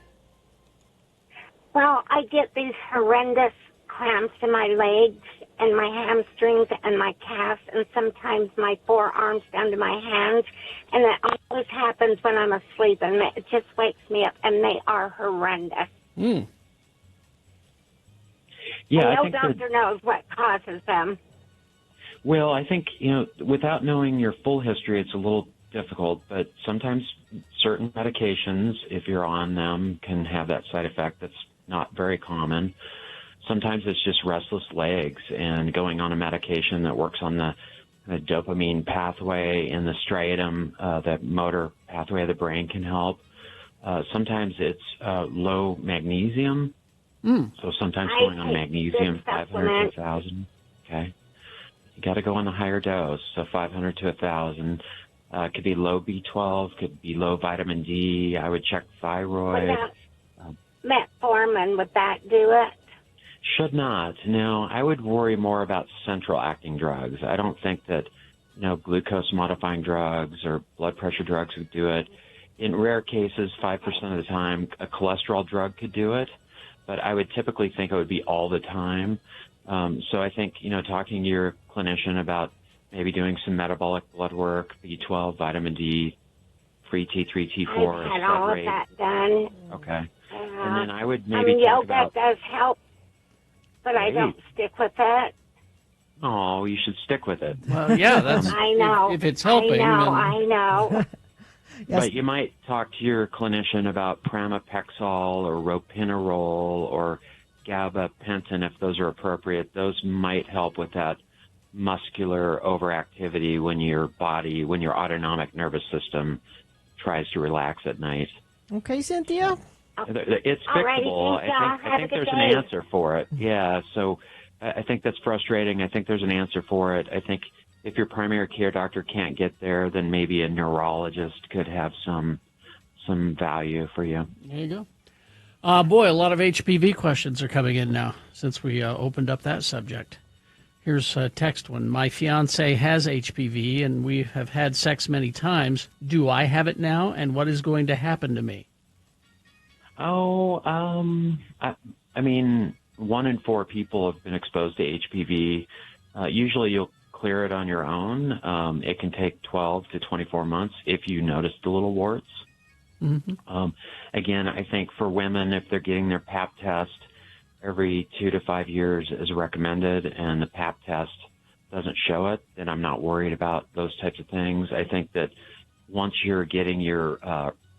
Well, I get these horrendous cramps in my legs and my hamstrings and my calves and sometimes my forearms down to my hands. And it always happens when I'm asleep, and it just wakes me up, and they are horrendous. Yeah, and I no think doctor knows what causes them. Well, I think, without knowing your full history, it's a little difficult, but sometimes certain medications, if you're on them, can have that side effect that's not very common. Sometimes it's just restless legs, and going on a medication that works on the dopamine pathway in the striatum, the motor pathway of the brain, can help. Sometimes it's low magnesium. So sometimes going on magnesium, 500 to 1,000. Okay. You got to go on the higher dose, so 500 to 1,000. Could be low B12, could be low vitamin D. I would check thyroid. Metformin, would that do it? Should not. No, I would worry more about central acting drugs. I don't think that, glucose modifying drugs or blood pressure drugs would do it. In rare cases, 5% of the time, a cholesterol drug could do it, but I would typically think it would be all the time. So I think, talking to your clinician about maybe doing some metabolic blood work, B12, vitamin D, free T3, T4. I've had all of that done. Okay. And then I would maybe talk yoga about... does help, but I don't stick with it. Oh, you should stick with it. Well, yeah, that's... I know. If it's helping, I know. But you might talk to your clinician about pramipexole or ropinirole or gabapentin if those are appropriate. Those might help with that muscular overactivity when your autonomic nervous system tries to relax at night. Okay, Cynthia? It's fixable. I think there's an answer for it. Yeah, so I think that's frustrating. I think there's an answer for it. I think if your primary care doctor can't get there, then maybe a neurologist could have some value for you. There you go. Boy, a lot of HPV questions are coming in now since we opened up that subject. Here's a text one. My fiance has HPV, and we have had sex many times. Do I have it now, and what is going to happen to me? I mean, 1 in 4 people have been exposed to HPV. Usually you'll clear it on your own. It can take 12 to 24 months if you notice the little warts. Mm-hmm. Again, I think for women, if they're getting their Pap test every 2 to 5 years is recommended, and the Pap test doesn't show it, then I'm not worried about those types of things. I think that once you're getting your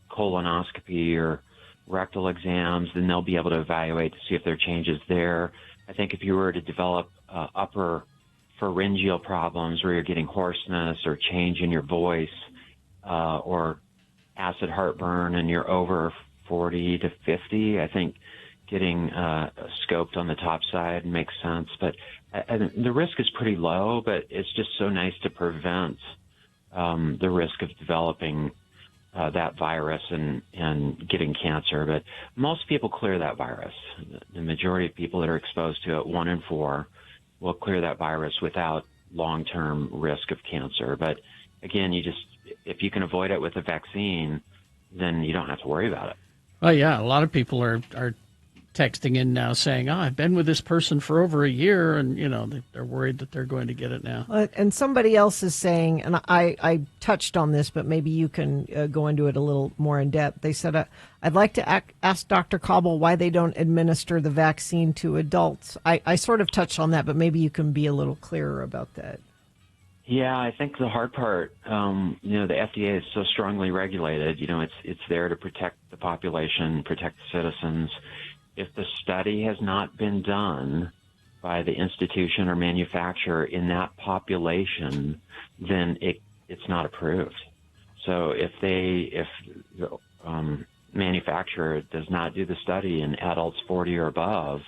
colonoscopy or rectal exams, then they'll be able to evaluate to see if there are changes there. I think if you were to develop upper pharyngeal problems where you're getting hoarseness or change in your voice or acid heartburn and you're over 40 to 50, I think getting scoped on the top side makes sense. But the risk is pretty low, but it's just so nice to prevent the risk of developing that virus and getting cancer. But most people clear that virus. The majority of people that are exposed to it, 1 in 4, will clear that virus without long-term risk of cancer. But again, if you can avoid it with a vaccine, then you don't have to worry about it. Well, yeah, a lot of people are texting in now saying, I've been with this person for over a year, and, they're worried that they're going to get it now. And somebody else is saying, and I touched on this, but maybe you can go into it a little more in depth. They said, I'd like to ask Dr. Cobble why they don't administer the vaccine to adults. I sort of touched on that, but maybe you can be a little clearer about that. Yeah, I think the hard part, the FDA is so strongly regulated. It's there to protect the population, protect the citizens. If the study has not been done by the institution or manufacturer in that population, then it's not approved. So if the manufacturer does not do the study in adults 40 or above,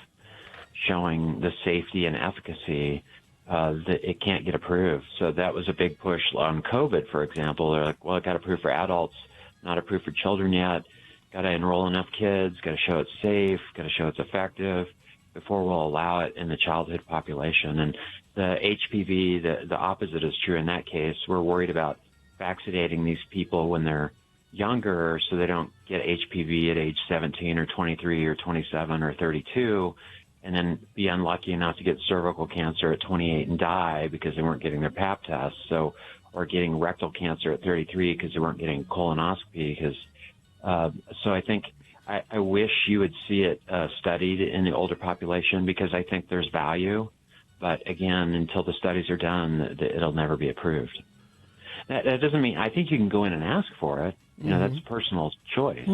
showing the safety and efficacy, that it can't get approved. So that was a big push on COVID, for example. They're like, well, it got approved for adults, not approved for children yet. Got to enroll enough kids, got to show it's safe, got to show it's effective before we'll allow it in the childhood population. And the HPV, the opposite is true in that case. We're worried about vaccinating these people when they're younger so they don't get HPV at age 17 or 23 or 27 or 32 and then be unlucky enough to get cervical cancer at 28 and die because they weren't getting their Pap test. Or getting rectal cancer at 33 because they weren't getting colonoscopy because so I think I wish you would see it studied in the older population because I think there's value. But again, until the studies are done, it'll never be approved. That doesn't mean I think you can go in and ask for it. That's personal choice,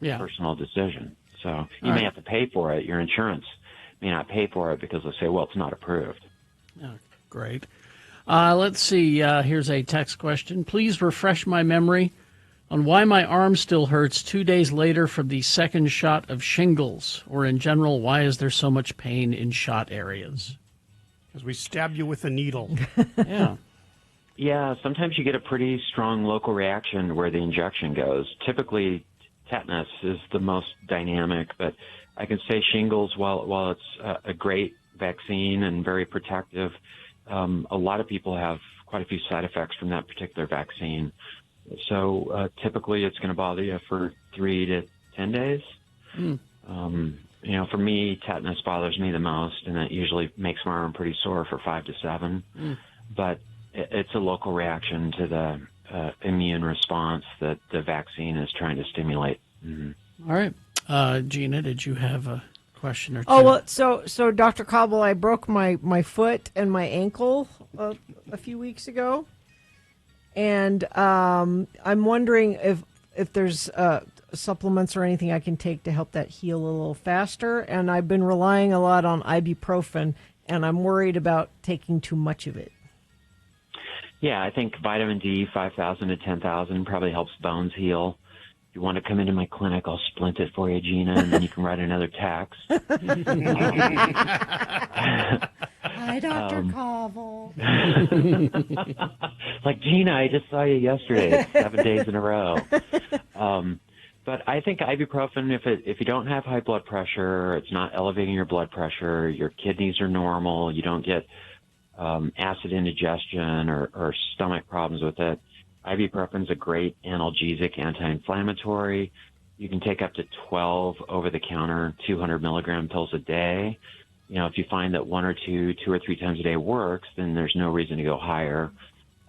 personal decision. So you may have to pay for it. Your insurance may not pay for it because they'll say, well, it's not approved. Oh, great. Let's see. Here's a text question. Please refresh my memory on why my arm still hurts 2 days later from the second shot of shingles, or in general, why is there so much pain in shot areas? Because we stabbed you with a needle. Yeah. Yeah, sometimes you get a pretty strong local reaction where the injection goes. Typically, tetanus is the most dynamic, but I can say shingles, while it's a great vaccine and very protective, a lot of people have quite a few side effects from that particular vaccine. So typically it's going to bother you for 3 to 10 days. For me, tetanus bothers me the most, and that usually makes my arm pretty sore for 5 to 7. But it's a local reaction to the immune response that the vaccine is trying to stimulate. All right. Gina, did you have a question or two? Oh, well, so Dr. Cobble, I broke my foot and my ankle a few weeks ago. And I'm wondering if there's supplements or anything I can take to help that heal a little faster. And I've been relying a lot on ibuprofen, and I'm worried about taking too much of it. Yeah, I think vitamin D, 5,000 to 10,000, probably helps bones heal. If you want to come into my clinic, I'll splint it for you, Gina, and then you can write another text. Hi, Dr. Cobble. Like, Gina, I just saw you yesterday. It's 7 days in a row. But I think ibuprofen, if you don't have high blood pressure, it's not elevating your blood pressure, your kidneys are normal, you don't get acid indigestion or stomach problems with it, ibuprofen is a great analgesic, anti-inflammatory. You can take up to 12 over-the-counter 200 milligram pills a day. If you find that 1 or 2 or 3 times a day works, then there's no reason to go higher.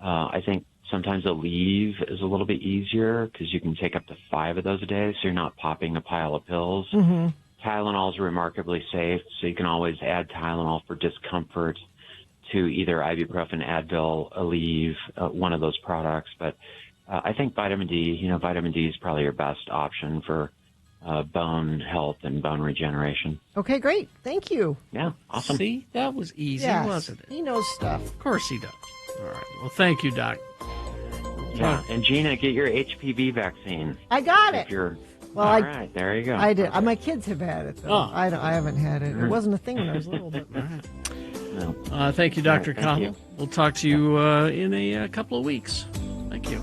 I think sometimes a leave is a little bit easier because you can take up to 5 of those a day, so you're not popping a pile of pills. Tylenol is remarkably safe, so you can always add Tylenol for discomfort to either ibuprofen, Advil, Aleve, one of those products. But I think vitamin D, vitamin D is probably your best option for bone health and bone regeneration. Okay, great. Thank you. Yeah, awesome. See, that was easy, wasn't it? He knows stuff. Of course he does. All right. Well, thank you, Doc. Yeah, and Gina, get your HPV vaccine. I got it. All Well, right, there you go. I did. My kids have had it, though. Oh. I haven't had it. It wasn't a thing when I was little. But No. Thank you, Dr. Thank Cobble. you. We'll talk to you in a couple of weeks. Thank you.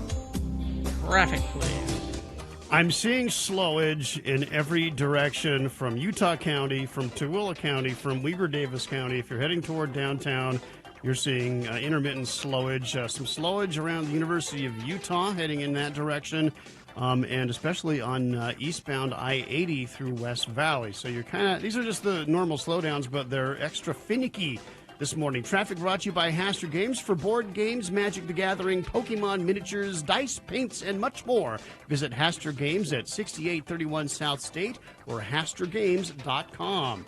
Traffic, please. I'm seeing slowage in every direction from Utah County, from Tooele County, from Weber Davis County. If you're heading toward downtown, you're seeing intermittent slowage. Some slowage around the University of Utah heading in that direction. and especially on eastbound I-80 through West Valley. So you're these are just the normal slowdowns, but they're extra finicky this morning. Traffic brought to you by Haster Games. For board games, Magic the Gathering, Pokemon miniatures, dice, paints, and much more. Visit Haster Games at 6831 South State or HasterGames.com.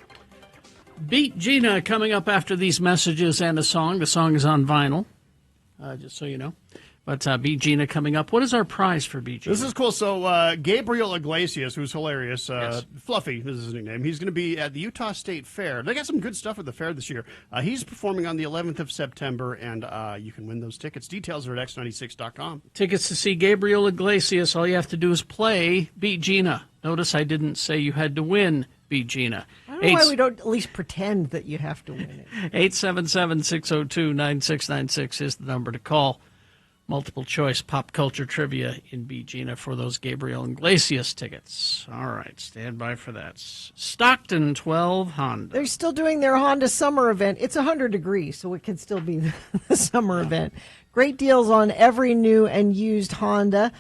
Beat Gina coming up after these messages and a song. The song is on vinyl, just so you know. But Beat Gina coming up. What is our prize for Beat Gina? This is cool. So Gabriel Iglesias, who's hilarious, Yes. Fluffy is his nickname. He's going to be at the Utah State Fair. They got some good stuff at the fair this year. He's performing on the 11th of September, and you can win those tickets. Details are at x96.com. Tickets to see Gabriel Iglesias. All you have to do is play Beat Gina. Notice I didn't say you had to win Beat Gina. I don't know why we don't at least pretend that you have to win it. 877-602-9696 is the number to call. Multiple choice pop culture trivia in Beat Gina for those Gabriel Iglesias tickets. All right, stand by for that. Stockton 12 Honda. They're still doing their Honda summer event. It's 100 degrees, so it can still be the summer event. Great deals on every new and used Honda.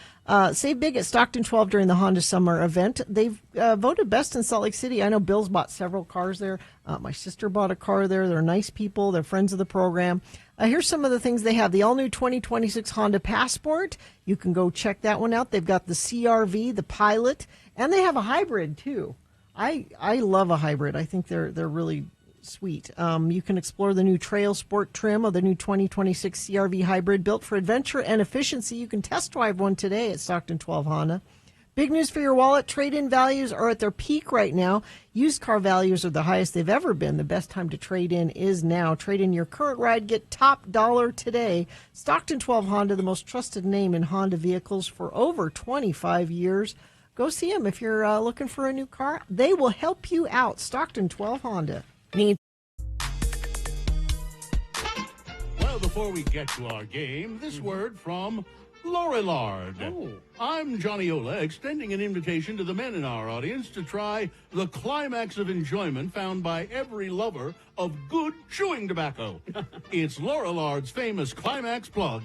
Save big at Stockton 12 during the Honda summer event. They've voted best in Salt Lake City. I know Bill's bought several cars there. My sister bought a car there. They're nice people. They're friends of the program. Here's some of the things they have. The all-new 2026 Honda Passport. You can go check that one out. They've got the CR-V, the Pilot, and they have a hybrid, too. I love a hybrid. I think they're really sweet. You can explore the new Trail Sport trim of the new 2026 CR-V Hybrid, built for adventure and efficiency. You can test drive one today at Stockton 12 Honda. Big news for your wallet. Trade-in values are at their peak right now. Used car values are the highest they've ever been. The best time to trade in is now. Trade in your current ride. Get top dollar today. Stockton 12 Honda, the most trusted name in Honda vehicles for over 25 years. Go see them if you're looking for a new car. They will help you out. Stockton 12 Honda. Well, before we get to our game, this word from Lorillard. Oh. I'm Johnny Ola, extending an invitation to the men in our audience to try the climax of enjoyment found by every lover of good chewing tobacco. It's Lorillard's famous Climax Plug.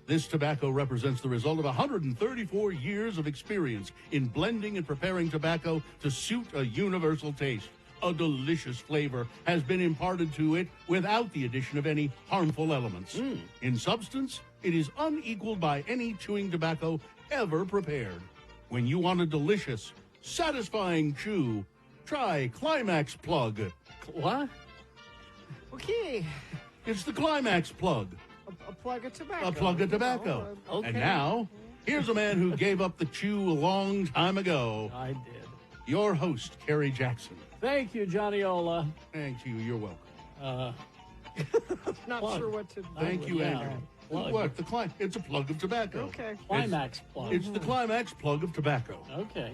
This tobacco represents the result of 134 years of experience in blending and preparing tobacco to suit a universal taste. A delicious flavor has been imparted to it without the addition of any harmful elements. In substance, it is unequaled by any chewing tobacco ever prepared. When you want a delicious, satisfying chew, try Climax Plug. What? Okay. It's the Climax Plug. A plug of tobacco. A plug of tobacco. Okay. And now, here's a man who gave up the chew a long time ago. I did. Your host, Kerry Jackson. Thank you, Johnny Ola. Thank you. You're welcome. Not Plug. sure what to do. Thank you, Yeah. Andrew. Plug. What? It's a plug of tobacco. Okay. Climax Plug. It's the Climax Plug of tobacco. Okay.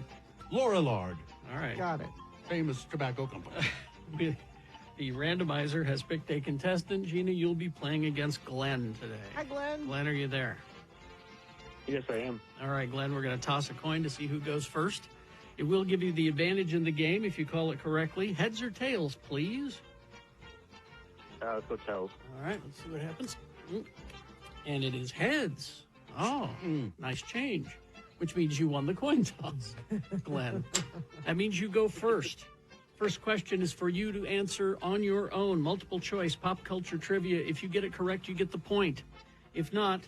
Lorillard, All right. Got it. famous tobacco company. The randomizer has picked a contestant. Gina, you'll be playing against Glenn today. Hi, Glenn. Glenn, are you there? Yes, I am. All right, Glenn, we're going to toss a coin to see who goes first. It will give you the advantage in the game if you call it correctly. Heads or tails, please. Let's go tails. All right, let's see what happens. And it is heads. Oh, nice change. Which means you won the coin toss, Glenn. That means you go first. First question is for you to answer on your own. Multiple choice, pop culture trivia. If you get it correct, you get the point. If not,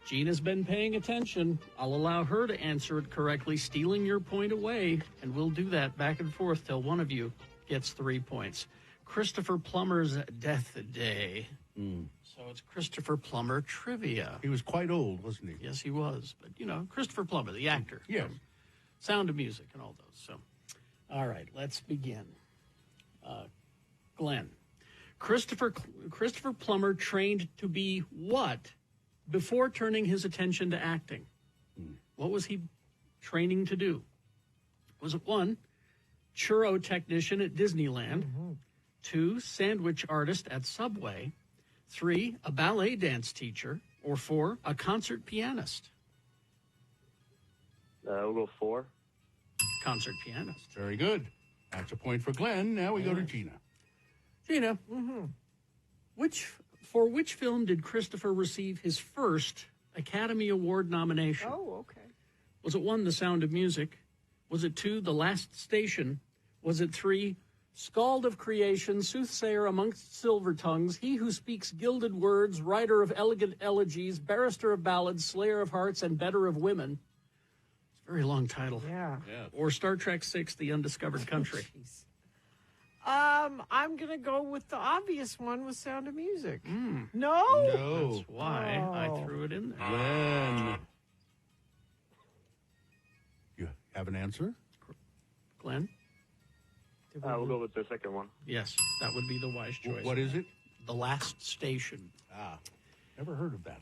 Gina's been paying attention. I'll allow her to answer it correctly, stealing your point away, and we'll do that back and forth till one of you gets 3 points. Christopher Plummer's death day. So it's Christopher Plummer trivia. He was quite old, wasn't he? Yes, he was. But, you know, Christopher Plummer, the actor. Yes. Sound of Music and all those. So, all right, let's begin. Glenn, Christopher Plummer trained to be what before turning his attention to acting? What was he training to do? Was it 1, churro technician at Disneyland, 2, sandwich artist at Subway, 3, a ballet dance teacher, or 4, a concert pianist? We'll go 4. Concert pianist. Very good. That's a point for Glenn. Now we go to Gina. Gina, for which film did Christopher receive his first Academy Award nomination? Oh, okay. Was it 1, The Sound of Music? Was it 2, The Last Station? Was it 3, Scald of Creation, Soothsayer amongst silver tongues, he who speaks gilded words, writer of elegant elegies, barrister of ballads, slayer of hearts, and better of women? It's a very long title. Yeah. Or Star Trek VI, The Undiscovered Country. I'm going to go with the obvious one with Sound of Music. No? No. That's why I threw it in there. Glenn. You have an answer? Glenn? We'll go with the second one. Yes, that would be the wise choice. What is it? The Last Station. Never heard of that.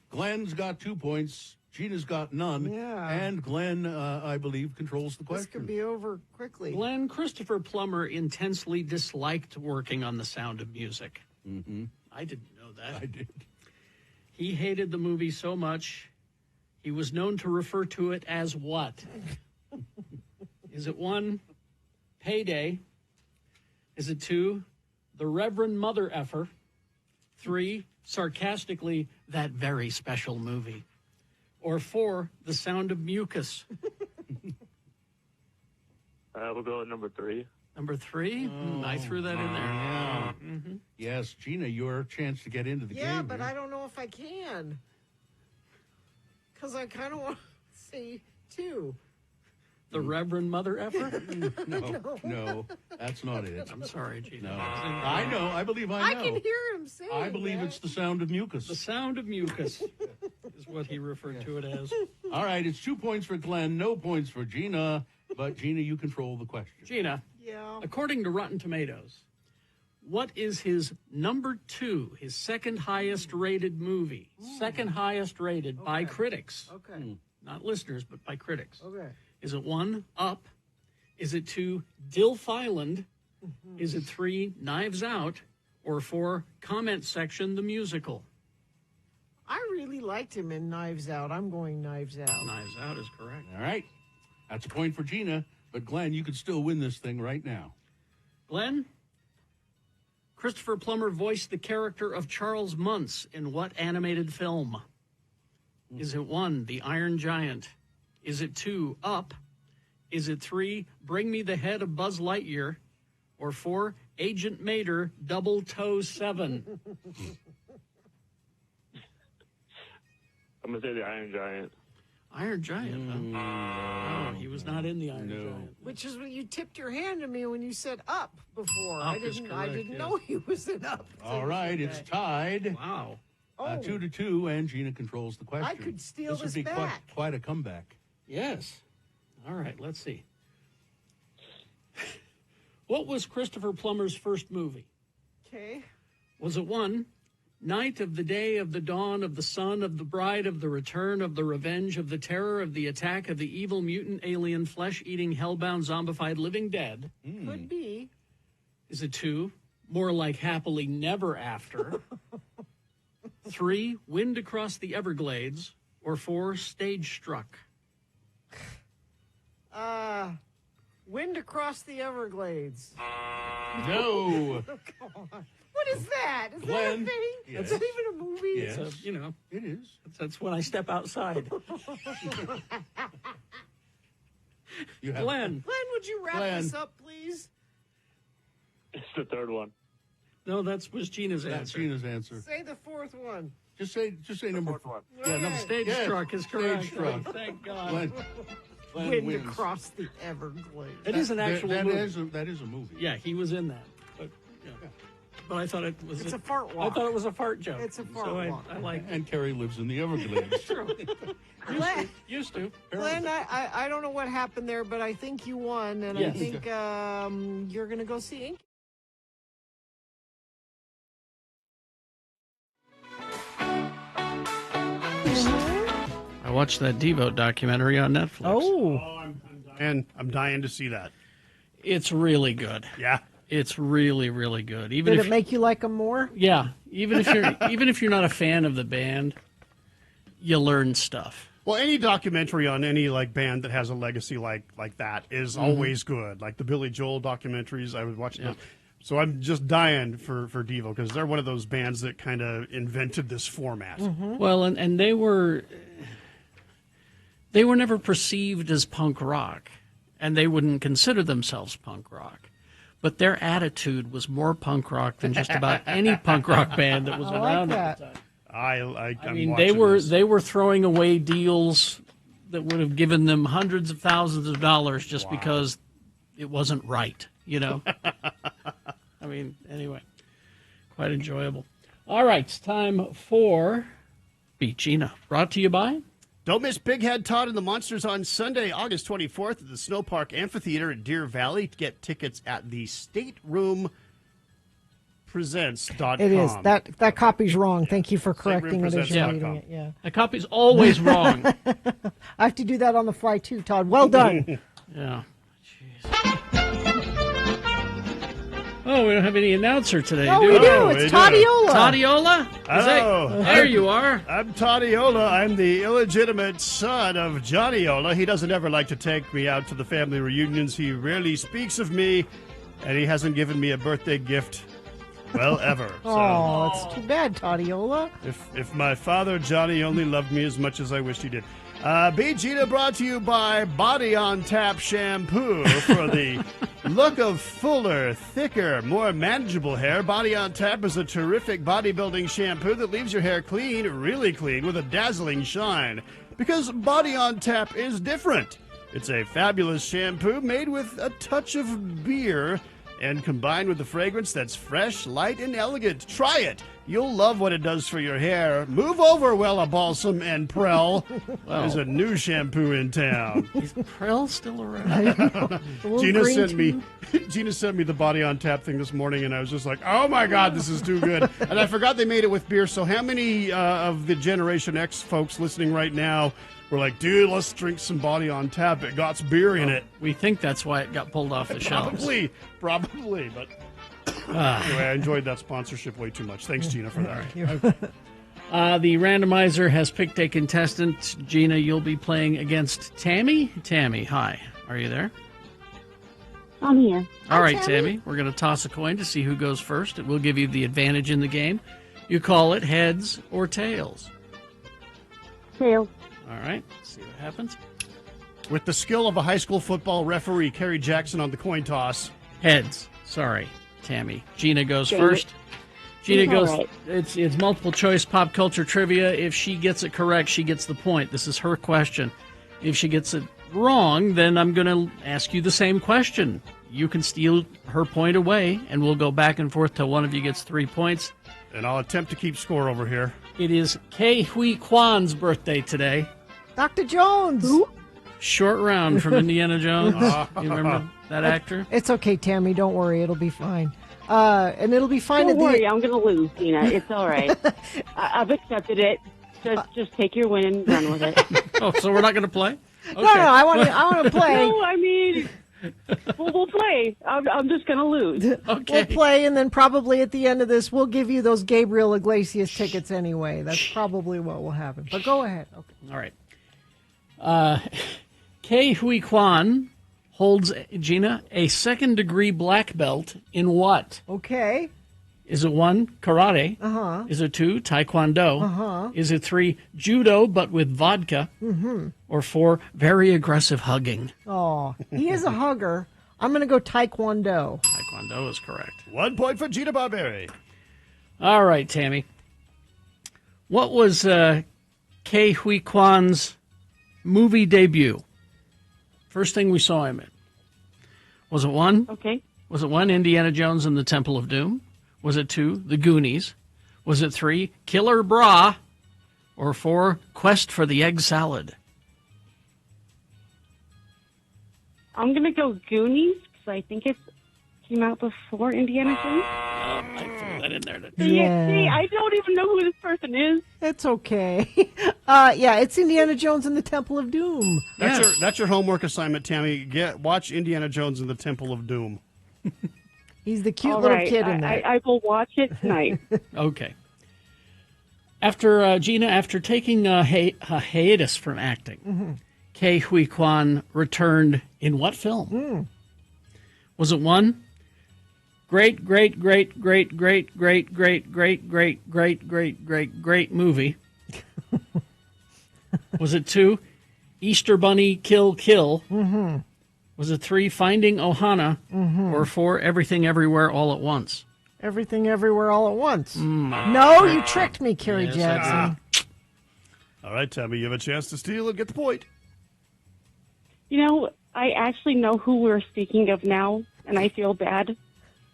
Glenn's got 2 points. Gina's got none. Yeah. And Glenn, I believe, controls the question. This could be over quickly. Glenn, Christopher Plummer intensely disliked working on The Sound of Music. Mm-hmm. I didn't know that. I did. He hated the movie so much, he was known to refer to it as what? Is it 1, Payday? Is it 2, The Reverend Mother Effer? 3, sarcastically, That Very Special Movie? Or 4, The Sound of Mucus? We'll go with number 3. Number 3? I threw that in there. Yeah. Mm-hmm. Yes, Gina, your chance to get into the game. Yeah, but here. I don't know if I can. Because I kind of want to say 2. The Reverend Mother Effer? No, that's not it. I'm sorry, Gina. No. I know. I believe I know. I can hear him saying I believe that. it's The Sound of Mucus. The Sound of Mucus is what he referred to it as. All right, it's 2 points for Glenn, no points for Gina. But, Gina, you control the question. Gina, Yeah. according to Rotten Tomatoes, what is his number 2, his second highest rated movie? Second highest rated by critics. Okay. Not listeners, but by critics. Okay. Is it 1, Up? Is it 2, Dilf Island? Is it 3, Knives Out? Or 4, Comment Section, the musical? I really liked him in Knives Out. I'm going Knives Out. Knives Out is correct. All right. That's a point for Gina. But, Glenn, you could still win this thing right now. Glenn? Christopher Plummer voiced the character of Charles Muntz in what animated film? Is it 1, The Iron Giant? Is it 2, Up? Is it 3, Bring Me the Head of Buzz Lightyear? Or 4, Agent Mater, Double Toe 7? I'm going to say the Iron Giant. Iron Giant, huh? Oh, he was not in the Iron Giant. Which is what you tipped your hand to me when you said Up before. Up I is didn't correct, know he was in Up. All right, it's tied. Wow. 2-2, and Gina controls the question. I could steal this would this be back. Quite a comeback. Yes. All right, let's see. What was Christopher Plummer's first movie? Okay. Was it 1, Night of the Day of the Dawn of the Sun of the Bride of the Return of the Revenge of the Terror of the Attack of the Evil Mutant Alien Flesh-Eating Hellbound Zombified Living Dead? Could be. Is it 2, More Like Happily Never After? 3, Wind Across the Everglades? Or 4, Stage Struck? Wind Across the Everglades. No. Come on. What is that? Is Glenn, that a thing? yes. Is that even a movie? Yes. It's a, you know, it is. That's when I step outside. You have, Glenn. Glenn, would you wrap Glenn. this up, please? It's the third one. No, was Gina's That's answer. Gina's answer. Say the fourth one. Just say number 4. Yeah, number Stage yes, Struck is correct. Stage Struck. Thank God. Glenn Wind wins. Across the Everglades. It is an actual that movie. That is a movie. Yeah, he was in that. But, yeah. But I thought it was It's a fart walk. I thought it was a fart joke. It's a fart so walk. I like And Carrie lives in the Everglades. True. Glenn, Used to. Glenn, I don't know what happened there, but I think you won, and Yes. I think you're going to go see Ink. I watched that Devote documentary on Netflix. Oh. I'm dying to see that. It's really good. Yeah. It's really, really good. Even Did if it make you like him more? yeah, even if you're not a fan of the band, you learn stuff. Well, any documentary on any band that has a legacy like that is always good. Like the Billy Joel documentaries, I was watching those. So I'm just dying for Devo because they're one of those bands that kind of invented this format. Well, and they They were never perceived as punk rock, and they wouldn't consider themselves punk rock. But their attitude was more punk rock than just about any punk rock band that was around at the time. I mean, they were throwing away deals that would have given them hundreds of thousands of dollars just because it wasn't right, you know? I mean, anyway, quite enjoyable. All right, it's time for Beat Gina, brought to you by... Don't miss Big Head Todd and the Monsters on Sunday, August 24th at the Snow Park Amphitheater in Deer Valley. Get tickets at the stateroompresents.com. It is. That copy's wrong. Thank you for correcting it as you're reading it. Yeah. The copy's always wrong. I have to do that on the fly, too, Todd. Well done. Yeah. Jeez. Oh, we don't have any announcer today, no, do we? We do. It's Toddiola. Toddiola? Hello. There you are. I'm Toddiola. I'm the illegitimate son of Johnny-ola. He doesn't ever like to take me out to the family reunions. He rarely speaks of me, and he hasn't given me a birthday gift, well, ever. Oh, it's too bad, Toddiola. If my father, Johnny, only loved me as much as I wished he did. Beat Gina brought to you by Body on Tap Shampoo for the look of fuller, thicker, more manageable hair. Body on Tap is a terrific bodybuilding shampoo that leaves your hair clean, really clean, with a dazzling shine. Because Body on Tap is different. It's a fabulous shampoo made with a touch of beer and combined with the fragrance that's fresh, light, and elegant. Try it. You'll love what it does for your hair. Move over, Wella Balsam and Prell. There's a new shampoo in town. Is Prell still around? Gina sent me the Body on Tap thing this morning, and I was just like, oh my God, this is too good. And I forgot they made it with beer. So how many of the Generation X folks listening right now were like, dude, let's drink some Body on Tap. It got beer in it. We think that's why it got pulled off the shelves. Probably, but anyway, I enjoyed that sponsorship way too much. Thanks, Gina, for that. The randomizer has picked a contestant. Gina, you'll be playing against Tammy. Tammy, hi. Are you there? I'm here. All right, Tammy. We're going to toss a coin to see who goes first. It will give you the advantage in the game. You call it heads or tails. Tails. All right. Let's see what happens. With the skill of a high school football referee, Kerry Jackson on the coin toss. Heads. Sorry, Tammy. Gina goes first. Gina goes. Right. It's multiple choice pop culture trivia. If she gets it correct, she gets the point. This is her question. If she gets it wrong, then I'm going to ask you the same question. You can steal her point away, and we'll go back and forth till one of you gets 3 points. And I'll attempt to keep score over here. It is Kei Hui Kwan's birthday today. Dr. Jones. Who? Short Round from Indiana Jones. You remember that actor? It's okay, Tammy. Don't worry. It'll be fine. And it'll be fine. Don't worry. I'm going to lose, Gina. It's all right. I've accepted it. Just take your win and run with it. Oh, so we're not going to play? Okay. No, I want to play. No, I mean, we'll play. I'm just going to lose. Okay. We'll play, and then probably at the end of this, we'll give you those Gabriel Iglesias tickets anyway. That's probably what will happen. But go ahead. Okay. All right. Kei Hui Kwan holds, Gina, a second-degree black belt in what? Okay. Is it 1, karate? Uh-huh. Is it 2, taekwondo? Uh-huh. Is it 3, judo, but with vodka? Mm-hmm. Or 4, very aggressive hugging? Oh, he is a hugger. I'm going to go taekwondo. Taekwondo is correct. 1 point for Gina Barberi. All right, Tammy. What was Kei Hui Kwan's movie debut? First thing we saw him in. Was it 1? Okay. Was it 1, Indiana Jones and the Temple of Doom? Was it 2, The Goonies? Was it 3, Killer Bra? Or 4, Quest for the Egg Salad? I'm going to go Goonies because I think it came out before Indiana Jones. I threw that in there. Yeah. See, I don't even know who this person is. It's okay. Yeah, it's Indiana Jones and the Temple of Doom. That's your homework assignment, Tammy. Watch Indiana Jones and the Temple of Doom. He's the cute All little right. kid in there. I will watch it tonight. Okay. After Gina, after taking a hiatus from acting, Kei Hui Kwan returned in what film? Was it 1, great movie? Was it 2, Easter Bunny, Kill, Kill? Mm-hmm. Was it 3, Finding Ohana? Mm-hmm. Or 4, Everything Everywhere All at Once? Everything Everywhere All at Once. No, you tricked me, Kerry Yes, Jackson. All right, Tammy, you have a chance to steal and get the point. You know, I actually know who we're speaking of now, and I feel bad.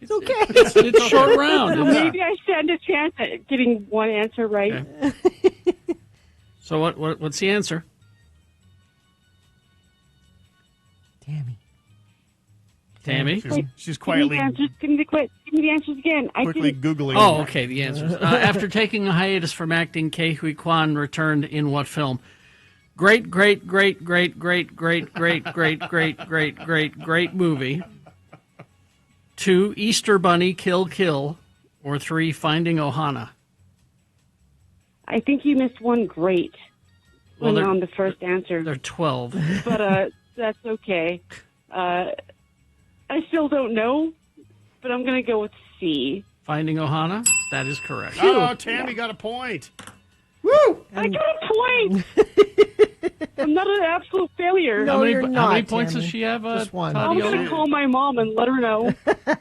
It's okay. It's short round. So maybe I stand a chance at getting one answer right. Okay. So what's the answer? Tammy? She's quietly... Give me the answers again. Quickly Googling. Oh, okay, the answers. After taking a hiatus from acting, Ke Huy Quan returned in what film? Great movie. 2, Easter Bunny, Kill, Kill. Or 3, Finding Ohana. I think you missed one great Well, on the first answer. They're 12. But that's okay. I still don't know, but I'm going to go with C. Finding Ohana? That is correct. Oh, Tammy got a point. Woo! I got a point! I'm not an absolute failure. No, you're not. How many points Tammy. does she have? Just one. I'm going to call my mom and let her know.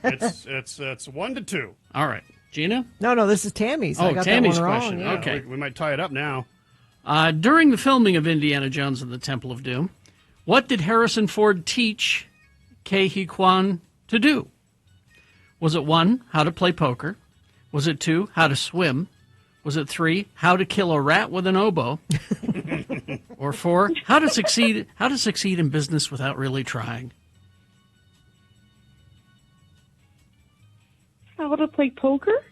It's 1-2. All right. Gina? No, this is Tammy's. I got Tammy's that one question. wrong. Yeah. Okay. We might tie it up now. During the filming of Indiana Jones and the Temple of Doom, what did Harrison Ford teach Ke Huy Quan to do? Was it 1, how to play poker? Was it 2, how to swim? Was it 3, how to kill a rat with an oboe? Or 4, how to succeed in business without really trying? How to play poker?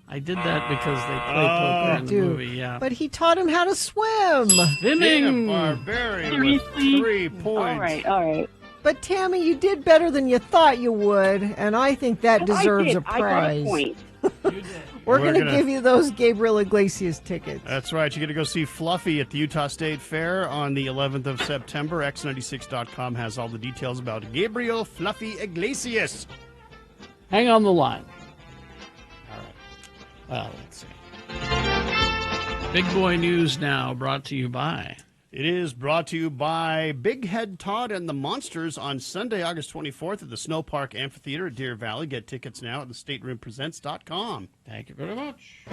I did that because they play poker in the movie, yeah. But he taught him how to swim. Swimming! Barbarian with 3 points. All right. But Tammy, you did better than you thought you would, and I think that deserves a prize. I got a point. We're going to give you those Gabriel Iglesias tickets. That's right. You get to go see Fluffy at the Utah State Fair on the 11th of September. X96.com has all the details about Gabriel Fluffy Iglesias. Hang on the line. All right. Well, let's see. Big Boy News now, brought to you by... It is brought to you by Big Head Todd and the Monsters on Sunday, August 24th at the Snow Park Amphitheater at Deer Valley. Get tickets now at thestateroompresents.com. Thank you very much.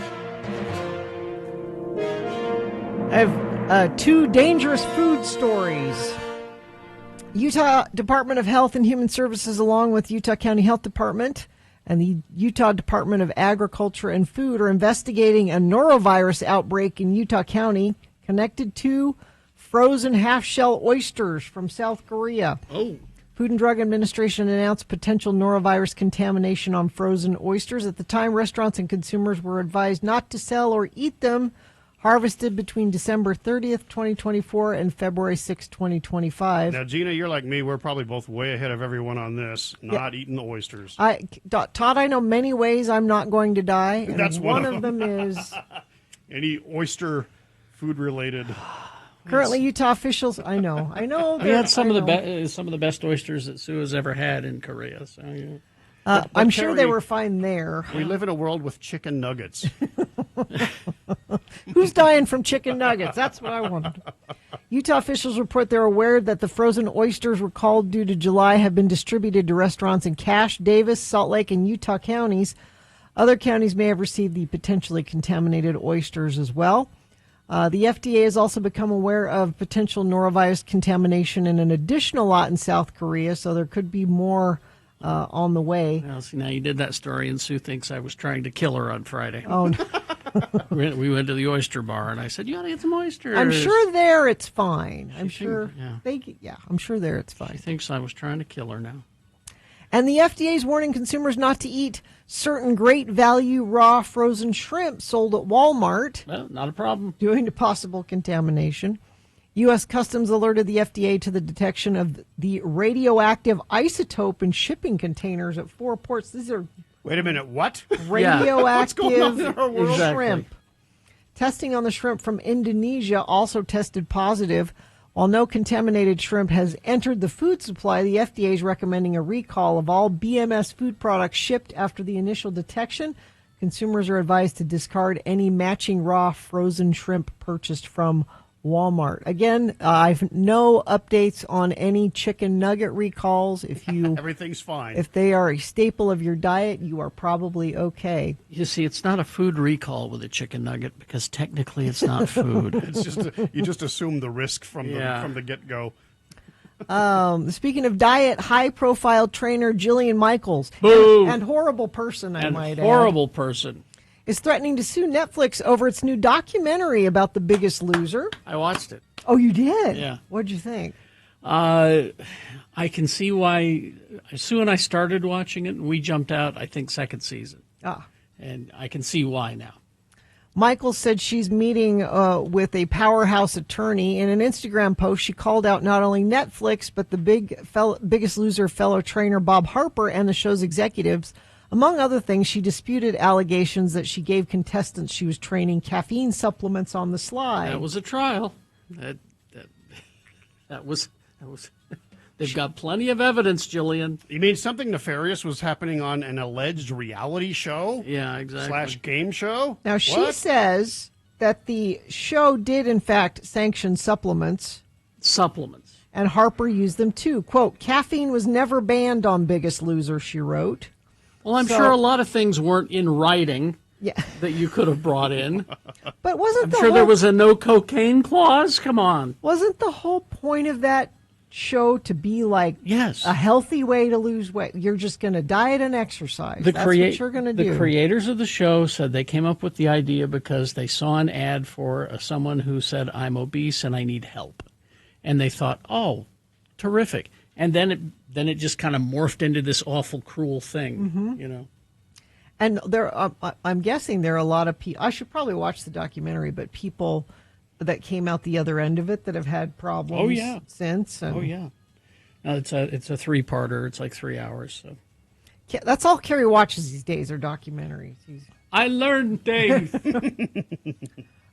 I have 2 dangerous food stories. Utah Department of Health and Human Services, along with Utah County Health Department and the Utah Department of Agriculture and Food, are investigating a norovirus outbreak in Utah County connected to frozen half-shell oysters from South Korea. Oh. Food and Drug Administration announced potential norovirus contamination on frozen oysters. At the time, restaurants and consumers were advised not to sell or eat them, harvested between December 30th, 2024 and February 6th, 2025. Now, Gina, you're like me. We're probably both way ahead of everyone on this, not eating the oysters. Todd, I know many ways I'm not going to die, and That's one of them is... Any oyster food-related... Currently, Utah officials, I know. We had some of the best oysters that Sue has ever had in Korea. So, yeah. I'm sure they were fine there. We live in a world with chicken nuggets. Who's dying from chicken nuggets? That's what I wanted. Utah officials report they're aware that the frozen oysters recalled due to July have been distributed to restaurants in Cache, Davis, Salt Lake, and Utah counties. Other counties may have received the potentially contaminated oysters as well. The FDA has also become aware of potential norovirus contamination in an additional lot in South Korea, so there could be more on the way. Well, see, now you did that story, and Sue thinks I was trying to kill her on Friday. Oh, no. We went to the oyster bar, and I said, "You ought to get some oysters." I'm sure there it's fine. I'm She sure. thinks- I'm sure there it's fine. She thinks I was trying to kill her now. And the FDA is warning consumers not to eat certain great value raw frozen shrimp sold at Walmart. Well, not a problem. Due to possible contamination. U.S. Customs alerted the FDA to the detection of the radioactive isotope in shipping containers at 4 ports. These are Wait a minute, what? radioactive What's going on in our world? shrimp. Testing on the shrimp from Indonesia also tested positive. While no contaminated shrimp has entered the food supply, the FDA is recommending a recall of all BMS food products shipped after the initial detection. Consumers are advised to discard any matching raw frozen shrimp purchased from Walmart. Again, I've no updates on any chicken nugget recalls. If you Everything's fine. If they are a staple of your diet, you are probably okay. You see, it's not a food recall with a chicken nugget because technically it's not food. It's just you just assume the risk from the get-go. Speaking of diet, high-profile trainer Jillian Michaels Boo. and horrible person, I might add. Horrible person. Is threatening to sue Netflix over its new documentary about The Biggest Loser. I watched it. Oh, you did? Yeah. What'd you think? I can see why. Sue and I started watching it, and we jumped out, I think, second season. And I can see why now. Michael said she's meeting with a powerhouse attorney. In an Instagram post, she called out not only Netflix, but the Biggest Loser fellow trainer Bob Harper and the show's executives. Among other things, she disputed allegations that she gave contestants she was training caffeine supplements on the sly. That was a trial. That was. They've got plenty of evidence, Jillian. You mean something nefarious was happening on an alleged reality show? Yeah, exactly. / game show? Now, she says that the show did, in fact, sanction supplements. And Harper used them, too. Quote, caffeine was never banned on Biggest Loser, she wrote. Well, I'm sure a lot of things weren't in writing that you could have brought in. But wasn't there was a no cocaine clause? Come on. Wasn't the whole point of that show to be like a healthy way to lose weight? You're just going to diet and exercise. That's what you're going to do. The creators of the show said they came up with the idea because they saw an ad for someone who said, I'm obese and I need help. And they thought, oh, terrific. And then it just kind of morphed into this awful, cruel thing, you know. And I'm guessing there are a lot of people. I should probably watch the documentary, but people that came out the other end of it that have had problems since. And No, it's a 3-parter. It's like 3 hours. So that's all Carrie watches these days are documentaries. I learned things.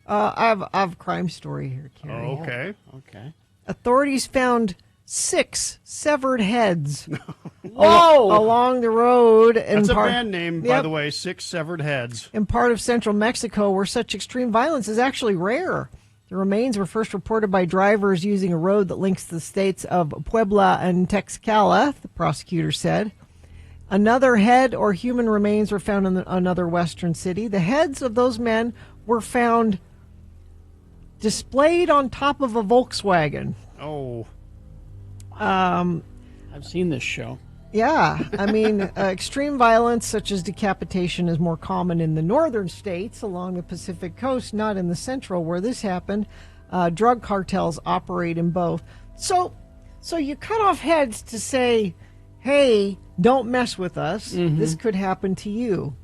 I have a crime story here, Carrie. Oh, okay. Okay. Authorities found 6 severed heads. Whoa! Along the road. That's a band name, by the way, 6 severed heads. In part of central Mexico, where such extreme violence is actually rare. The remains were first reported by drivers using a road that links the states of Puebla and Tlaxcala, the prosecutor said. Another head or human remains were found in another western city. The heads of those men were found displayed on top of a Volkswagen. Oh. I've seen this show. Yeah. I mean, extreme violence such as decapitation is more common in the northern states along the Pacific coast, not in the central where this happened. Drug cartels operate in both. So you cut off heads to say, hey, don't mess with us. This could happen to you.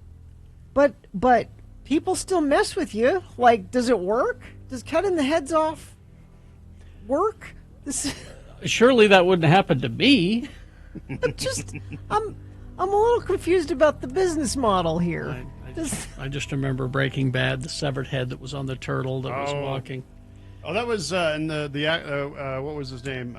But people still mess with you. Like, does it work? Does cutting the heads off work? Surely that wouldn't happen to me. I'm a little confused about the business model here. I just remember Breaking Bad, the severed head that was on the turtle that was walking. Oh, that was in the what was his name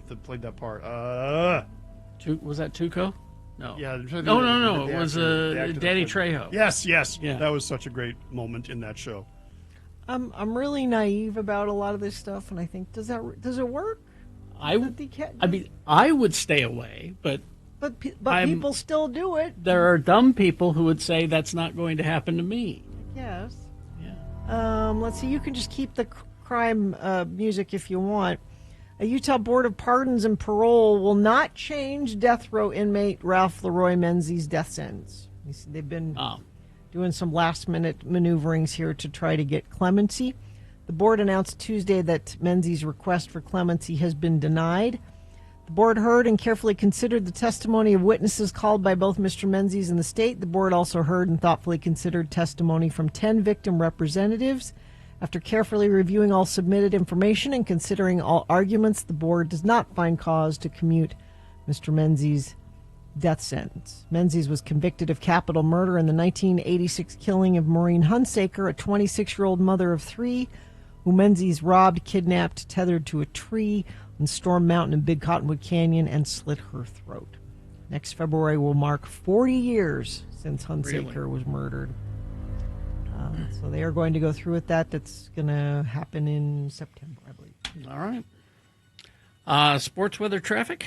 that played that part? Was that Tuco? No. Yeah. No. It was Danny Trejo. Yes. Yeah. That was such a great moment in that show. I'm really naive about a lot of this stuff, and I think does it work? I mean, I would stay away, but people still do it. There are dumb people who would say that's not going to happen to me. Yes. Yeah. Let's see. You can just keep the crime music if you want. A Utah Board of Pardons and Parole will not change death row inmate Ralph Leroy Menzies' death sentence. They've been doing some last-minute maneuverings here to try to get clemency. The board announced Tuesday that Menzies' request for clemency has been denied. The board heard and carefully considered the testimony of witnesses called by both Mr. Menzies and the state. The board also heard and thoughtfully considered testimony from 10 victim representatives. After carefully reviewing all submitted information and considering all arguments, the board does not find cause to commute Mr. Menzies' death sentence. Menzies was convicted of capital murder in the 1986 killing of Maureen Hunsaker, a 26-year-old mother of 3, who Menzies robbed, kidnapped, tethered to a tree on Storm Mountain in Big Cottonwood Canyon, and slit her throat. Next February will mark 40 years since Hunsaker was murdered. So they are going to go through with that. That's going to happen in September, I believe. All right. Sports weather traffic?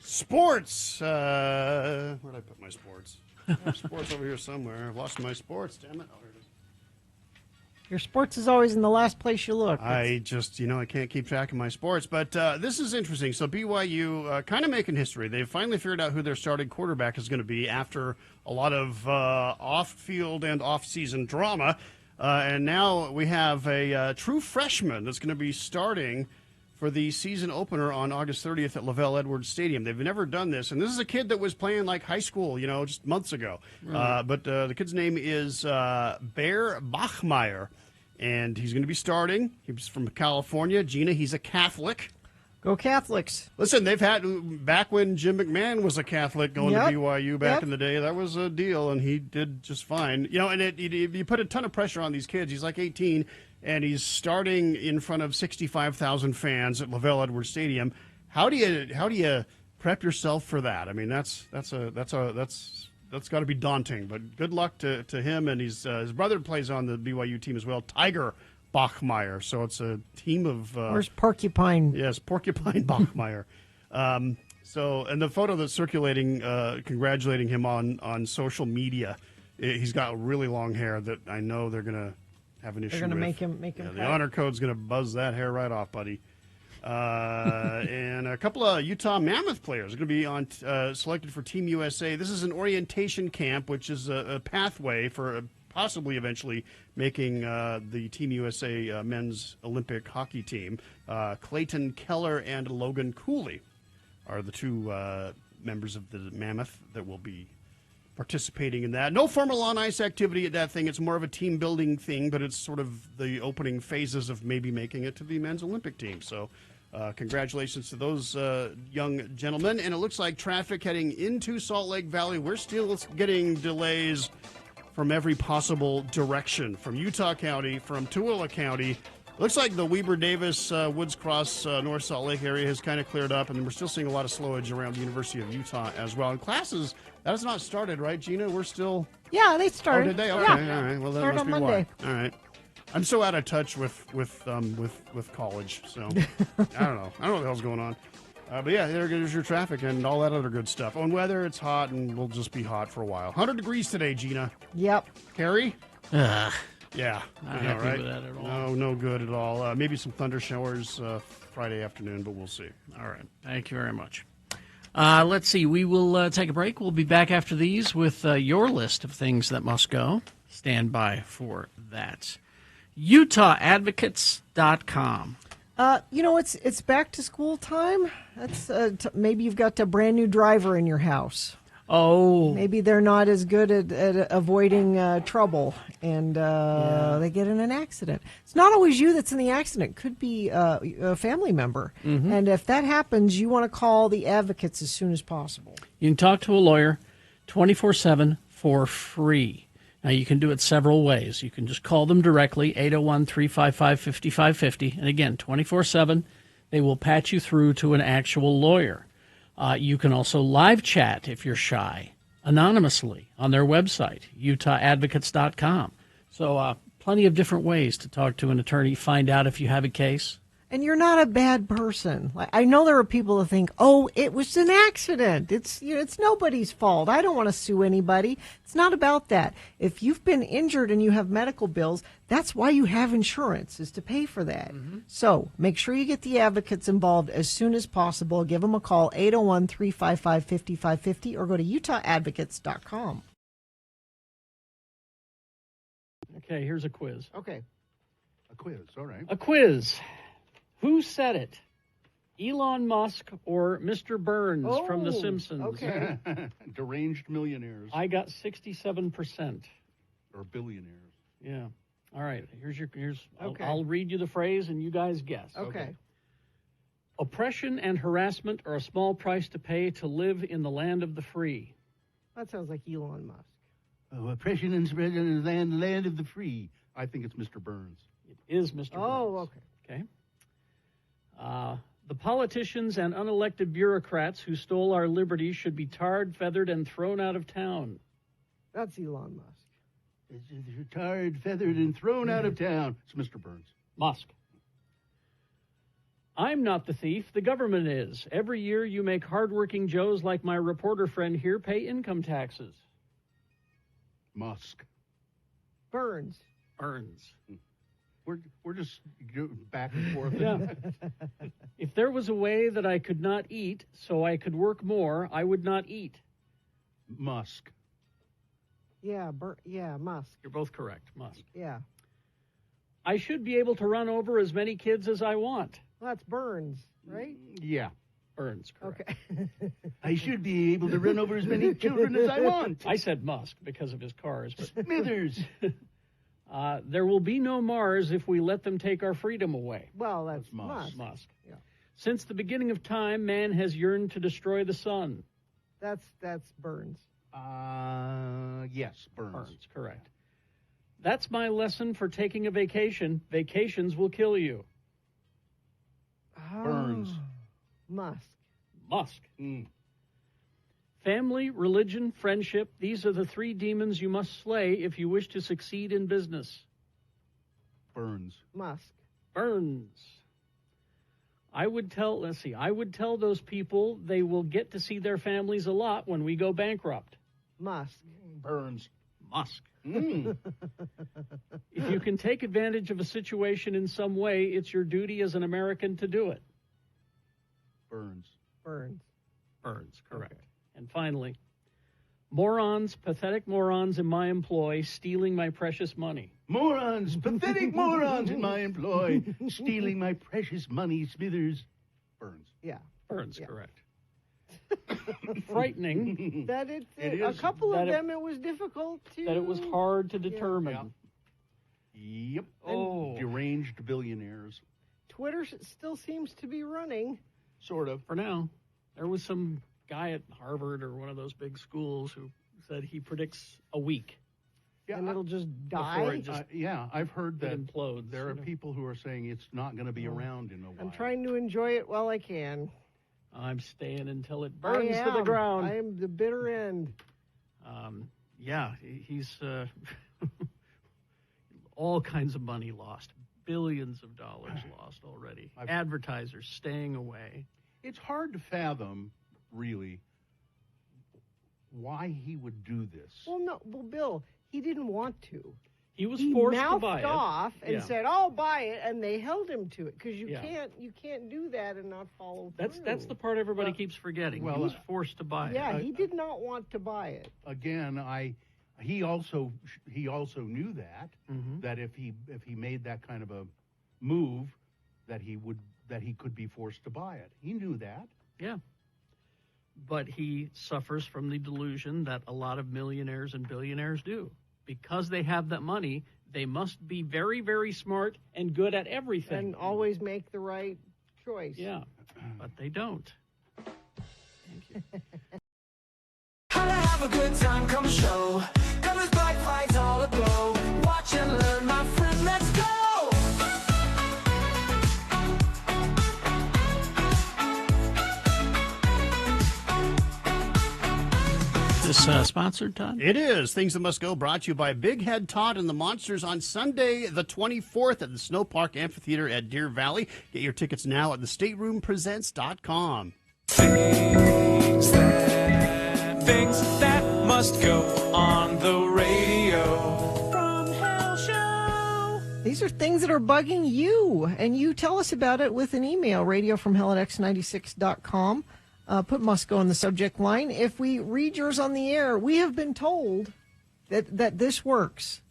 Sports. Where'd I put my sports? I have sports over here somewhere. I've lost my sports. Damn it. Oh, here it is. Your sports is always in the last place you look. I just, I can't keep track of my sports. But this is interesting. So BYU kind of making history. They've finally figured out who their starting quarterback is going to be after a lot of off-field and off-season drama. And now we have a true freshman that's going to be starting for the season opener on August 30th at Lavelle Edwards Stadium. They've never done this. And this is a kid that was playing like high school, just months ago. Right. But the kid's name is Bear Bachmeier, and he's going to be starting. He's from California. Gina, he's a Catholic. Go Catholics. Listen, they've had, back when Jim McMahon was a Catholic going to BYU back in the day, that was a deal, and he did just fine. And you put a ton of pressure on these kids. He's like 18, and he's starting in front of 65,000 fans at Lavelle Edwards Stadium. How do you prep yourself for that? I mean, that's got to be daunting. But good luck to him, and his brother plays on the BYU team as well, Tiger Bachmeier. So it's a team of. Where's Porcupine? Yes, Porcupine Bachmeier. And the photo that's circulating, congratulating him on social media, he's got really long hair that I know they're going to have an issue with. They're going to make him. The honor code's going to buzz that hair right off, buddy. And a couple of Utah Mammoth players are going to be selected for Team USA. This is an orientation camp, which is a pathway for possibly eventually making the Team USA men's Olympic hockey team. Clayton Keller and Logan Cooley are the two members of the Mammoth that will be participating in that. No formal on-ice activity at that thing. It's more of a team-building thing, but it's sort of the opening phases of maybe making it to the men's Olympic team. So congratulations to those young gentlemen. And it looks like traffic heading into Salt Lake Valley, we're still getting delays from every possible direction, from Utah County, from Tooele County. Looks like the Weber Davis, Woods Cross, North Salt Lake area has kind of cleared up, and we're still seeing a lot of slowage around the University of Utah as well. And classes, that has not started, right, Gina? We're still... Yeah, they started. Oh, did they? Okay, yeah. All right. Well, that Start must on be Monday. why. All right. I'm so out of touch with college, so I don't know. I don't know what the hell's going on. But yeah, there's your traffic and all that other good stuff. On weather, it's hot, and we'll just be hot for a while. 100 degrees today, Gina. Yep. Carrie? Ugh. Yeah. Not I know, happy right? with that at all. No good at all. Maybe some thunder showers Friday afternoon, but we'll see. All right. Thank you very much. Let's see. We will take a break. We'll be back after these with your list of things that must go. Stand by for that. UtahAdvocates.com. It's back to school time. That's maybe you've got a brand new driver in your house. Oh, maybe they're not as good at avoiding trouble, and they get in an accident. It's not always you that's in the accident. It could be a family member. Mm-hmm. And if that happens, you want to call the advocates as soon as possible. You can talk to a lawyer 24/7 for free. Now, you can do it several ways. You can just call them directly, 801-355-5550. And again, 24/7, they will patch you through to an actual lawyer. You can also live chat if you're shy, anonymously on their website, utahadvocates.com. So plenty of different ways to talk to an attorney, find out if you have a case. And you're not a bad person. Like, I know there are people that think, "Oh, it was an accident. It's nobody's fault. I don't want to sue anybody." It's not about that. If you've been injured and you have medical bills, that's why you have insurance, is to pay for that. Mm-hmm. So make sure you get the advocates involved as soon as possible. Give them a call, 801-355-5550, or go to utahadvocates.com. Okay, here's a quiz. Okay. A quiz, all right. A quiz. Who said it? Elon Musk or Mr. Burns from The Simpsons? Okay. Deranged millionaires. I got 67%. Or billionaires. Yeah. All right. Here's Okay. I'll read you the phrase and you guys guess. Okay. Oppression and harassment are a small price to pay to live in the land of the free. That sounds like Elon Musk. Oh, oppression and spread in the land of the free. I think it's Mr. Burns. It is Mr. Burns. Oh, okay. Okay. The politicians and unelected bureaucrats who stole our liberty should be tarred, feathered, and thrown out of town. That's Elon Musk. Tarred, feathered, and thrown out of town. It's Mr. Burns. Musk. I'm not the thief. The government is. Every year you make hardworking Joes like my reporter friend here pay income taxes. Musk. Burns. Burns. We're just back and forth. Yeah. If there was a way that I could not eat so I could work more, I would not eat. Musk. Yeah, Musk. You're both correct. Musk. Yeah. I should be able to run over as many kids as I want. Well, that's Burns, right? Yeah. Burns, correct. Okay. I should be able to run over as many children as I want. I said Musk because of his cars. But Smithers. There will be no Mars if we let them take our freedom away. Well, that's Musk. Musk. Yeah. Since the beginning of time, man has yearned to destroy the sun. That's Burns. Yes, Burns. Burns, correct. That's my lesson for taking a vacation. Vacations will kill you. Burns. Musk. Musk. Family, religion, friendship, these are the three demons you must slay if you wish to succeed in business. Burns. Musk. Burns. I would tell those people they will get to see their families a lot when we go bankrupt. Musk. Burns. Musk. If you can take advantage of a situation in some way, it's your duty as an American to do it. Burns. Burns. Burns, correct. Okay. And finally, morons, pathetic morons in my employ, stealing my precious money. Morons, pathetic morons in my employ, stealing my precious money, Smithers. Burns. Yeah. Burns, Yeah. correct. Frightening. That it It a is. couple of That it- them it was difficult to. That it was hard to determine. Yep. Oh. Deranged billionaires. Twitter still seems to be running. Sort of. For now, there was some guy at Harvard or one of those big schools who said he predicts a week. Yeah, And it'll just Before die. it just yeah, I've heard that implodes. there are people who are saying it's not going to be around in a while. I'm trying to enjoy it while I can. I'm staying until it burns I to the am. ground. I am the bitter end. He's all kinds of money lost, billions of dollars lost already. Advertisers staying away. It's hard to fathom, really, why he would do this. Well, Bill, he didn't want to. He was forced to mouthed buy it. off and Yeah. said, "I'll buy it," and they held him to it because you Yeah. can't do that and not follow through. That's the part everybody keeps forgetting. well, he was forced to buy it. Yeah, he did not want to buy it. Again, he also knew that Mhm. that if he made that kind of a move, that he could be forced to buy it. He knew that. Yeah. But he suffers from the delusion that a lot of millionaires and billionaires do. Because they have that money, they must be very, very smart and good at everything. And always make the right choice. Yeah, but they don't. Thank you. How to have a good time, come show. Colors, bright lights all aglow. Watch and learn, my friend, let's go. This sponsored, Todd? It is. Things That Must Go brought to you by Big Head Todd and the Monsters on Sunday, the 24th at the Snow Park Amphitheater at Deer Valley. Get your tickets now at thestateroompresents.com. Things that must go on the radio. From Hell Show. These are things that are bugging you, and you tell us about it with an email, radiofromhell@x96.com. Put "must go" in the subject line. If we read yours on the air, we have been told that this works.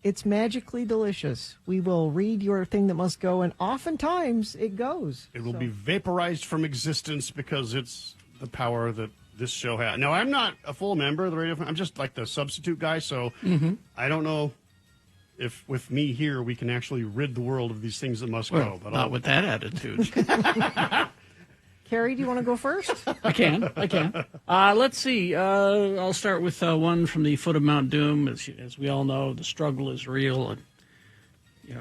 It's magically delicious. We will read your thing that must go, and oftentimes it goes. It will be vaporized from existence because it's the power that this show has. Now, I'm not a full member of the radio. I'm just like the substitute guy, so I don't know if with me here we can actually rid the world of these things that must go. But Not with that attitude. Carrie, do you want to go first? I can. Let's see. I'll start with one from the foot of Mount Doom. As we all know, the struggle is real. And,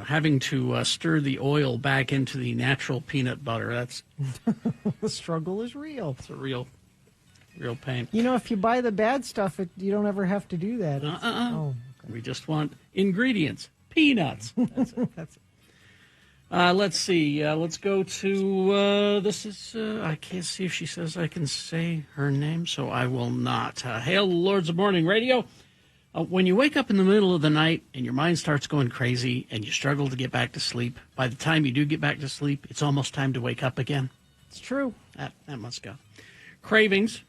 having to stir the oil back into the natural peanut butter, that's The struggle is real. it's a real pain. If you buy the bad stuff, you don't ever have to do that. Uh-uh. Oh, We just want ingredients. Peanuts. That's it. That's it. Let's see. Let's go to, this is, I can't see if she says I can say her name, so I will not. Hail, Lords of Morning Radio. When you wake up in the middle of the night and your mind starts going crazy and you struggle to get back to sleep, by the time you do get back to sleep, it's almost time to wake up again. It's true. That must go. Cravings.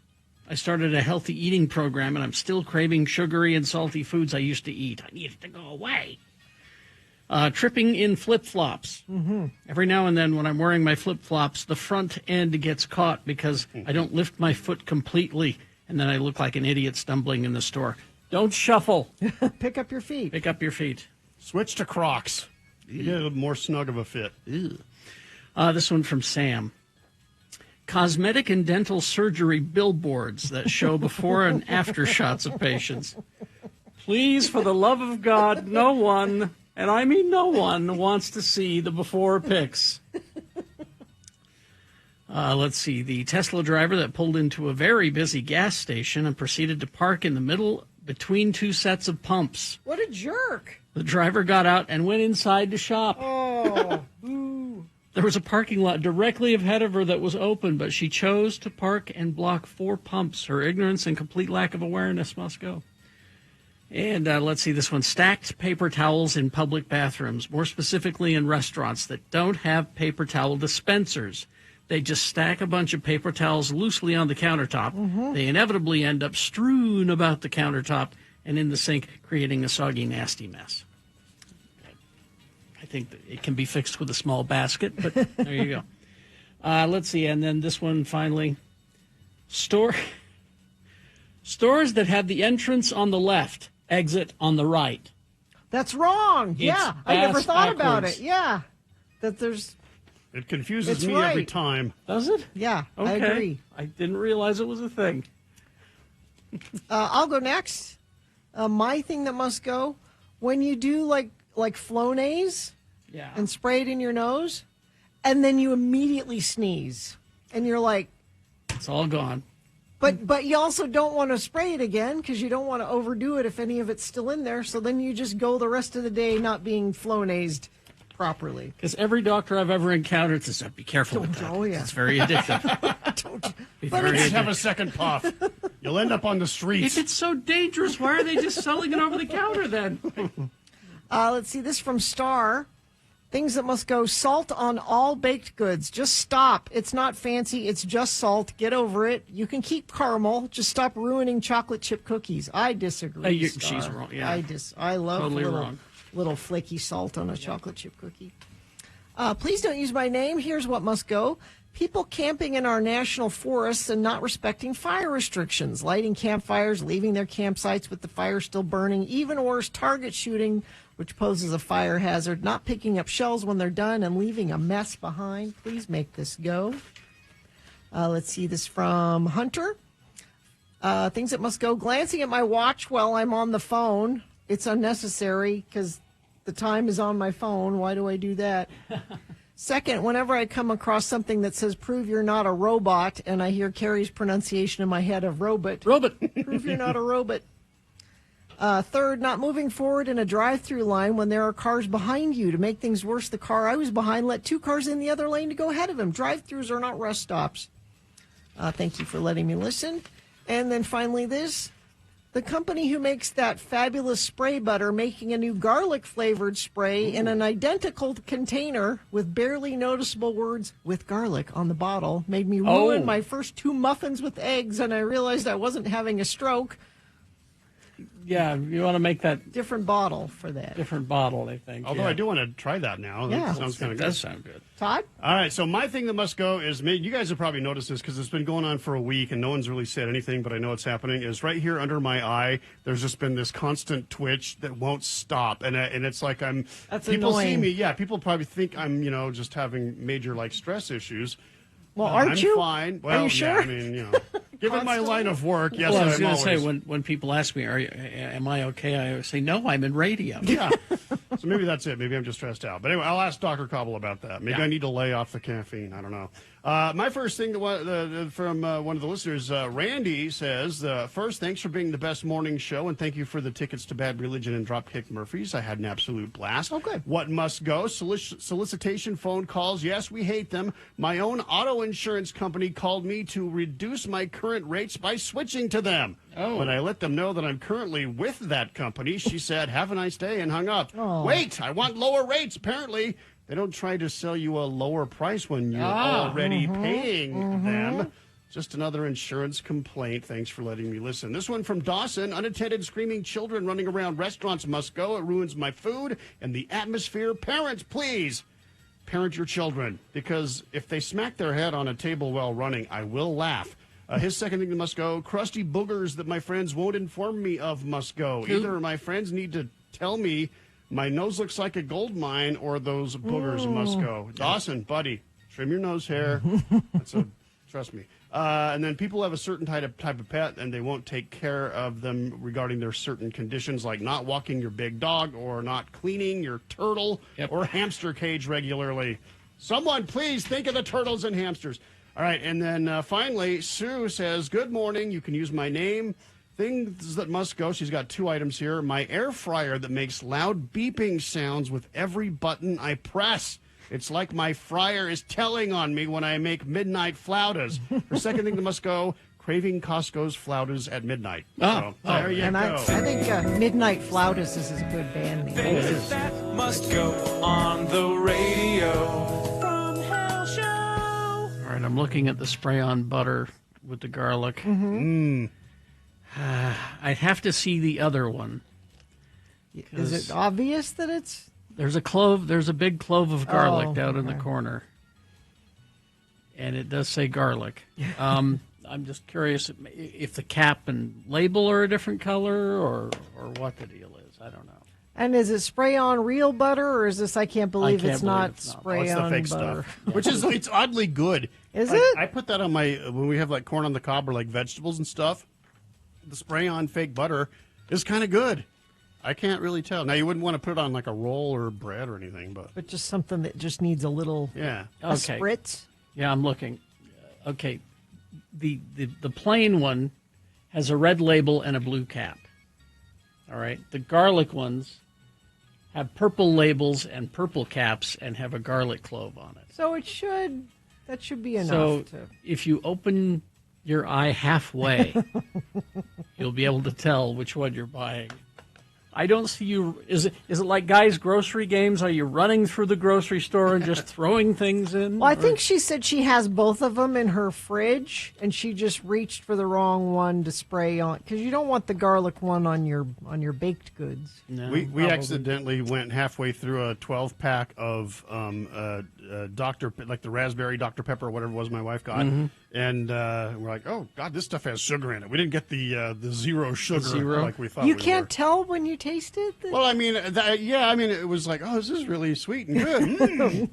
I started a healthy eating program, and I'm still craving sugary and salty foods I used to eat. I need it to go away. Tripping in flip-flops. Mm-hmm. Every now and then when I'm wearing my flip-flops, the front end gets caught because I don't lift my foot completely, and then I look like an idiot stumbling in the store. Don't shuffle. Pick up your feet. Pick up your feet. Switch to Crocs. You get a little more snug of a fit. This one from Sam. Cosmetic and dental surgery billboards that show before and after shots of patients. Please, for the love of God, no one, and I mean no one, wants to see the before pics. Let's see. The Tesla driver that pulled into a very busy gas station and proceeded to park in the middle between two sets of pumps. What a jerk. The driver got out and went inside to shop. Oh, boo. There was a parking lot directly ahead of her that was open, but she chose to park and block 4 pumps. Her ignorance and complete lack of awareness must go. And let's see this one. Stacked paper towels in public bathrooms, more specifically in restaurants that don't have paper towel dispensers. They just stack a bunch of paper towels loosely on the countertop. Mm-hmm. They inevitably end up strewn about the countertop and in the sink, creating a soggy, nasty mess. I think that it can be fixed with a small basket, but there you go. Let's see, and then this one finally. Stores that have the entrance on the left, exit on the right. That's wrong. Yeah, I never thought about it. Yeah, that there's. It confuses It's me right. every time. Does it? Yeah, Okay. I agree. I didn't realize it was a thing. I'll go next. My thing that must go, when you do like Flonase Yeah. and spray it in your nose, and then you immediately sneeze, and you're like, It's all gone. but you also don't want to spray it again because you don't want to overdo it if any of it's still in there. So then you just go the rest of the day not being Flonased properly. Because every doctor I've ever encountered says, be careful with that. Oh, yeah. It's very addictive. Be But very just have addictive. a second puff. You'll end up on the streets. If it's so dangerous, why are they just selling it over the counter then? Let's see, this from Star. Things that must go: salt on all baked goods. Just stop. It's not fancy. It's just salt. Get over it. You can keep caramel. Just stop ruining chocolate chip cookies. I disagree. Star. She's wrong. Yeah. I love Totally little, wrong. little flaky salt on a chocolate chip cookie. Please don't use my name. Here's what must go. People camping in our national forests and not respecting fire restrictions, lighting campfires, leaving their campsites with the fire still burning, even worse, target shooting, which poses a fire hazard, not picking up shells when they're done and leaving a mess behind. Please make this go. Let's see this from Hunter. Things that must go: glancing at my watch while I'm on the phone. It's unnecessary because the time is on my phone. Why do I do that? Second, whenever I come across something that says "prove you're not a robot," and I hear Carrie's pronunciation in my head of robot. Prove you're not a robot. Third, not moving forward in a drive-through line when there are cars behind you. To make things worse, the car I was behind let 2 cars in the other lane to go ahead of him. Drive-throughs are not rest stops. Thank you for letting me listen. And then finally this. The company who makes that fabulous spray butter making a new garlic-flavored spray in an identical container with barely noticeable words "with garlic" on the bottle made me ruin my first 2 muffins with eggs, and I realized I wasn't having a stroke. Yeah, you want to make that different bottle for that. Different bottle, I think. Although I do want to try that now. Yeah. That sounds kind of It good. does sound good. Todd? All right, so my thing that must go is, you guys have probably noticed this because it's been going on for a week and no one's really said anything, but I know it's happening, is right here under my eye, there's just been this constant twitch that won't stop. And it's like That's people see annoying. me, people probably think I'm, just having major, stress issues. Well, aren't I'm you? fine. Well, Are you sure? Yeah, I mean, given my line of work, yes, Well, I was I'm going to always. say, when people ask me, am I okay? I always say, no, I'm in radio. Yeah. So maybe that's it. Maybe I'm just stressed out. But anyway, I'll ask Dr. Cobble about that. Maybe Yeah. I need to lay off the caffeine. I don't know. My first thing from one of the listeners, Randy, says, first, thanks for being the best morning show, and thank you for the tickets to Bad Religion and Dropkick Murphys. I had an absolute blast. Oh, good. What must go? Solicitation phone calls. Yes, we hate them. My own auto insurance company called me to reduce my current rates by switching to them. Oh. When I let them know that I'm currently with that company, she said, have a nice day, and hung up. Oh. Wait, I want lower rates. Apparently, they don't try to sell you a lower price when you're already paying them. Just another insurance complaint. Thanks for letting me listen. This one from Dawson. Unattended screaming children running around restaurants must go. It ruins my food and the atmosphere. Parents, please parent your children, because if they smack their head on a table while running, I will laugh. His second thing that must go, crusty boogers that my friends won't inform me of must go. Either my friends need to tell me my nose looks like a gold mine, or those boogers must go. Dawson, buddy, trim your nose hair. Trust me. And then people have a certain type of pet, and they won't take care of them regarding their certain conditions, like not walking your big dog or not cleaning your turtle or hamster cage regularly. Someone please think of the turtles and hamsters. All right, and then finally, Sue says, good morning. You can use my name. Things that must go. She's got 2 items here. My air fryer that makes loud beeping sounds with every button I press. It's like my fryer is telling on me when I make midnight flautas. Her second thing that must go, craving Costco's flautas at midnight. So, there you go. I think Midnight Flautas is a good band name. Things that must go on the radio. From Hell Show. All right, I'm looking at the spray-on butter with the garlic. I'd have to see the other one. Is it obvious that it's... There's a big clove of garlic down in the corner. And it does say garlic. I'm just curious if the cap and label are a different color or what the deal is. I don't know. And is it spray-on real butter, or is this, I can't believe it's not spray-on fake butter? stuff. Which is, it's oddly good. Is it? I put that on my, when we have like corn on the cob or like vegetables and stuff, the spray-on fake butter is kind of good. I can't really tell. Now, you wouldn't want to put it on like a roll or bread or anything, but just something that just needs a little a spritz. Yeah, I'm looking. Okay, the plain one has a red label and a blue cap. All right, the garlic ones have purple labels and purple caps and have a garlic clove on it. So that should be enough. So if you open your eye halfway, you'll be able to tell which one you're buying. I don't see you. Is it like guys' grocery games? Are you running through the grocery store and just throwing things in? Well, I think she said she has both of them in her fridge, and she just reached for the wrong one to spray on, because you don't want the garlic one on your baked goods. No, we accidentally went halfway through a 12-pack of Dr. like the raspberry Dr. Pepper or whatever it was my wife got, and we're like, oh God, this stuff has sugar in it. We didn't get the zero sugar like we thought. You can't tell when you taste it. Well, I mean, it was like, oh, this is really sweet and good.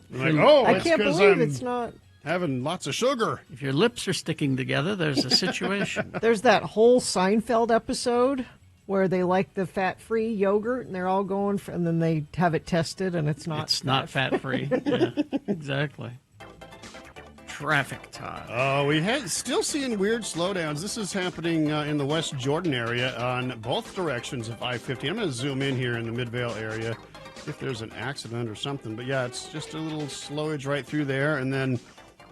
Like, oh, I can't believe it's not having lots of sugar. If your lips are sticking together, there's a situation. There's that whole Seinfeld episode where they like the fat-free yogurt, and they're all going and then they have it tested, and it's not. It's not fat-free. Yeah, exactly. Traffic time. We still seeing weird slowdowns. This is happening in the West Jordan area on both directions of I-50. I'm going to zoom in here in the Midvale area if there's an accident or something. But yeah, it's just a little slowage right through there. And then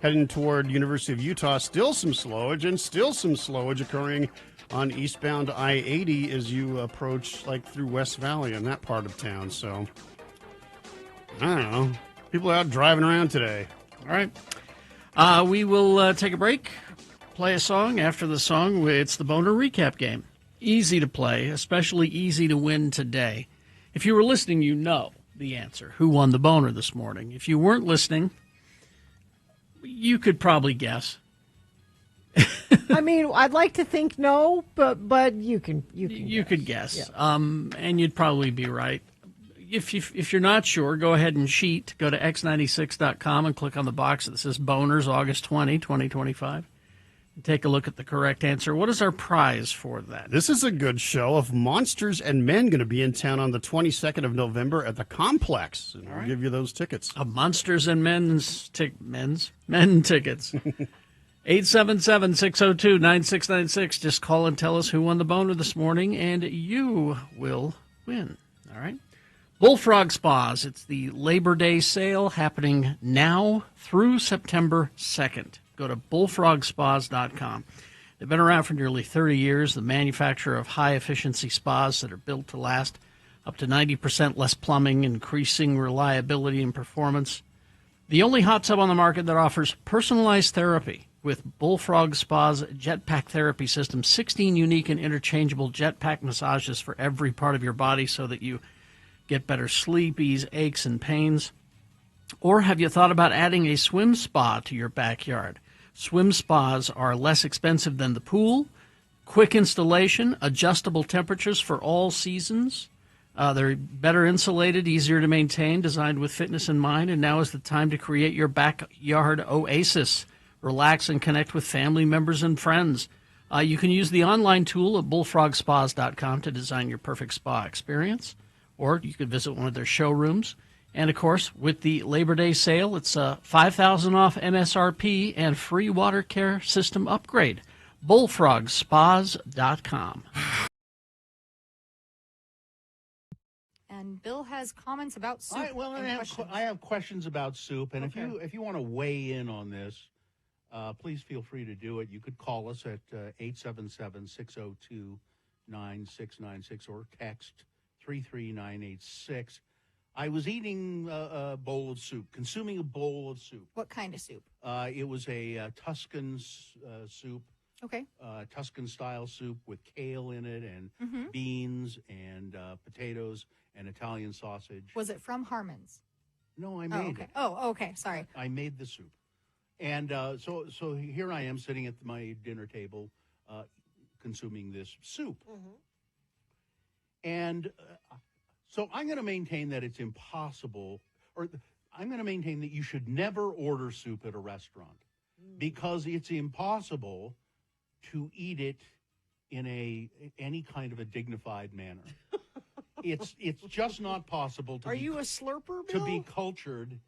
heading toward University of Utah, still some slowage, and still some slowage occurring on eastbound I-80 as you approach like through West Valley in that part of town. So, I don't know. People are out driving around today. All right. We will take a break, play a song. After the song, it's the Boner Recap Game. Easy to play, especially easy to win today. If you were listening, you know the answer. Who won the Boner this morning? If you weren't listening, you could probably guess. I mean, I'd like to think no, but you can guess. Yeah. And you'd probably be right. If you're not sure, go ahead and cheat. Go to x96.com and click on the box that says Boners August 20, 2025. Take a look at the correct answer. What is our prize for that? This is a good show of Monsters and Men going to be in town on the 22nd of November at the Complex. And we'll give you those tickets. Monsters and Men tickets. 877-602-9696. Just call and tell us who won the boner this morning, and you will win. All right? Bullfrog Spas. It's the Labor Day sale happening now through September 2nd. Go to bullfrogspas.com. They've been around for nearly 30 years, the manufacturer of high-efficiency spas that are built to last, up to 90% less plumbing, increasing reliability and performance. The only hot tub on the market that offers personalized therapy with Bullfrog Spa's Jetpack Therapy System, 16 unique and interchangeable jetpack massages for every part of your body so that you get better sleep, ease aches and pains. Or have you thought about adding a swim spa to your backyard? Swim spas are less expensive than the pool, quick installation, adjustable temperatures for all seasons. They're better insulated, easier to maintain, designed with fitness in mind, and now is the time to create your backyard oasis. Relax and connect with family members and friends. You can use the online tool at bullfrogspas.com to design your perfect spa experience, or you could visit one of their showrooms. And, of course, with the Labor Day sale, it's $5,000 off MSRP and free water care system upgrade. bullfrogspas.com. And Bill has comments about soup. I have questions about soup, and if you want to weigh in on this, please feel free to do it. You could call us at 877-602-9696 or text 33986. I was eating a bowl of soup, consuming a bowl of soup. What kind of soup? It was a Tuscan soup. Okay. Tuscan-style soup with kale in it and Mhm. beans and potatoes and Italian sausage. Was it from Harmon's? No, I made it. Oh, okay. Sorry. I made the soup. And so here I am sitting at my dinner table consuming this soup. And so I'm going to maintain that it's impossible, or I'm going to maintain that you should never order soup at a restaurant because it's impossible to eat it in any kind of a dignified manner. It's just not possible to Are you a slurper, to Bill? be cultured.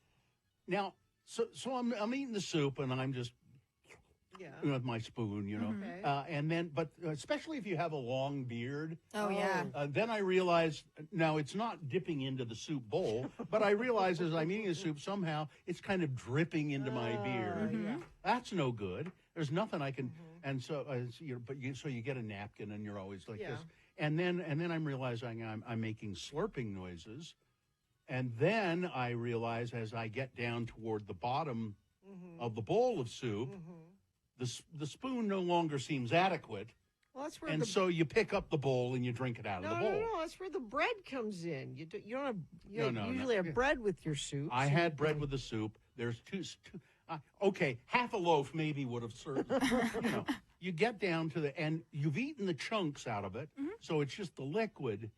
Now, so I'm eating the soup and I'm just with my spoon, Okay. and then, but especially if you have a long beard. Oh, yeah. Then I realized, now it's not dipping into the soup bowl, but I realize as I'm eating the soup, somehow it's kind of dripping into my beard. yeah. That's no good. There's nothing I can, and so, so you get a napkin and you're always like this. And then I'm realizing I'm making slurping noises. And then I realize as I get down toward the bottom of the bowl of soup, the spoon no longer seems adequate. Well, that's where and so you pick up the bowl and you drink it out of the bowl. No, that's where the bread comes in. You don't have, No. usually have bread with your soup. I had bread with the soup. There's two okay, half a loaf maybe would have served. You get down to and you've eaten the chunks out of it, so it's just the liquid.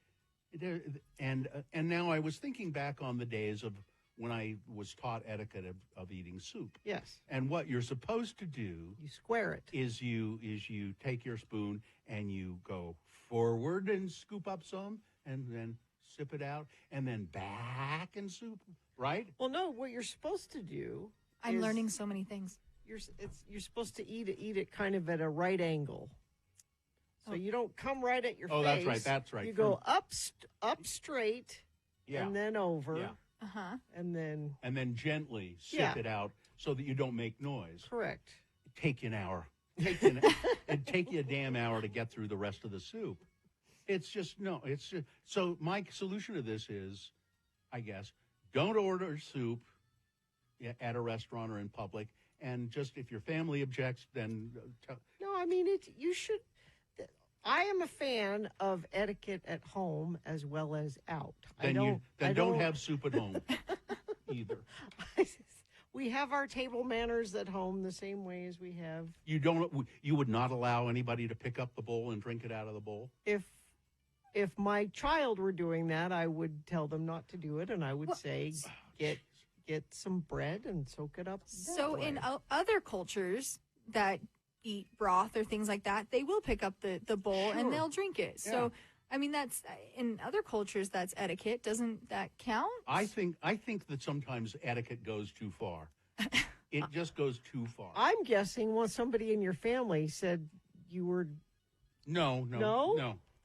And now I was thinking back on the days of when I was taught etiquette of eating soup. Yes. And what you're supposed to do, you square it, is you take your spoon and you go forward and scoop up some, and then sip it out, and then back and soup. Right? Well, no. What you're supposed to do. I'm is learning so many things. You're supposed to eat it kind of at a right angle. So you don't come right at your face. Oh, that's right. That's right. You go up straight, and then over. Yeah. And then gently sip it out so that you don't make noise. Correct. Take you an hour. It'd take you a damn hour to get through the rest of the soup. It's just so my solution to this is, I guess, don't order soup at a restaurant or in public, and just if your family objects, then no. I mean, you should. I am a fan of etiquette at home as well as out. Then don't have soup at home either. We have our table manners at home the same way as we have. You would not allow anybody to pick up the bowl and drink it out of the bowl? If my child were doing that, I would tell them not to do it, and I would say get some bread and soak it up. So in other cultures that eat broth or things like that, they will pick up the bowl and they'll drink it. Yeah. So, I mean, that's in other cultures, that's etiquette. Doesn't that count? I think that sometimes etiquette goes too far. It just goes too far. I'm guessing once somebody in your family said you were. No.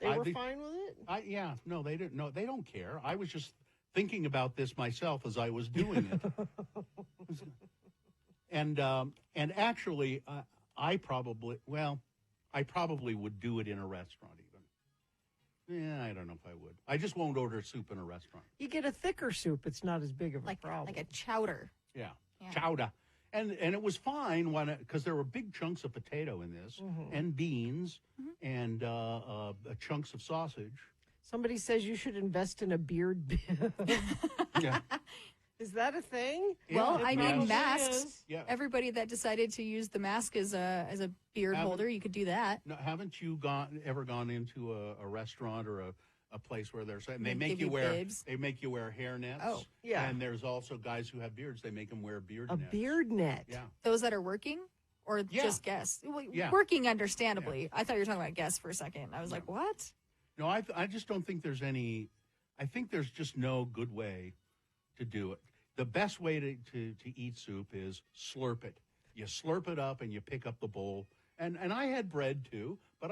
They were fine with it? No, they didn't. No, they don't care. I was just thinking about this myself as I was doing it. And actually, I probably would do it in a restaurant even. Yeah, I don't know if I would. I just won't order soup in a restaurant. You get a thicker soup. It's not as big of a problem. Like a chowder. Yeah. Chowder. And it was fine because there were big chunks of potato in this and beans and chunks of sausage. Somebody says you should invest in a beard bib. Yeah. Is that a thing? Well, Yeah, I mean, masks. is. Yeah. Everybody that decided to use the mask as a beard holder, you could do that. No, haven't you ever gone into a restaurant or a place where they're saying they Give make you you wear bibs. they make you wear hair nets? Oh. Yeah. And there's also guys who have beards. They make them wear beard A nets. beard net. Yeah. Those that are working or Yeah. just guests? Well, Yeah. Working, understandably. I thought you were talking about guests for a second. I was like, what? No, I just don't think there's any. I think there's just no good way to do it. The best way to eat soup is slurp it. You slurp it up and you pick up the bowl. And I had bread too, but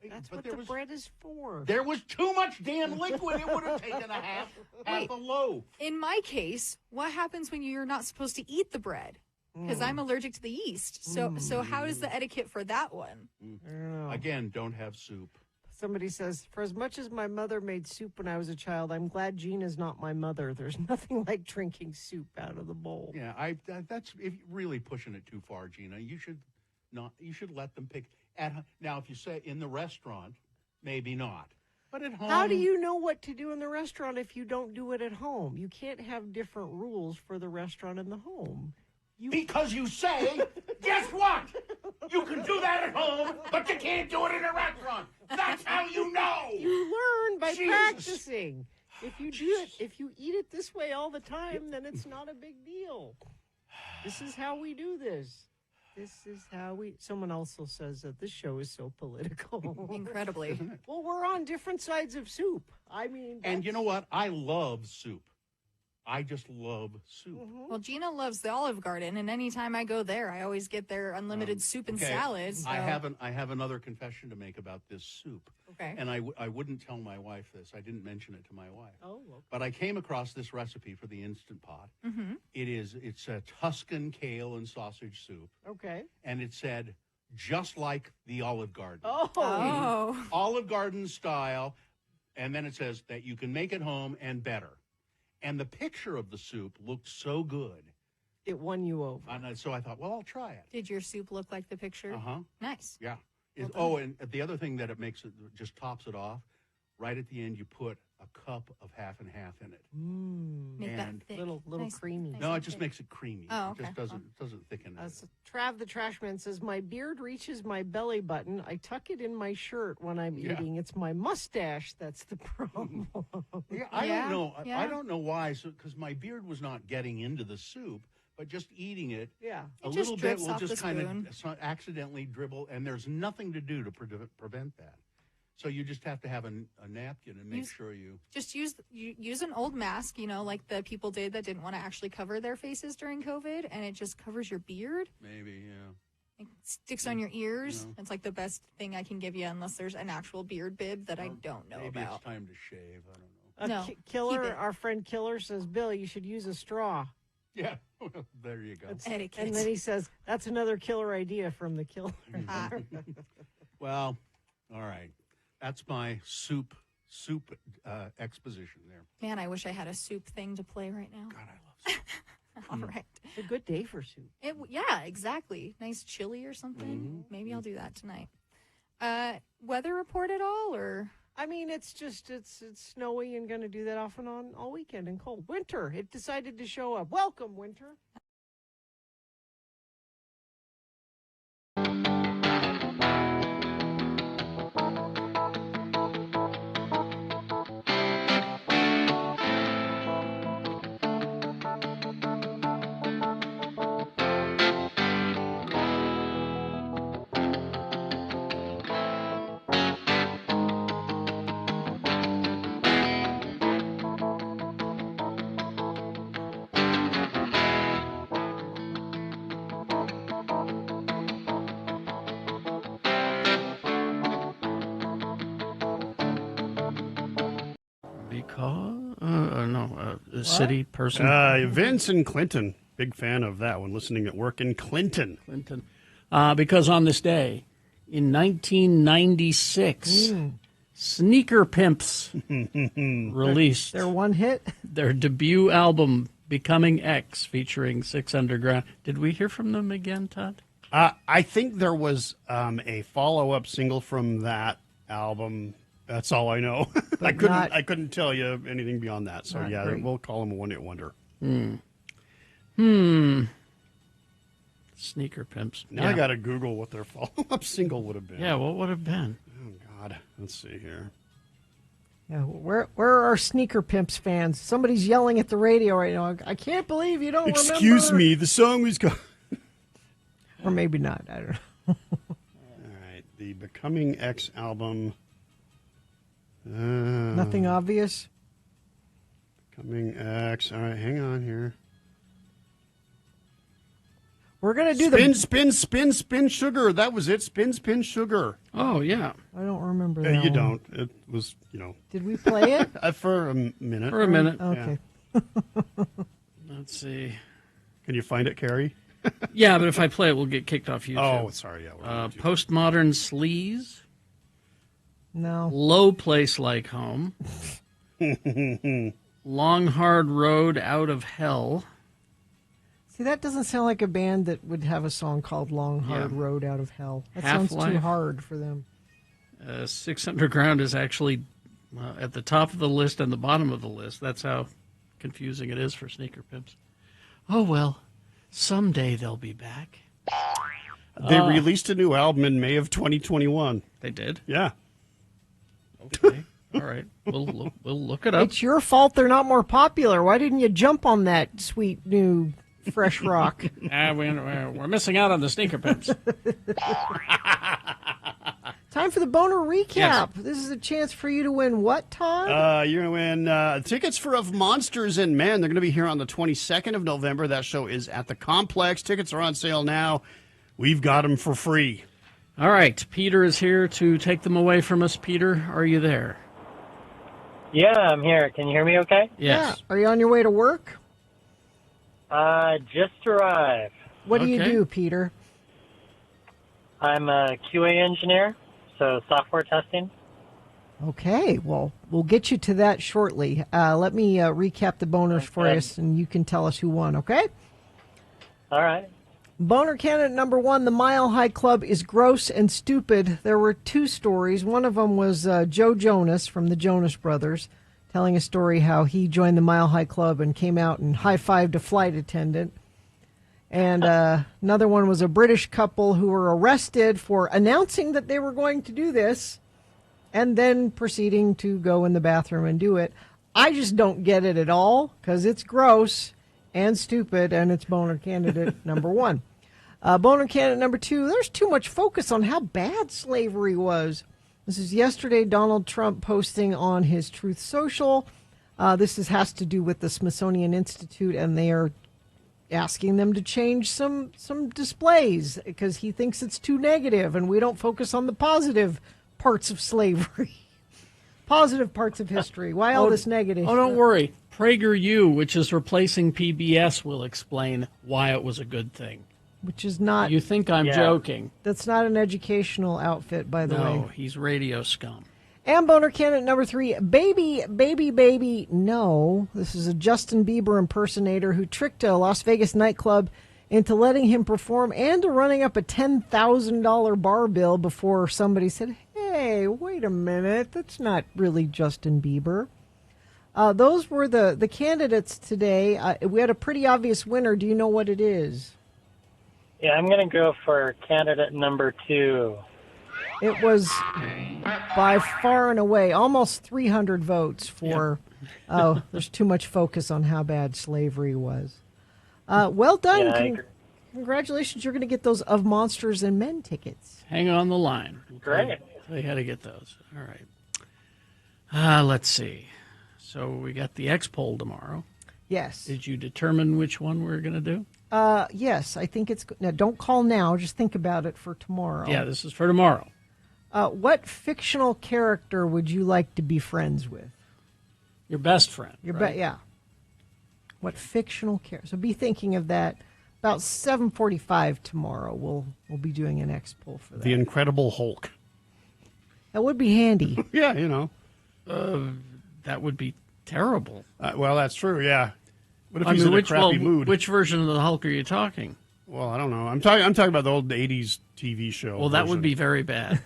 That's but what there the was bread is for. there was too much damn liquid. It would have taken a half a loaf. In my case, what happens when you're not supposed to eat the bread? Because I'm allergic to the yeast. So how is the etiquette for that one? Again, don't have soup. Somebody says, for as much as my mother made soup when I was a child, I'm glad Gina's not my mother. There's nothing like drinking soup out of the bowl. Yeah, that's if you're really pushing it too far, Gina. You should let them pick now. If you say in the restaurant, maybe not, but at home. How do you know what to do in the restaurant if you don't do it at home? You can't have different rules for the restaurant and the home. Because you say, guess what? You can do that at home, but you can't do it in a restaurant. That's how you know. You learn by Jesus. practicing. If you do it, if you eat it this way all the time, then it's not a big deal. This is how we do this. This is how we. Someone also says that this show is so political. Incredibly. Well, we're on different sides of soup. I mean, And you know what? I love soup. I just love soup. Well, Gina loves the Olive Garden, and anytime I go there, I always get their unlimited soup and Okay, salads. So. I have another confession to make about this soup. Okay. And I wouldn't tell my wife this. I didn't mention it to my wife. Oh, okay. But I came across this recipe for the Instant Pot. Mm-hmm. It's a Tuscan kale and sausage soup. Okay. And it said, just like the Olive Garden. Oh. Olive Garden style. And then it says that you can make it home and better. And the picture of the soup looked so good. It won you over. And so I thought, well, I'll try it. Did your soup look like the picture? Uh-huh. Nice. Yeah. Well And the other thing that it makes it just tops it off, right at the end, you put a cup of half and half in it. Make that And thick. Little Nice, creamy. nice no, and it just thick. makes it creamy. Oh, It just okay. doesn't thicken it. Trav the Trashman says, my beard reaches my belly button. I tuck it in my shirt when I'm Yeah. eating. It's my mustache that's the problem. Yeah, I Yeah, don't know. yeah. I don't know why. Because my beard was not getting into the soup, but just eating it. Yeah. A It just little bit drips will off just the kind spoon. of accidentally dribble, and there's nothing to do to prevent that. So you just have to have a napkin and make sure you. Just use an old mask, like the people did that didn't want to actually cover their faces during COVID, and it just covers your beard. Maybe, yeah. It sticks on your ears. Yeah. It's like the best thing I can give you, unless there's an actual beard bib that I don't know Maybe about. it's time to shave. I don't know. No, Killer, keep it. our friend Killer says, Bill, you should use a straw. Yeah, well, there you go. Etiquette. And then he says, that's another killer idea from the killer. Well, all right. That's my soup exposition there. Man, I wish I had a soup thing to play right now. God, I love soup. All right. It's a good day for soup. Yeah, exactly. Nice chili or something. Mm-hmm. Maybe I'll do that tonight. Weather report at all, or? I mean, it's snowy and going to do that off and on all weekend and cold. Winter, it decided to show up. Welcome, winter. call? No, a city person. Vince in Clinton. Big fan of that one, listening at work in Clinton. Because on this day, in 1996, Sneaker Pimps released their one hit, their debut album, Becoming X, featuring Six Underground. Did we hear from them again, Todd? I think there was a follow-up single from that album. That's all I know. I couldn't tell you anything beyond that. So yeah, great. we'll call them a one-hit wonder. Sneaker Pimps. Now I got to Google what their follow-up single would have been. Yeah, what would have been? Oh God, let's see here. Yeah, where are our Sneaker Pimps fans? Somebody's yelling at the radio right now. I can't believe you don't remember. Excuse me, the song was gone. Or maybe not. I don't know. All right, the Becoming X album. Nothing obvious? Becoming X. All right, hang on here. We're going to do Spin, Sugar. That was it. Spin, Sugar. Oh, yeah. I don't remember that You one. don't. It was, Did we play it? For a minute. For a minute. Okay. Yeah. Let's see. Can you find it, Carrie? Yeah, but if I play it, we'll get kicked off YouTube. Oh, sorry. Yeah. Postmodern Sleaze. No. Low Place Like Home. Long Hard Road Out of Hell. See, that doesn't sound like a band that would have a song called Long Hard Road Out of Hell. That sounds too Half-Life. hard for them. Six Underground is actually at the top of the list and the bottom of the list. That's how confusing it is for Sneaker Pimps. Oh, well, someday they'll be back. They released a new album in May of 2021. They did? Yeah. Okay. All right. We'll look it up. It's your fault they're not more popular. Why didn't you jump on that sweet new fresh rock? We're missing out on the Sneaker Pimps. Time for the boner recap. Yes. This is a chance for you to win what, Todd? You're going to win tickets for Of Monsters and Men. They're going to be here on the 22nd of November. That show is at the Complex. Tickets are on sale now. We've got them for free. All right. Peter is here to take them away from us. Peter, are you there? Yeah, I'm here. Can you hear me okay? Yes. Yeah. Are you on your way to work? Just arrived. What do you do, Peter? I'm a QA engineer, so software testing. Okay, well, we'll get you to that shortly. Let me recap the boners for us, and you can tell us who won, okay? All right. Boner candidate number 1, the Mile High Club is gross and stupid. There were 2 stories. One of them was Joe Jonas from the Jonas Brothers telling a story how he joined the Mile High Club and came out and high-fived a flight attendant. And another one was a British couple who were arrested for announcing that they were going to do this and then proceeding to go in the bathroom and do it. I just don't get it at all because it's gross and stupid, and it's boner candidate number 1. Boner candidate number 2, there's too much focus on how bad slavery was. This is yesterday, Donald Trump posting on his Truth Social. This has to do with the Smithsonian Institute, and they are asking them to change some displays because he thinks it's too negative, and we don't focus on the positive parts of slavery. Positive parts of history. Why all this negative? Oh, don't worry. PragerU, which is replacing PBS, will explain why it was a good thing. Which is not... You think I'm joking. That's not an educational outfit, by the way. No, he's radio scum. And boner candidate number 3, Baby, No. This is a Justin Bieber impersonator who tricked a Las Vegas nightclub into letting him perform and to running up a $10,000 bar bill before somebody said, hey, wait a minute, that's not really Justin Bieber. Those were the candidates today. We had a pretty obvious winner. Do you know what it is? Yeah, I'm going to go for candidate number 2. It was by far and away almost 300 votes for, there's too much focus on how bad slavery was. Well done. Yeah, Congratulations. You're going to get those Of Monsters and Men tickets. Hang on the line. Great. Tell you how to get those. All right. Let's see. So we got the X poll tomorrow. Yes. Did you determine which one we're going to do? Yes, I think it's... Now, don't call now. Just think about it for tomorrow. Yeah, this is for tomorrow. What fictional character would you like to be friends with? Your best friend. Yeah. What fictional character? So be thinking of that. About 7:45 tomorrow, we'll be doing an X poll for that. The Incredible Hulk. That would be handy. Yeah, you know. That would be terrible. Well, that's true. Yeah. What if he's in a which, crappy mood? Which version of the Hulk are you talking? Well, I don't know. I'm talking about the old '80s TV show. Well, that version. would be very bad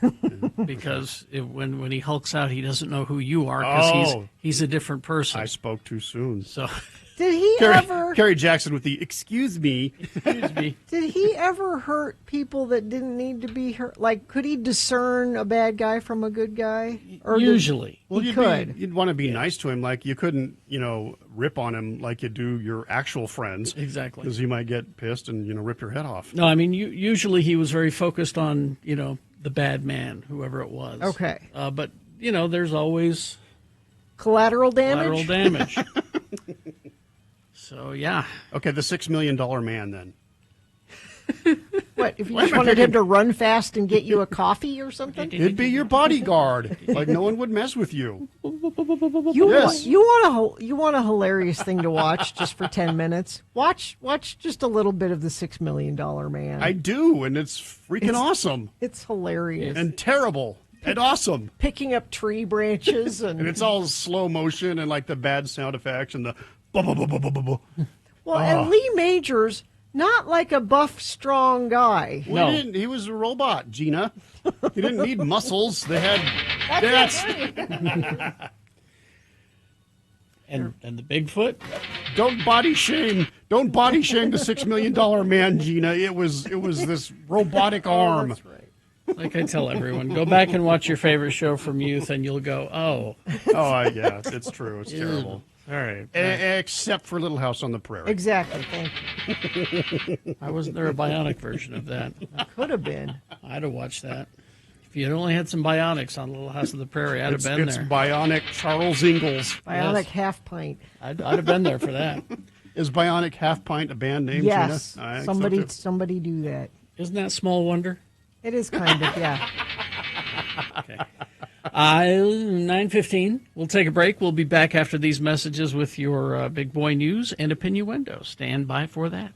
because when he hulks out, he doesn't know who you are because he's a different person. I spoke too soon. So did he ever? Kerry Jackson with the "Excuse me." Excuse me. Did he ever hurt people that didn't need to be hurt? Like, could he discern a bad guy from a good guy? Or usually, you'd want to be nice to him. Like you couldn't, rip on him like you do your actual friends. Exactly, because he might get pissed and rip your head off. No, I mean usually he was very focused on the bad man, whoever it was. Okay, but there's always collateral damage. So, yeah. Okay, the $6 million man, then. What, if you just wanted him to run fast and get you a coffee or something? It'd be your bodyguard. Like, no one would mess with you. You want a hilarious thing to watch just for 10 minutes? Watch just a little bit of the $6 Million Man. I do, and it's freaking awesome. It's hilarious. And terrible. And awesome. Picking up tree branches. And it's all slow motion and, like, the bad sound effects and the... Well, and Lee Majors, not like a buff, strong guy. Well, he was a robot, Gina. He didn't need muscles. They had... And the Bigfoot? Don't body shame the $6 Million Man, Gina. It was this robotic arm. That's right. Like I tell everyone, go back and watch your favorite show from youth, and you'll go, oh. Yeah, it's true. It's terrible. All right. Except for Little House on the Prairie. Exactly. Thank you. Why wasn't there a bionic version of that? Could have been. I'd have watched that. If you had only had some bionics on Little House on the Prairie, I'd have been there. It's bionic Charles Ingalls. Bionic Half Pint. I'd have been there for that. Is Bionic Half Pint a band name, yes. Gina? I Somebody, think so, too. somebody do that. Isn't that Small Wonder? It is kind of, yeah. Okay. 9:15. We'll take a break. We'll be back after these messages with your big boy news and opinionuendo. Stand by for that.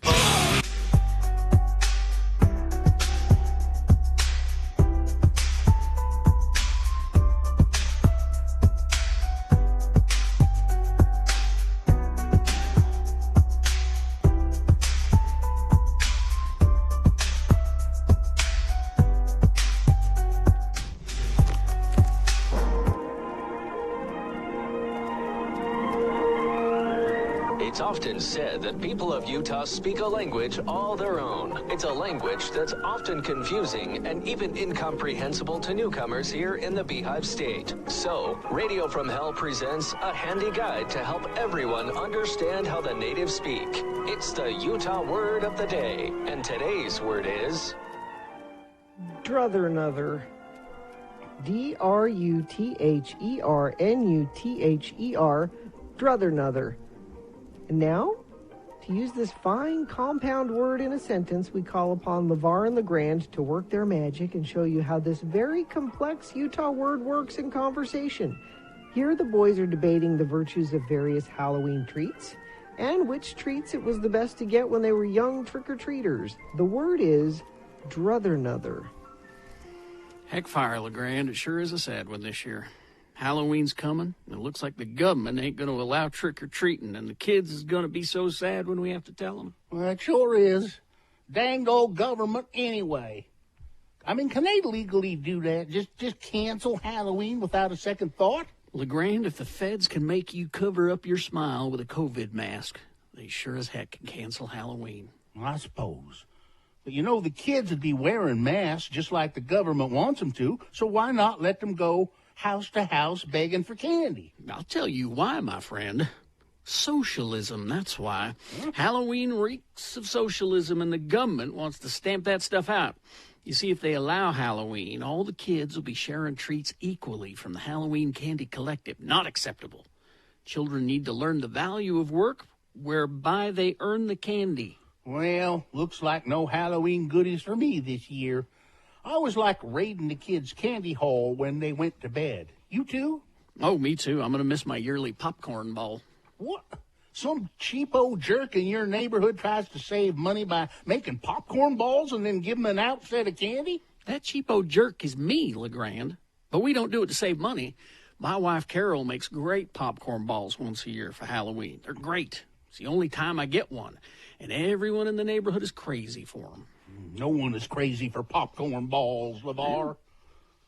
It's often said that people of Utah speak a language all their own. It's a language that's often confusing and even incomprehensible to newcomers here in the Beehive State. So, Radio from Hell presents a handy guide to help everyone understand how the natives speak. It's the Utah word of the day, and today's word is... Druthernuther. Druthernuther. Druthernuther. And now, to use this fine compound word in a sentence, we call upon LeVar and LeGrand to work their magic and show you how this very complex Utah word works in conversation. Here the boys are debating the virtues of various Halloween treats and which treats it was the best to get when they were young trick-or-treaters. The word is druthernuther. Heck fire, LeGrand. It sure is a sad one this year. Halloween's coming, and it looks like the government ain't going to allow trick-or-treating, and the kids is going to be so sad when we have to tell them. Well, it sure is. Dang old government anyway. I mean, can they legally do that? Just cancel Halloween without a second thought? LeGrand, if the feds can make you cover up your smile with a COVID mask, they sure as heck can cancel Halloween. Well, I suppose. But the kids would be wearing masks just like the government wants them to, so why not let them go house to house begging for candy? I'll tell you why, my friend. Socialism, that's why. Halloween reeks of socialism, and the government wants to stamp that stuff out. You see, if they allow Halloween, all the kids will be sharing treats equally from the Halloween Candy Collective. Not acceptable. Children need to learn the value of work whereby they earn the candy. Well, looks like no Halloween goodies for me this year. I always like raiding the kids' candy haul when they went to bed. You too? Oh, me too. I'm going to miss my yearly popcorn ball. What? Some cheapo jerk in your neighborhood tries to save money by making popcorn balls and then give them an outset of candy? That cheapo jerk is me, LeGrand. But we don't do it to save money. My wife, Carol, makes great popcorn balls once a year for Halloween. They're great. It's the only time I get one. And everyone in the neighborhood is crazy for them. No one is crazy for popcorn balls, LeVar.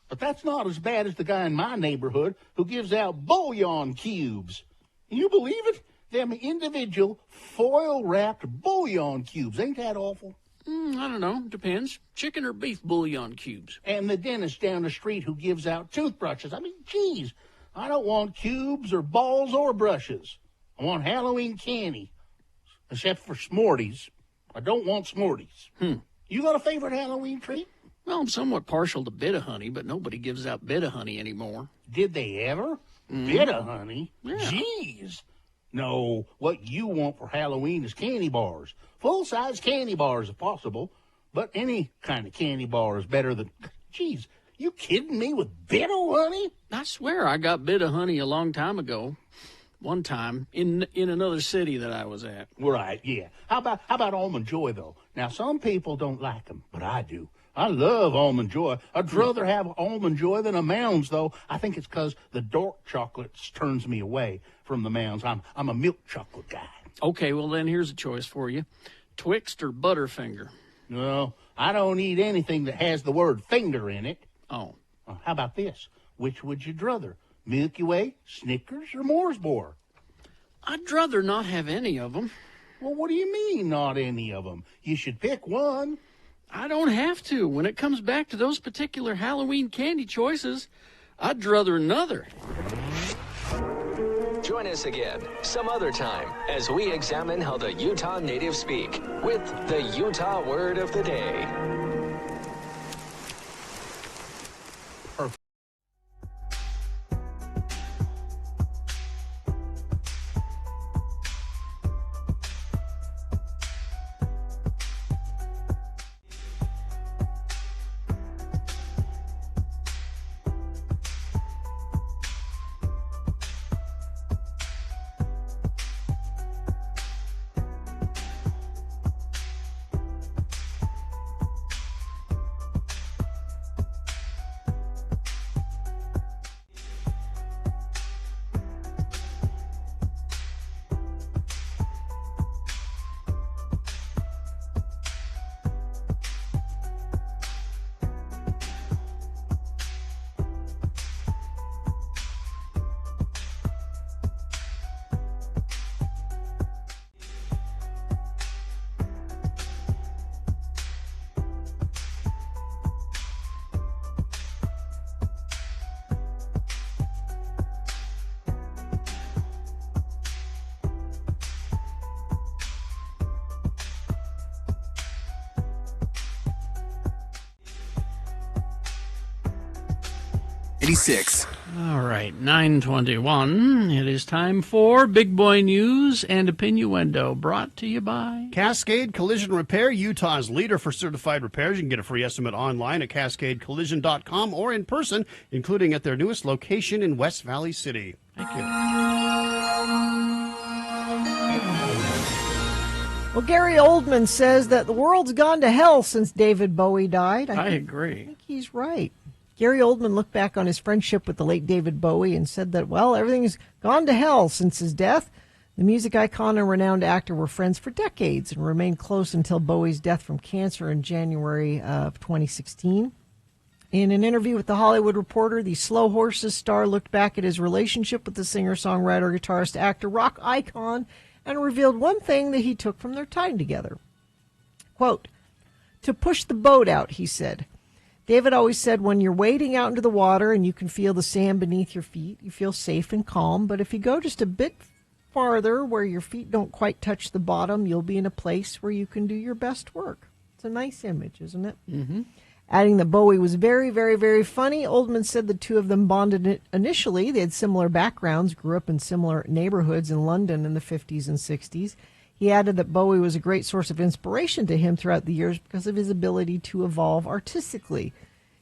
But that's not as bad as the guy in my neighborhood who gives out bouillon cubes. Can you believe it? Them individual foil-wrapped bouillon cubes. Ain't that awful? I don't know. Depends. Chicken or beef bouillon cubes. And the dentist down the street who gives out toothbrushes. I mean, geez, I don't want cubes or balls or brushes. I want Halloween candy, except for Smarties. I don't want Smarties. You got a favorite Halloween treat? Well, I'm somewhat partial to Bit-O-Honey, but nobody gives out Bit-O-Honey anymore. Did they ever? Bit-O-Honey? Yeah. Jeez. No, what you want for Halloween is candy bars. Full-size candy bars if possible. But any kind of candy bar is better than... Jeez, you kidding me with Bit-O-Honey? I swear I got Bit-O-Honey a long time ago. One time in another city that I was at. Right, yeah. How about Almond Joy, though? Now, some people don't like them, but I do. I love Almond Joy. I'd rather have Almond Joy than a Mounds, though. I think it's because the dark chocolate turns me away from the Mounds. I'm a milk chocolate guy. Okay, well, then here's a choice for you. Twixt or Butterfinger? No, I don't eat anything that has the word finger in it. Oh. How about this? Which would you druther? Milky Way, Snickers, or Mooresboro? I'd rather not have any of them. Well, what do you mean, not any of them? You should pick one. I don't have to. When it comes back to those particular Halloween candy choices, I'd rather another. Join us again some other time as we examine how the Utah natives speak with the Utah Word of the Day. All right, 9:21. It is time for Big Boy News and Opinioendo, brought to you by Cascade Collision Repair, Utah's leader for certified repairs. You can get a free estimate online at cascadecollision.com or in person, including at their newest location in West Valley City. Thank you. Well, Gary Oldman says that the world's gone to hell since David Bowie died. I agree. I think he's right. Gary Oldman looked back on his friendship with the late David Bowie and said that, well, everything's gone to hell since his death. The music icon and renowned actor were friends for decades and remained close until Bowie's death from cancer in January of 2016. In an interview with The Hollywood Reporter, the Slow Horses star looked back at his relationship with the singer-songwriter, guitarist, actor, rock icon, and revealed one thing that he took from their time together. Quote, "To push the boat out," he said. David always said, when you're wading out into the water and you can feel the sand beneath your feet, you feel safe and calm. But if you go just a bit farther where your feet don't quite touch the bottom, you'll be in a place where you can do your best work. It's a nice image, isn't it? Mm-hmm. Adding that Bowie was very, very, very funny, Oldman said the two of them bonded initially. They had similar backgrounds, grew up in similar neighborhoods in London in the 50s and 60s. He added that Bowie was a great source of inspiration to him throughout the years because of his ability to evolve artistically.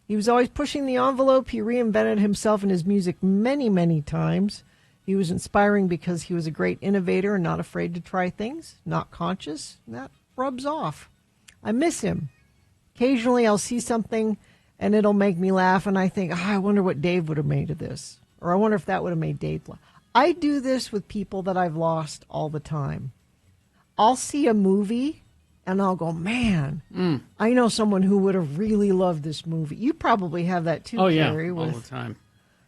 He was always pushing the envelope. He reinvented himself in his music many, many times. He was inspiring because he was a great innovator and not afraid to try things, not conscious. And that rubs off. I miss him. Occasionally I'll see something and it'll make me laugh, and I think, I wonder what Dave would have made of this. Or I wonder if that would have made Dave laugh. I do this with people that I've lost all the time. I'll see a movie and I'll go, man, I know someone who would have really loved this movie. You probably have that too, Carrie. All the time.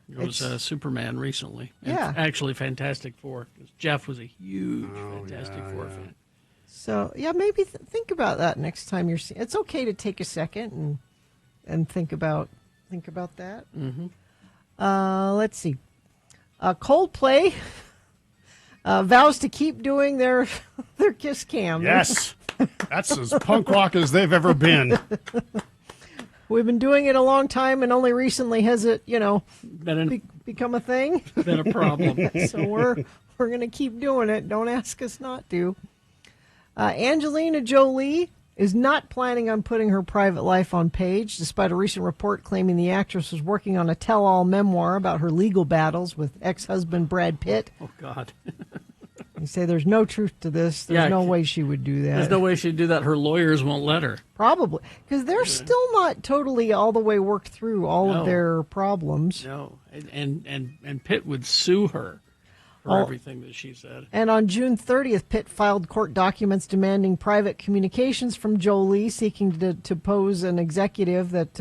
It was Superman recently. And Yeah. actually Fantastic Four. Jeff was a huge Fantastic Four fan. So, yeah, maybe think about that next time you're seeing. It's okay to take a second and think about that. Mm-hmm. Let's see. Coldplay vows to keep doing their kiss cam. Yes. That's as punk rock as they've ever been. We've been doing it a long time, and only recently has it, become a thing. Been a problem. So we're going to keep doing it. Don't ask us not to. Angelina Jolie is not planning on putting her private life on page, despite a recent report claiming the actress was working on a tell-all memoir about her legal battles with ex-husband Brad Pitt. Oh, God. You say there's no truth to this. There's no way she would do that. There's no way she'd do that. Her lawyers won't let her. Probably. Because they're still not totally all the way worked through all of their problems. No. And Pitt would sue her for everything that she said. And on June 30th, Pitt filed court documents demanding private communications from Jolie, seeking to pose an executive that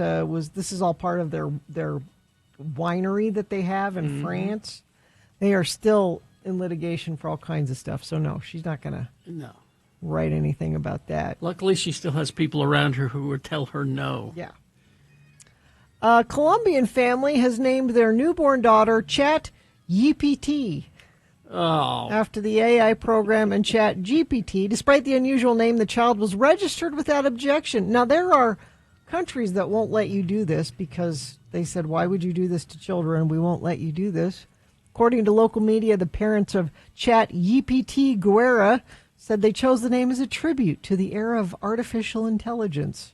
this is all part of their winery that they have in France. They are still in litigation for all kinds of stuff. So, no, she's not going to write anything about that. Luckily, she still has people around her who would tell her no. Yeah. A Colombian family has named their newborn daughter Chat GPT. Oh. After the AI program and Chat GPT. Despite the unusual name, the child was registered without objection. Now, there are countries that won't let you do this because they said, why would you do this to children? We won't let you do this. According to local media, the parents of Chat GPT Guerra said they chose the name as a tribute to the era of artificial intelligence.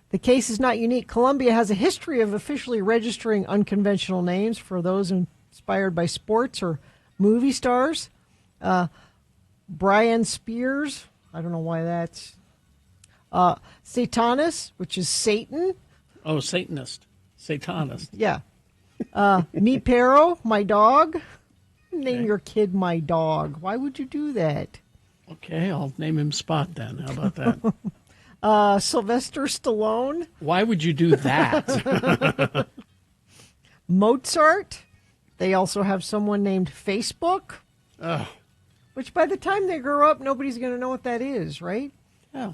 The case is not unique. Colombia has a history of officially registering unconventional names for those inspired by sports or movie stars. Brian Spears, I don't know why that's. Satanus, which is Satan. Oh, Satanist. Satanist. Yeah. Mi Perro, my dog. Name your kid my dog. Why would you do that? Okay, I'll name him Spot then. How about that? Sylvester Stallone. Why would you do that? Mozart. They also have someone named Facebook. Which by the time they grow up, nobody's going to know what that is, right? Yeah.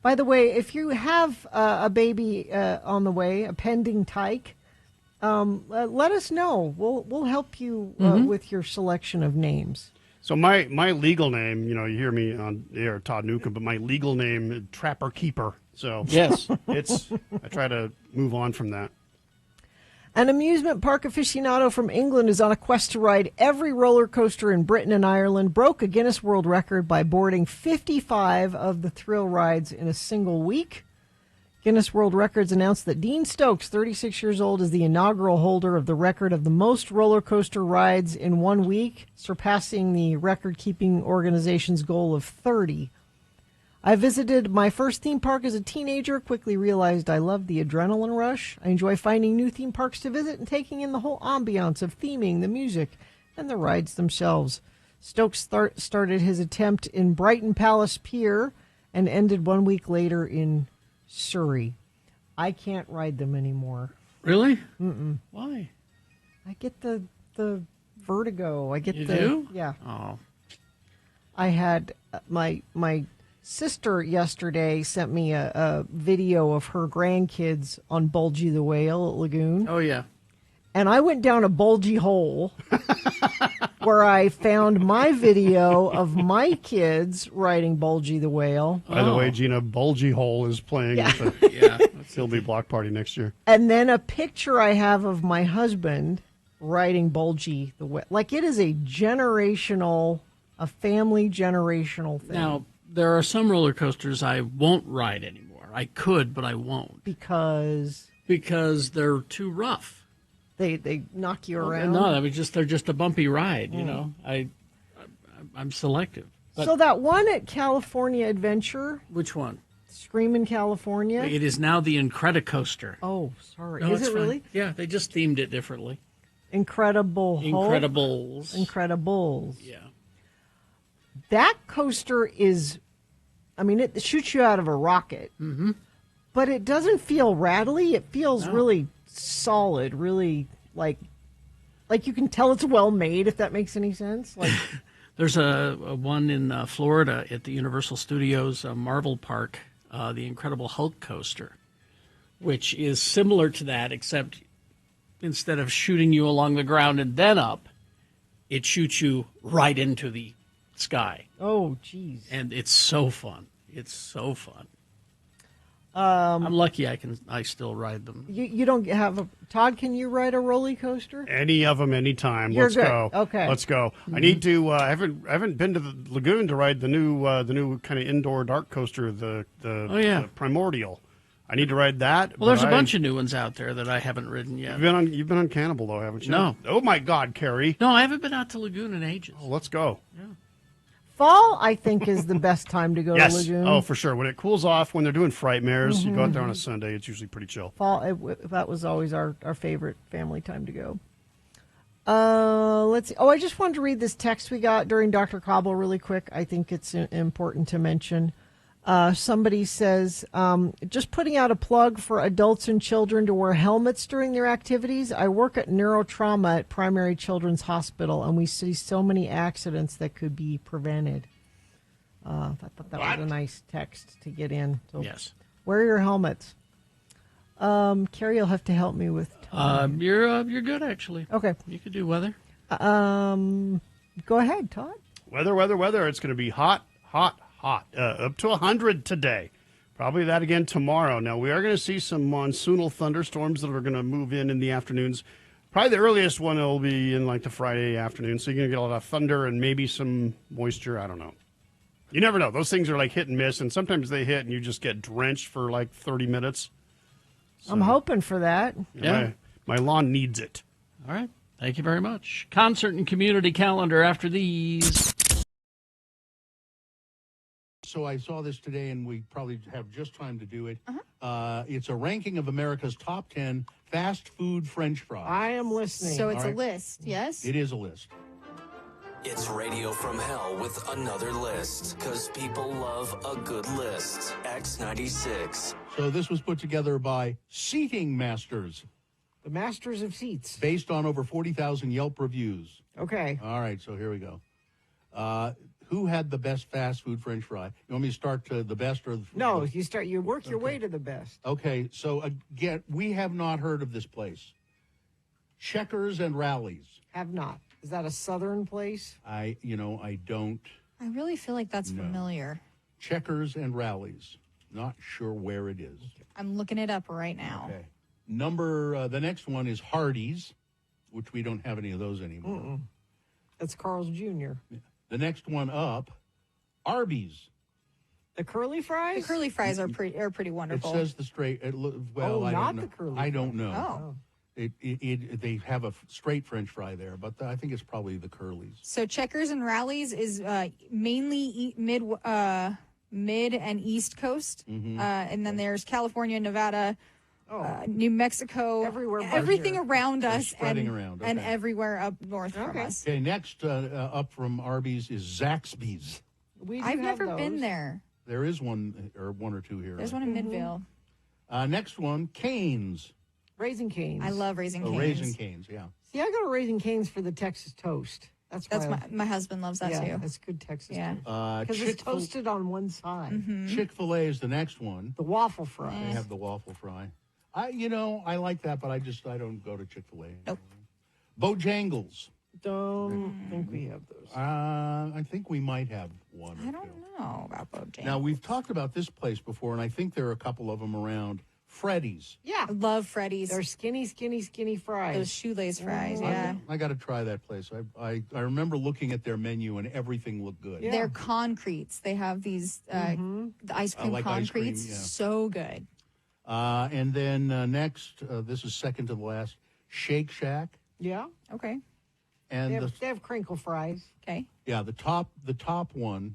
By the way, if you have a baby on the way, a pending tyke, let us know. We'll help you with your selection of names. So my legal name, you hear me on air, Todd Newcomb, but my legal name, Trapper Keeper. So yes, I try to move on from that. An amusement park aficionado from England is on a quest to ride every roller coaster in Britain and Ireland, broke a Guinness World Record by boarding 55 of the thrill rides in a single week. Guinness World Records announced that Dean Stokes, 36 years old, is the inaugural holder of the record of the most roller coaster rides in 1 week, surpassing the record-keeping organization's goal of 30. I visited my first theme park as a teenager, quickly realized I loved the adrenaline rush. I enjoy finding new theme parks to visit and taking in the whole ambiance of theming, the music, and the rides themselves. Stokes started his attempt in Brighton Palace Pier and ended 1 week later in Surrey. I can't ride them anymore. Really? Mm-mm. Why? I get the vertigo. You do? Yeah. Oh. I had my sister yesterday sent me a video of her grandkids on Bulgy the Whale at Lagoon. Oh, yeah. And I went down a bulgy hole where I found my video of my kids riding Bulgy the Whale. By the way, Gina, Bulgy Hole is playing at the Hillby Block Party next year. And then a picture I have of my husband riding Bulgy the Whale. Like, it is a family generational thing. Now, there are some roller coasters I won't ride anymore. I could, but I won't. Because they're too rough. They knock you around. No, I mean they're just a bumpy ride. You know, I'm selective. But so that one at California Adventure. Which one? Screamin' California. It is now the Incredicoaster. Oh, sorry. No, is it's it fine. really? Yeah, they just themed it differently. Incredibles. Yeah. That coaster is, I mean, it shoots you out of a rocket. Mm-hmm. But it doesn't feel rattly. It feels really solid, really like you can tell it's well made, if that makes any sense. Like There's a one in Florida at the Universal Studios Marvel Park, the Incredible Hulk coaster, which is similar to that, except instead of shooting you along the ground and then up, it shoots you right into the sky. Oh, geez. And it's so fun. It's so fun. I'm lucky I still ride them. You don't have a Todd. Can you ride a roller coaster? Any of them, anytime. You're Let's good. go. Okay. Let's go. Mhm. I need to. I haven't been to the lagoon to ride the new kind of indoor dark coaster, the the Primordial. I need to ride that. Well, there's a bunch of new ones out there that I haven't ridden yet. You've been on Cannibal though, haven't you? No. Oh my God, Carrie. No, I haven't been out to Lagoon in ages. Oh, let's go. Yeah. Fall, I think, is the best time to go to Lagoon. Oh, for sure. When it cools off, when they're doing Frightmares, you go out there on a Sunday. It's usually pretty chill. Fall, that was always our favorite family time to go. Let's see. Oh, I just wanted to read this text we got during Dr. Cobble really quick. I think it's important to mention. Somebody says, just putting out a plug for adults and children to wear helmets during their activities. I work at neurotrauma at Primary Children's Hospital, and we see so many accidents that could be prevented. I thought that was a nice text to get in. So yes. Wear your helmets. Carrie, you'll have to help me with time. You're good, actually. Okay. You could do weather. Go ahead, Todd. Weather. It's going to be hot. Up to 100 today. Probably that again tomorrow. Now, we are going to see some monsoonal thunderstorms that are going to move in the afternoons. Probably the earliest one will be in like the Friday afternoon. So you're going to get a lot of thunder and maybe some moisture. I don't know. You never know. Those things are like hit and miss. And sometimes they hit and you just get drenched for like 30 minutes. So, I'm hoping for that. Yeah. My lawn needs it. All right. Thank you very much. Concert and community calendar after these. So I saw this today, and we probably have just time to do it. It's a ranking of America's top 10 fast food French fries. I am listening. So it's All a right. list, yes? It is a list. It's Radio from Hell with another list, because people love a good list. X96. So this was put together by Seating Masters, The Masters of Seats. based on over 40,000 Yelp reviews. Okay. All right, so here we go. Who had the best fast food French fry? You want me to start to the best or the... No, you work your way to the best. Okay, so again, we have not heard of this place. Checkers and Rallies. Have not. Is that a southern place? I don't. I really feel like that's familiar. Checkers and Rallies. Not sure where it is. I'm looking it up right now. Okay. The next one is Hardee's, which we don't have any of those anymore. That's Carl's Jr. The next one up, Arby's. The curly fries? The curly fries are pretty wonderful. It says the straight. I not don't know. the curly I don't know. Oh. They have a straight French fry there, but I think it's probably the curlies. So Checkers and Rallies is mainly mid and East Coast, and then there's California, Nevada, New Mexico, everything around us, spreading around, and okay. everywhere up north from us. Okay, next up from Arby's is Zaxby's. I've never been there. There is one or two here. There's one in Midvale. Next one, Cane's. Raising Cane's. I love Raising Cane's. Raising Cane's, yeah. See, I go to Raising Cane's for the Texas toast. That's my husband loves that too. That's good Texas Yeah. toast. Because it's toasted on one side. Mm-hmm. Chick-fil-A is the next one. The waffle fry. They have the waffle fry. I like that, but I don't go to Chick-fil-A. Nope. Bojangles. Don't think we have those. I think we might have one. I don't know about Bojangles. Now, we've talked about this place before, and I think there are a couple of them around. Freddy's. Yeah. I love Freddy's. They're skinny fries. Those shoelace fries, yeah. I got to try that place. I remember looking at their menu and everything looked good. They're concretes. They have these the ice cream like ice cream, concretes. yeah. So good. And then next, this is second to the last, Shake Shack. Yeah. Okay. And they have crinkle fries. Okay. Yeah, the top one.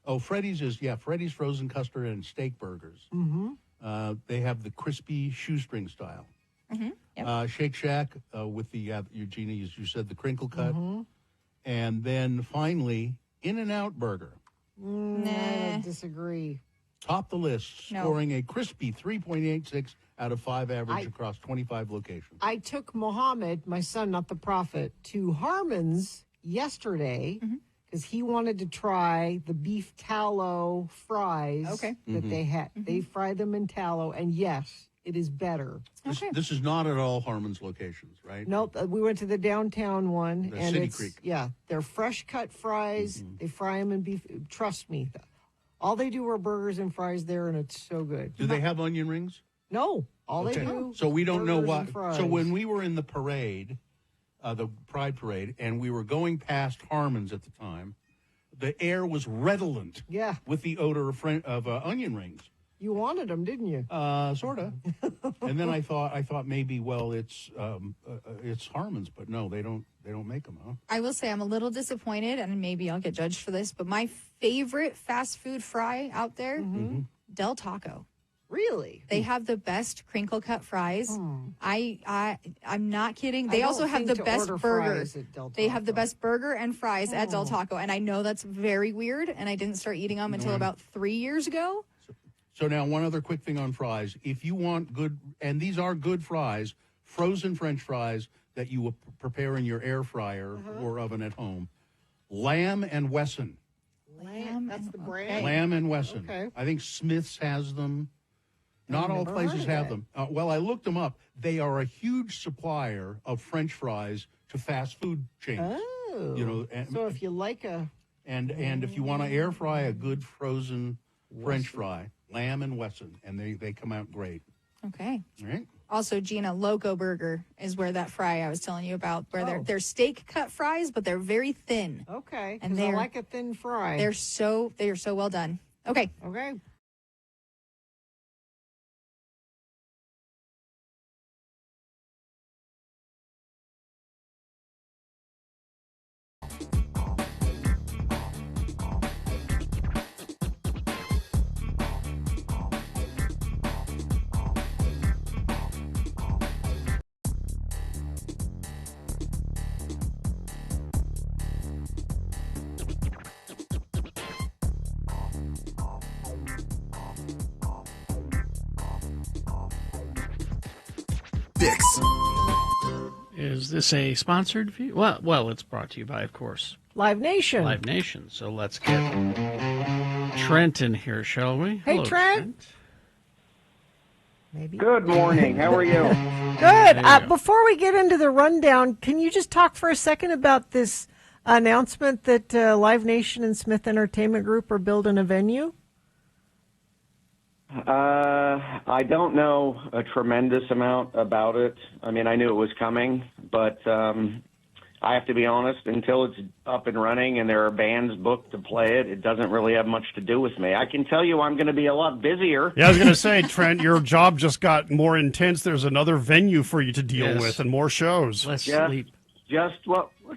Oh, Freddy's is Freddy's frozen custard and steak burgers. Mm-hmm. They have the crispy shoestring style. Mm-hmm. Yep. Shake Shack with the Eugenia, as you said, the crinkle cut, Mm-hmm. and then finally In-N-Out Burger. I disagree. Top the list, scoring a crispy 3.86 out of 5 average across 25 locations. I took Mohammed, my son, not the prophet, to Harmon's yesterday because he wanted to try the beef tallow fries that they had. They fry them in tallow, and yes, it is better. This is not at all Harmon's locations, right? Nope. We went to the downtown one. The and City it's, Creek. Yeah, they're fresh cut fries. They fry them in beef. Trust me. All they do are burgers and fries there, and it's so good. Do they have onion rings? No. All they do. So we don't know burgers what. and fries. So when we were in the parade, the Pride Parade, and we were going past Harmon's at the time, the air was redolent. Yeah. With the odor of onion rings. You wanted them, didn't you? Sort of. And then I thought maybe, well, it's Harmon's, but no, they don't make them, huh? I will say I'm a little disappointed, and maybe I'll get judged for this, but my favorite fast food fry out there, Del Taco. Really? They have the best crinkle cut fries. I'm not kidding. I They don't also have think the to best order burger. fries at Del They have the Taco. best burger and fries at Del Taco, and I know that's very weird, and I didn't start eating them until about 3 years ago. So now one other quick thing on fries. If you want good, and these are good fries, frozen French fries that you will prepare in your air fryer or oven at home, Lamb and Wesson. That's the brand. Lamb and Wesson. Okay. I think Smith's has them. Not all never places heard of have that. them. Well, I looked them up. They are a huge supplier of French fries to fast food chains. Oh. You know, and, So if you like and if you want to air fry a good frozen French fry, Lamb and Wesson, and they come out great. Okay. All right. Also, Gina, Loco Burger is where that fry I was telling you about, where they're steak cut fries, but they're very thin. Okay. And 'cause I they're like a thin fry. They are so well done. Okay. Okay. Is this a sponsored view? Well, it's brought to you by, of course, Live Nation. Live Nation. So let's get Trent in here, shall we? Hey, Hello, Trent. Maybe. Good morning. How are you? Good. There you go. Before we get into the rundown, can you just talk for a second about this announcement that Live Nation and Smith Entertainment Group are building a venue? I don't know a tremendous amount about it. I mean, I knew it was coming, but I have to be honest, until it's up and running and there are bands booked to play it, it doesn't really have much to do with me. I can tell you I'm going to be a lot busier. Yeah, I was going to say, Trent, your job just got more intense. There's another venue for you to deal with and more shows. Let's sleep.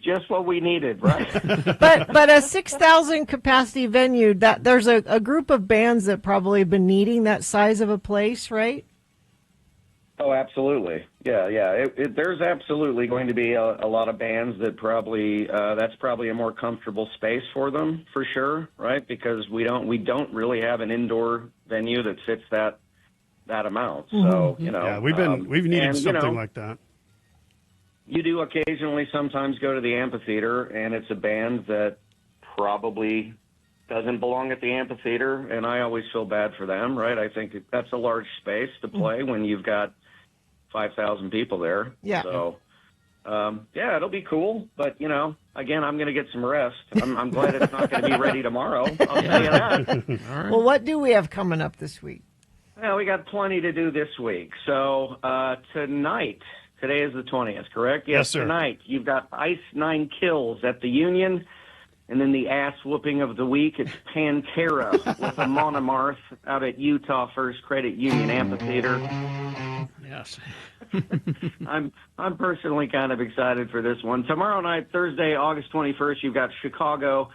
Just what we needed, right? But a 6,000 capacity venue, that there's a group of bands that probably have been needing that size of a place, right? Oh, absolutely. Yeah. There's absolutely going to be a lot of bands that probably that's probably a more comfortable space for them, for sure, right? Because we don't really have an indoor venue that fits that amount. So yeah, we've needed something like that. You do occasionally sometimes go to the amphitheater, and it's a band that probably doesn't belong at the amphitheater, and I always feel bad for them, right? I think that's a large space to play when you've got 5,000 people there. Yeah. So, it'll be cool, but, again, I'm going to get some rest. I'm glad it's not going to be ready tomorrow. I'll tell you that. All right. Well, what do we have coming up this week? Well, we got plenty to do this week. So tonight, today is the 20th, correct? Yes, sir. Tonight, you've got Ice 9 Kills at the Union. And then the ass whooping of the week, it's Pantera with a monomarth out at Utah First Credit Union Amphitheater. Yes. I'm personally kind of excited for this one. Tomorrow night, Thursday, August 21st, you've got Chicago,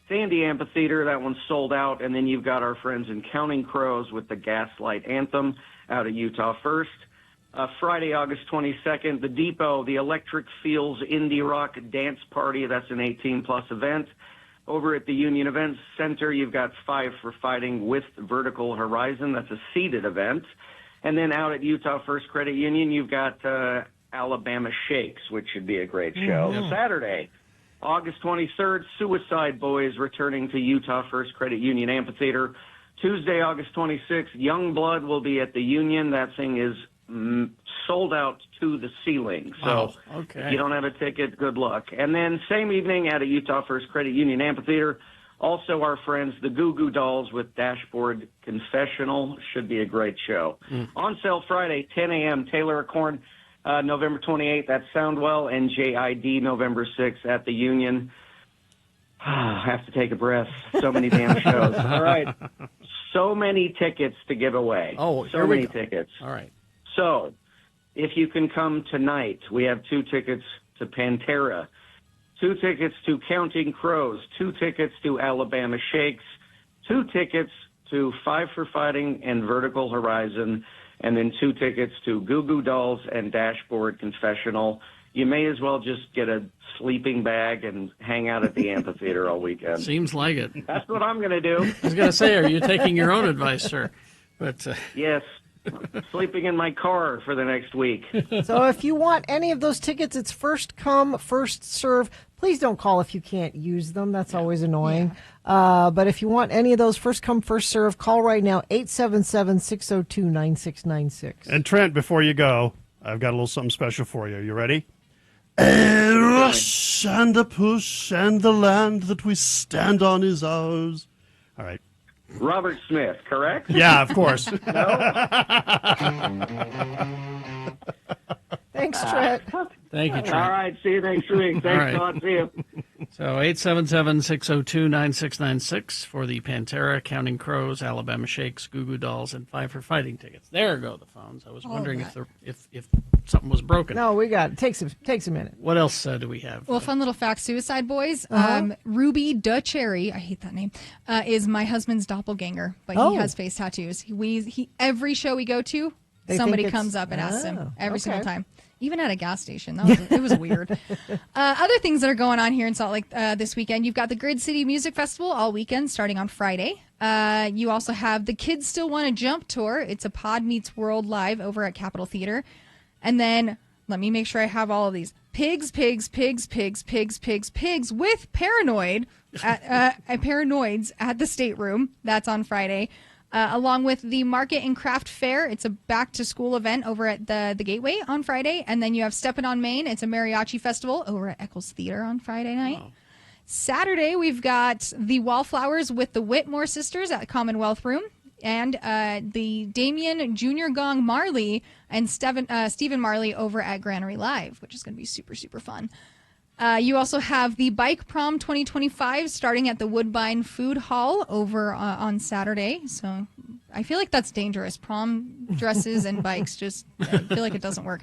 Sandy Amphitheater. That one's sold out. And then you've got our friends in Counting Crows with the Gaslight Anthem out at Utah First. Friday, August 22nd, the Depot, the Electric Feels Indie Rock Dance Party. That's an 18-plus event. Over at the Union Events Center, you've got Five for Fighting with Vertical Horizon. That's a seated event. And then out at Utah First Credit Union, you've got Alabama Shakes, which should be a great show. Mhm. Saturday, August 23rd, Suicide Boys returning to Utah First Credit Union Amphitheater. Tuesday, August 26th, Youngblood will be at the Union. That thing is sold out to the ceiling. So Wow, okay. if you don't have a ticket, good luck. And then same evening at a Utah First Credit Union Amphitheater, also our friends, the Goo Goo Dolls with Dashboard Confessional. Should be a great show. On sale Friday, 10 a.m., Taylor Acorn, November 28th at Soundwell, and JID November 6th at the Union. I have to take a breath. So many damn shows. All right. So many tickets to give away. Oh, so here we many go. tickets. All right. So, if you can come tonight, we have 2 tickets to Pantera, 2 tickets to Counting Crows, 2 tickets to Alabama Shakes, 2 tickets to Five for Fighting and Vertical Horizon, and then 2 tickets to Goo Goo Dolls and Dashboard Confessional. You may as well just get a sleeping bag and hang out at the amphitheater all weekend. Seems like it. That's what I'm going to do. I was going to say, are you taking your own advice, sir? But Yes. Sleeping in my car for the next week. So if you want any of those tickets, it's first come, first serve. Please don't call if you can't use them. That's always annoying. But if you want any of those, first come, first serve, call right now, 877-602-9696. And Trent, before you go, I've got a little something special for you. You ready? A rush and a push and the land that we stand on is ours. All right. Robert Smith, correct? Yeah, of course. Thanks, Trent. Thank you, Trent. All right, see you next week. Thanks, All right. Todd. See you. So 877-602-9696 for the Pantera, Counting Crows, Alabama Shakes, Goo Goo Dolls, and Five for Fighting tickets. There go the phones. I was wondering if something was broken. No, we got it. Takes a minute. What else do we have? Well, fun little fact, Suicide Boys. Uh-huh. Ruby DeCherry, I hate that name, is my husband's doppelganger, but Oh. he has face tattoos. He every show we go to, They somebody think it's- comes up and asks him Oh, every single okay. time. Even at a gas station. It was weird. Other things that are going on here in Salt Lake this weekend, you've got the Grid City Music Festival all weekend starting on Friday. You also have the Kids Still Want to Jump tour. It's a Pod Meets World live over at Capitol Theater. And then, let me make sure I have all of these. Pigs with Paranoid Paranoids at the State Room. That's on Friday. Along with the Market and Craft Fair. It's a back-to-school event over at the Gateway on Friday. And then you have Steppin' on Main. It's a mariachi festival over at Eccles Theater on Friday night. Wow. Saturday, we've got the Wallflowers with the Whitmore Sisters at Commonwealth Room. And the Damien Junior Gong Marley and Stephen Marley over at Granary Live, which is going to be super, super fun. You also have the Bike Prom 2025 starting at the Woodbine Food Hall over on Saturday. So I feel like that's dangerous. Prom dresses and bikes, just I feel like it doesn't work.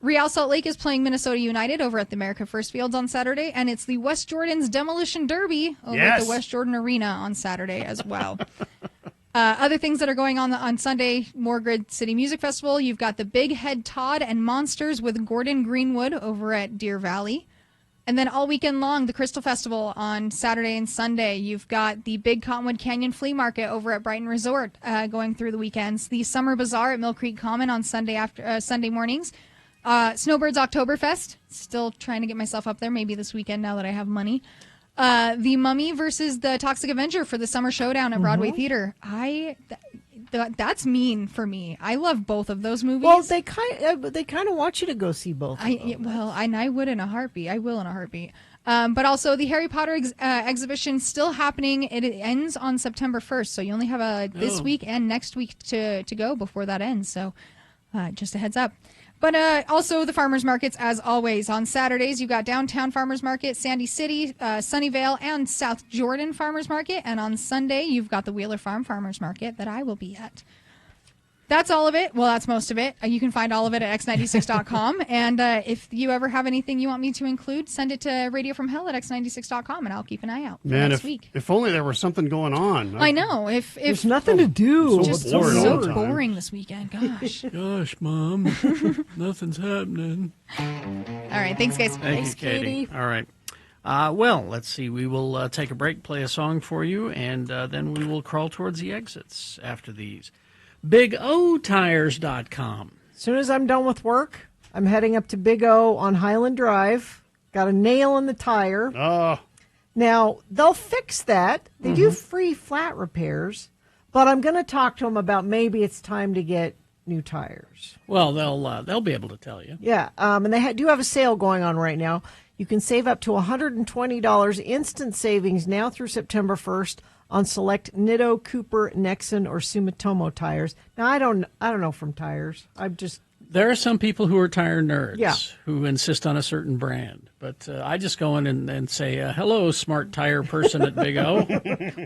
Real Salt Lake is playing Minnesota United over at the America First Fields on Saturday, and it's the West Jordan's Demolition Derby over at the West Jordan Arena on Saturday as well. Other things that are going on Sunday, more Grid City Music Festival. You've got the Big Head Todd and Monsters with Gordon Greenwood over at Deer Valley. And then all weekend long, the Crystal Festival on Saturday and Sunday. You've got the Big Cottonwood Canyon Flea Market over at Brighton Resort going through the weekends. The Summer Bazaar at Mill Creek Common on Sunday mornings. Snowbirds Oktoberfest. Still trying to get myself up there. Maybe this weekend now that I have money. The Mummy versus the Toxic Avenger for the Summer Showdown at Broadway Theater. that's mean for me. I love both of those movies. Well, they kind of want you to go see both. I would in a heartbeat. I will in a heartbeat. But also the Harry Potter exhibition still happening. It ends on September 1st, so you only have this week and next week to go before that ends. So just a heads up. But also the farmers markets, as always. On Saturdays, you've got Downtown Farmers Market, Sandy City, Sunnyvale, and South Jordan Farmers Market. And on Sunday, you've got the Wheeler Farm Farmers Market that I will be at. That's all of it. Well, that's most of it. You can find all of it at x96.com. And if you ever have anything you want me to include, send it to radiofromhell at x96.com, and I'll keep an eye out for Man, next week. if only there was something going on. I know. If there's nothing to do. So boring this weekend. Gosh. Gosh, Mom. Nothing's happening. All right. Thanks, guys. Thanks, Katie. All right. Well, let's see. We will take a break, play a song for you, and then we will crawl towards the exits after these. BigOTires.com. As soon as I'm done with work, I'm heading up to Big O on Highland Drive. Got a nail in the tire. Now, they'll fix that. They do free flat repairs, but I'm going to talk to them about maybe it's time to get new tires. Well, they'll be able to tell you. Yeah, and they do have a sale going on right now. You can save up to $120 instant savings now through September 1st on select Nitto, Cooper, Nexen, or Sumitomo tires. Now, I don't know from tires. There are some people who are tire nerds who insist on a certain brand. But I just go in and say, hello, smart tire person at Big O.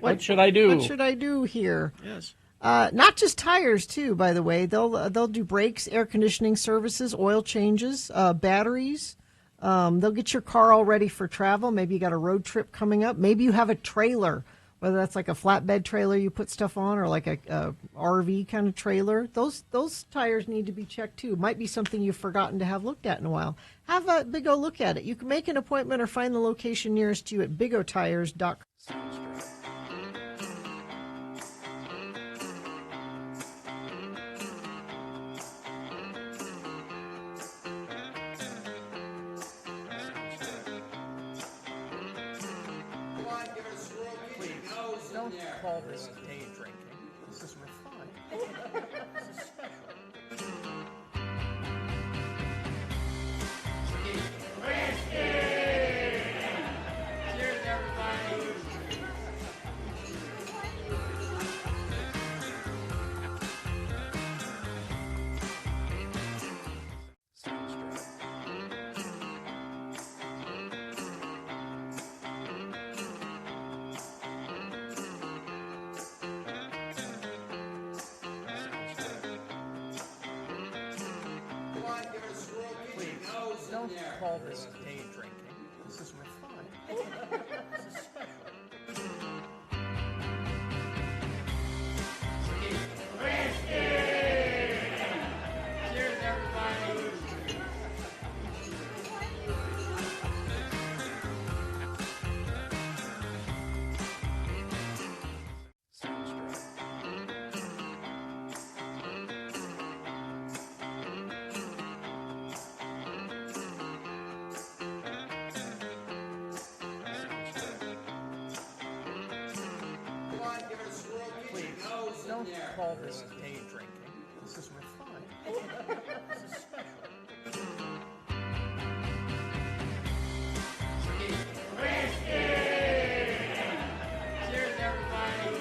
What should I do? What should I do here? Yes. Not just tires, too, by the way. They'll do brakes, air conditioning services, oil changes, batteries. They'll get your car all ready for travel. Maybe you got a road trip coming up. Maybe you have a trailer, whether that's like a flatbed trailer you put stuff on or like a RV kind of trailer. Those tires need to be checked too. Might be something you've forgotten to have looked at in a while. Have a Big O look at it. You can make an appointment or find the location nearest you at bigotires.com. Don't call this day drinking. This is refined. This is special. Cheers, everybody. Don't call this day drinking. This is refined. This is special. Cheers, everybody. Don't call this day drinking. This is refined. This is special. Cheers, everybody.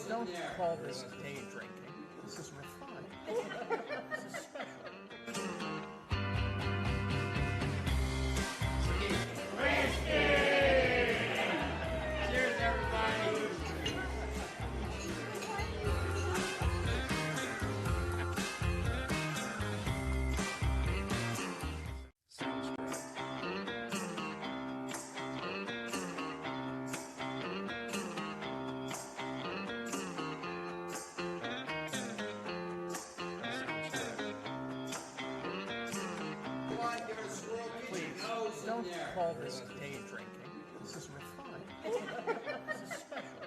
Don't call this day drinking. This is refined. This is special. Cheers, everybody. Don't call this day drinking. This is refined. This is special.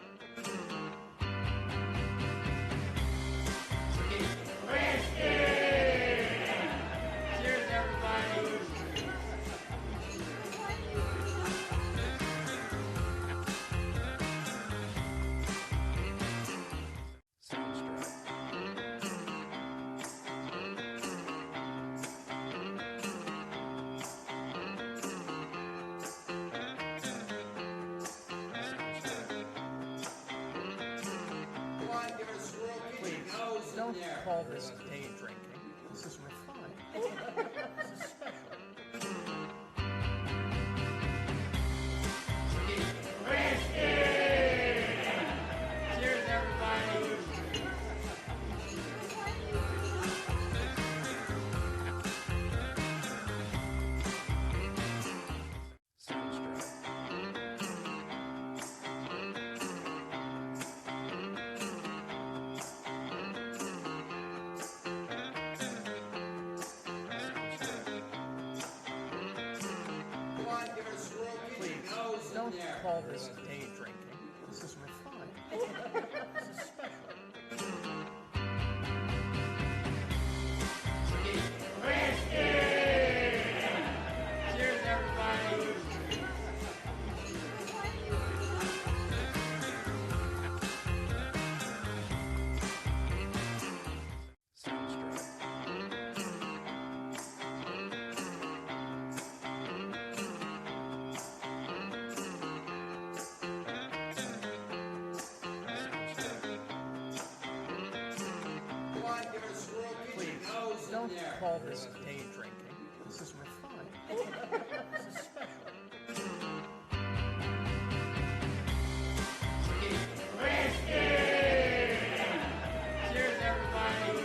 Cheers, everybody. Please, don't call this day drinking. This is refined. This is special. Cheers, everybody. Please, don't call this day drinking. This is refined. This is special. Cheers, everybody. Please, don't call this day drinking. This is refined. This is special. Cheers, everybody.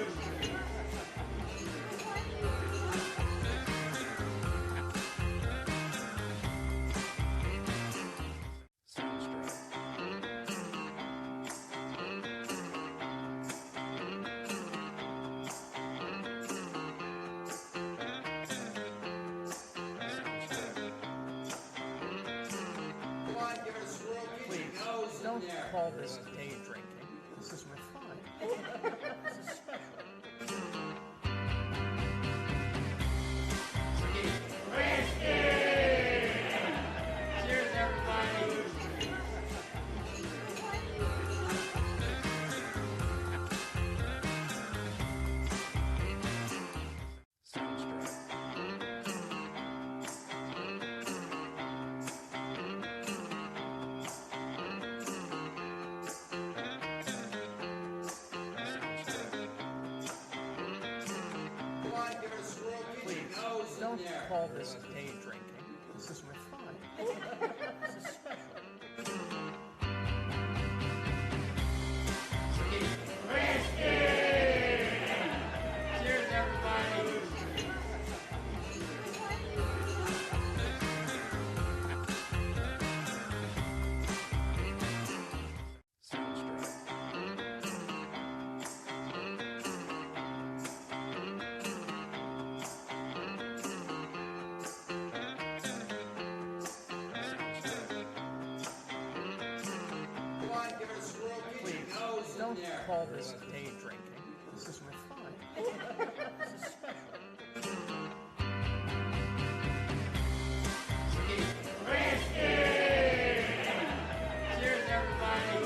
Please, don't call this day drinking. This is refined. This is special. Cheers, everybody. Please, don't call this day drinking. This is refined. This is special. Cheers, everybody. Please, don't call this day drinking. This is refined. This is special. Cheers, everybody.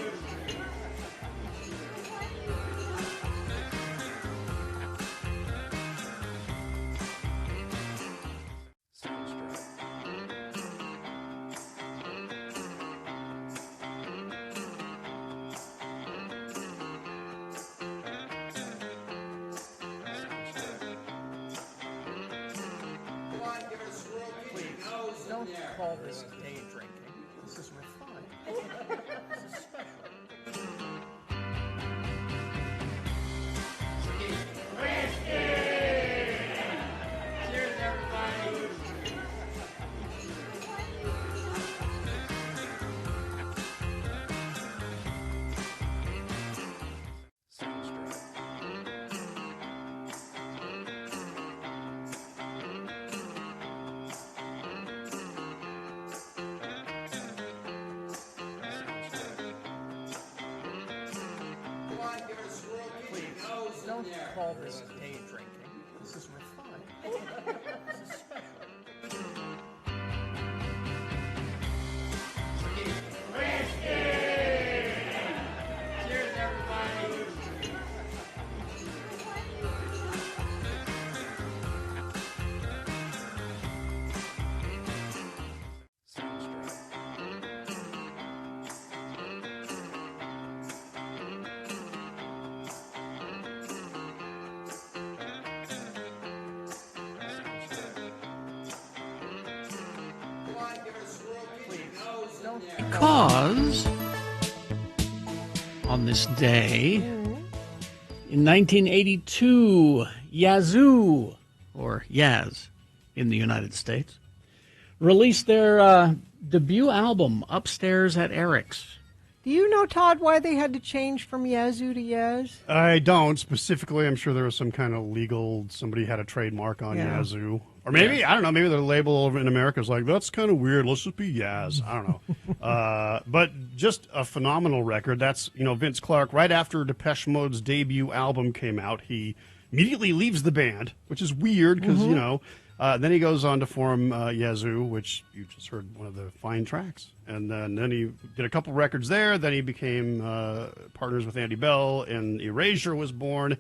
Please, don't call this day drinking. This is refined. This is special. Cheers, everybody. Don't call this day drinking. This is refined. This is special. Cheers, everybody. Because on this day, in 1982, Yazoo, or Yaz in the United States, released their debut album, Upstairs at Eric's. Do you know, Todd, why they had to change from Yazoo to Yaz? I don't specifically. I'm sure there was some kind of legal. Somebody had a trademark on Yeah. Yazoo, or maybe I don't know. Maybe the label over in America is like, that's kind of weird. Let's just be Yaz. I don't know. But just a phenomenal record. That's Vince Clarke. Right after Depeche Mode's debut album came out, he immediately leaves the band, which is weird because then he goes on to form Yazoo, which you just heard one of the fine tracks. And then he did a couple records there. Then he became partners with Andy Bell, and Erasure was born.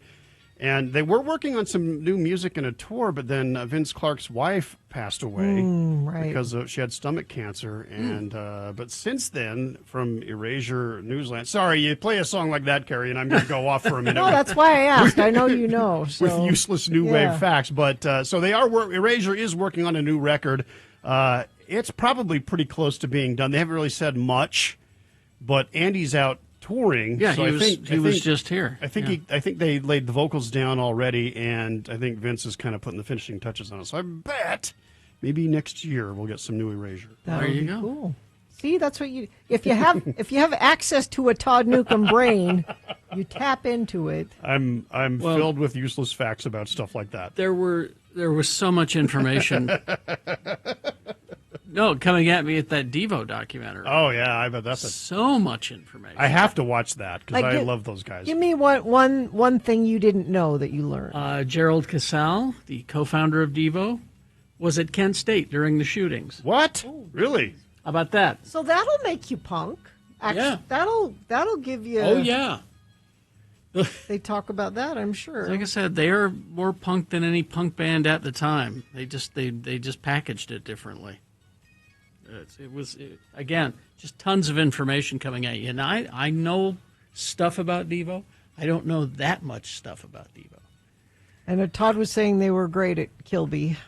And they were working on some new music and a tour, but then Vince Clarke's wife passed away because she had stomach cancer. And but since then, from Erasure Newsland, sorry, you play a song like that, Carrie, and I'm going to go off for a minute. No, that's why I asked. I know you know. So. With useless new wave facts. But so they are. Erasure is working on a new record. It's probably pretty close to being done. They haven't really said much, but Andy's out touring. Yeah, so he was just here. I think they laid the vocals down already, and I think Vince is kind of putting the finishing touches on it. So I bet maybe next year we'll get some new Erasure. There you go. Cool. See, that's what you. If you have access to a Todd Newcomb brain, you tap into it. I'm filled with useless facts about stuff like that. There was so much information. No, coming at me at that Devo documentary. Oh yeah, I bet that's so much information. I have to watch that because I love those guys. Give me one thing you didn't know that you learned. Gerald Casale, the co-founder of Devo, was at Kent State during the shootings. What? Really? How about that? So that'll make you punk. Actually, that'll give you. Oh yeah. They talk about that, I'm sure. Like I said, they are more punk than any punk band at the time. They just packaged it differently. It was again just tons of information coming at you. And I know stuff about Devo. I don't know that much stuff about Devo. And Todd was saying they were great at Kilby.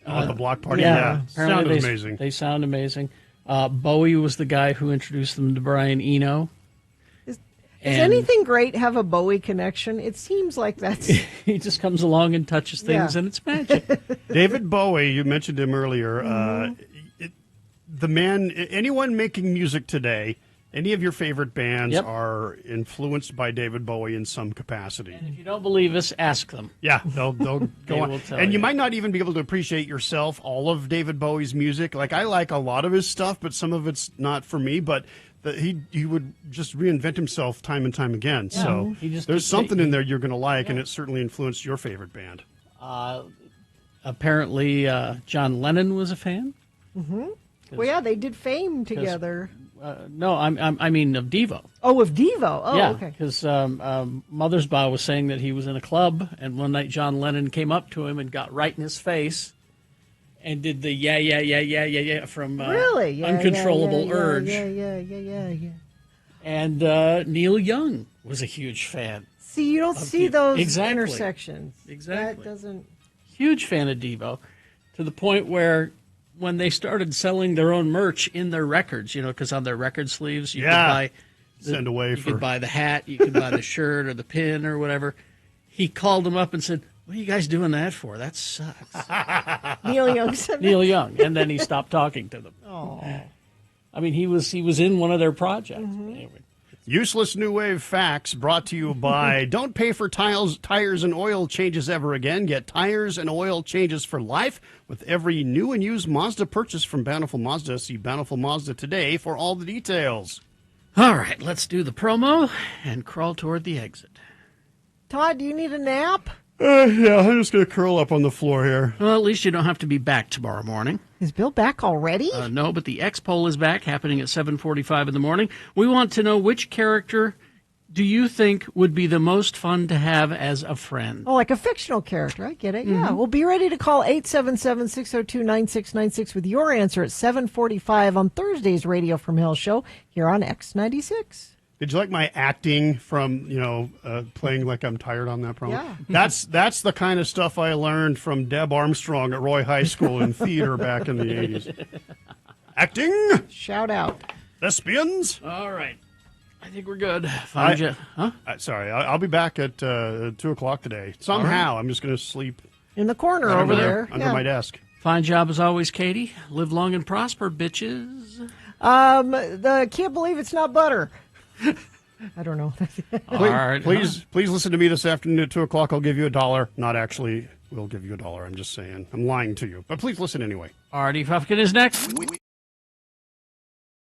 The block party, yeah. Sounded amazing. They sound amazing. Bowie was the guy who introduced them to Brian Eno. Does anything great have a Bowie connection? It seems like that's... He just comes along and touches things, and it's magic. David Bowie, you mentioned him earlier. The man, anyone making music today, any of your favorite bands are influenced by David Bowie in some capacity. And if you don't believe us, ask them. Yeah, they'll go on. Will tell And you might not even be able to appreciate yourself all of David Bowie's music. Like, I like a lot of his stuff, but some of it's not for me. But he would just reinvent himself time and time again. Yeah, so there's something in there you're going to like, and it certainly influenced your favorite band. Apparently, John Lennon was a fan. Mm-hmm. Well, yeah, they did Fame together. No, I mean of Devo. Oh, of Devo. Oh, yeah, okay. because Mothersbaugh was saying that he was in a club, and one night John Lennon came up to him and got right in his face and did the yeah from Uncontrollable Urge. Yeah. And Neil Young was a huge fan. See, you don't see those Exactly. intersections. Exactly. That doesn't... Huge fan of Devo, to the point where when they started selling their own merch in their records, because on their record sleeves you could buy could buy the hat, you could buy the shirt or the pin or whatever. He called them up and said, "What are you guys doing that for? That sucks." Neil Young said Neil Young, and then he stopped talking to them. Oh. I mean, he was in one of their projects. Mm-hmm. Anyway. Useless New Wave Facts brought to you by Don't Pay for Tires and Oil Changes Ever Again. Get tires and oil changes for life with every new and used Mazda purchase from Bountiful Mazda. See Bountiful Mazda today for all the details. All right, let's do the promo and crawl toward the exit. All right, let's do the promo and crawl toward the exit. Todd, do you need a nap? Yeah, I'm just going to curl up on the floor here. Well, at least you don't have to be back tomorrow morning. Is Bill back already? No, but the X poll is back, happening at 7:45 in the morning. We want to know, which character do you think would be the most fun to have as a friend? Oh, like a fictional character. I get it. Yeah. We'll be ready to call 877-602-9696 with your answer at 7:45 on Thursday's Radio from Hell show here on X96. Did you like my acting from, playing like I'm tired on that promo? Yeah. That's the kind of stuff I learned from Deb Armstrong at Roy High School in theater back in the 80s. Acting. Shout out. Thespians. All right. I think we're good. Sorry, I'll be back at 2 o'clock today. Somehow, I'm just going to sleep in the corner over there. Under my desk. Fine job as always, Katie. Live long and prosper, bitches. Can't believe it's not butter. I don't know. Please listen to me this afternoon at 2 o'clock. I'll give you $1. Not actually, we'll give you $1. I'm just saying. I'm lying to you. But please listen anyway. Artie Fufkin is next.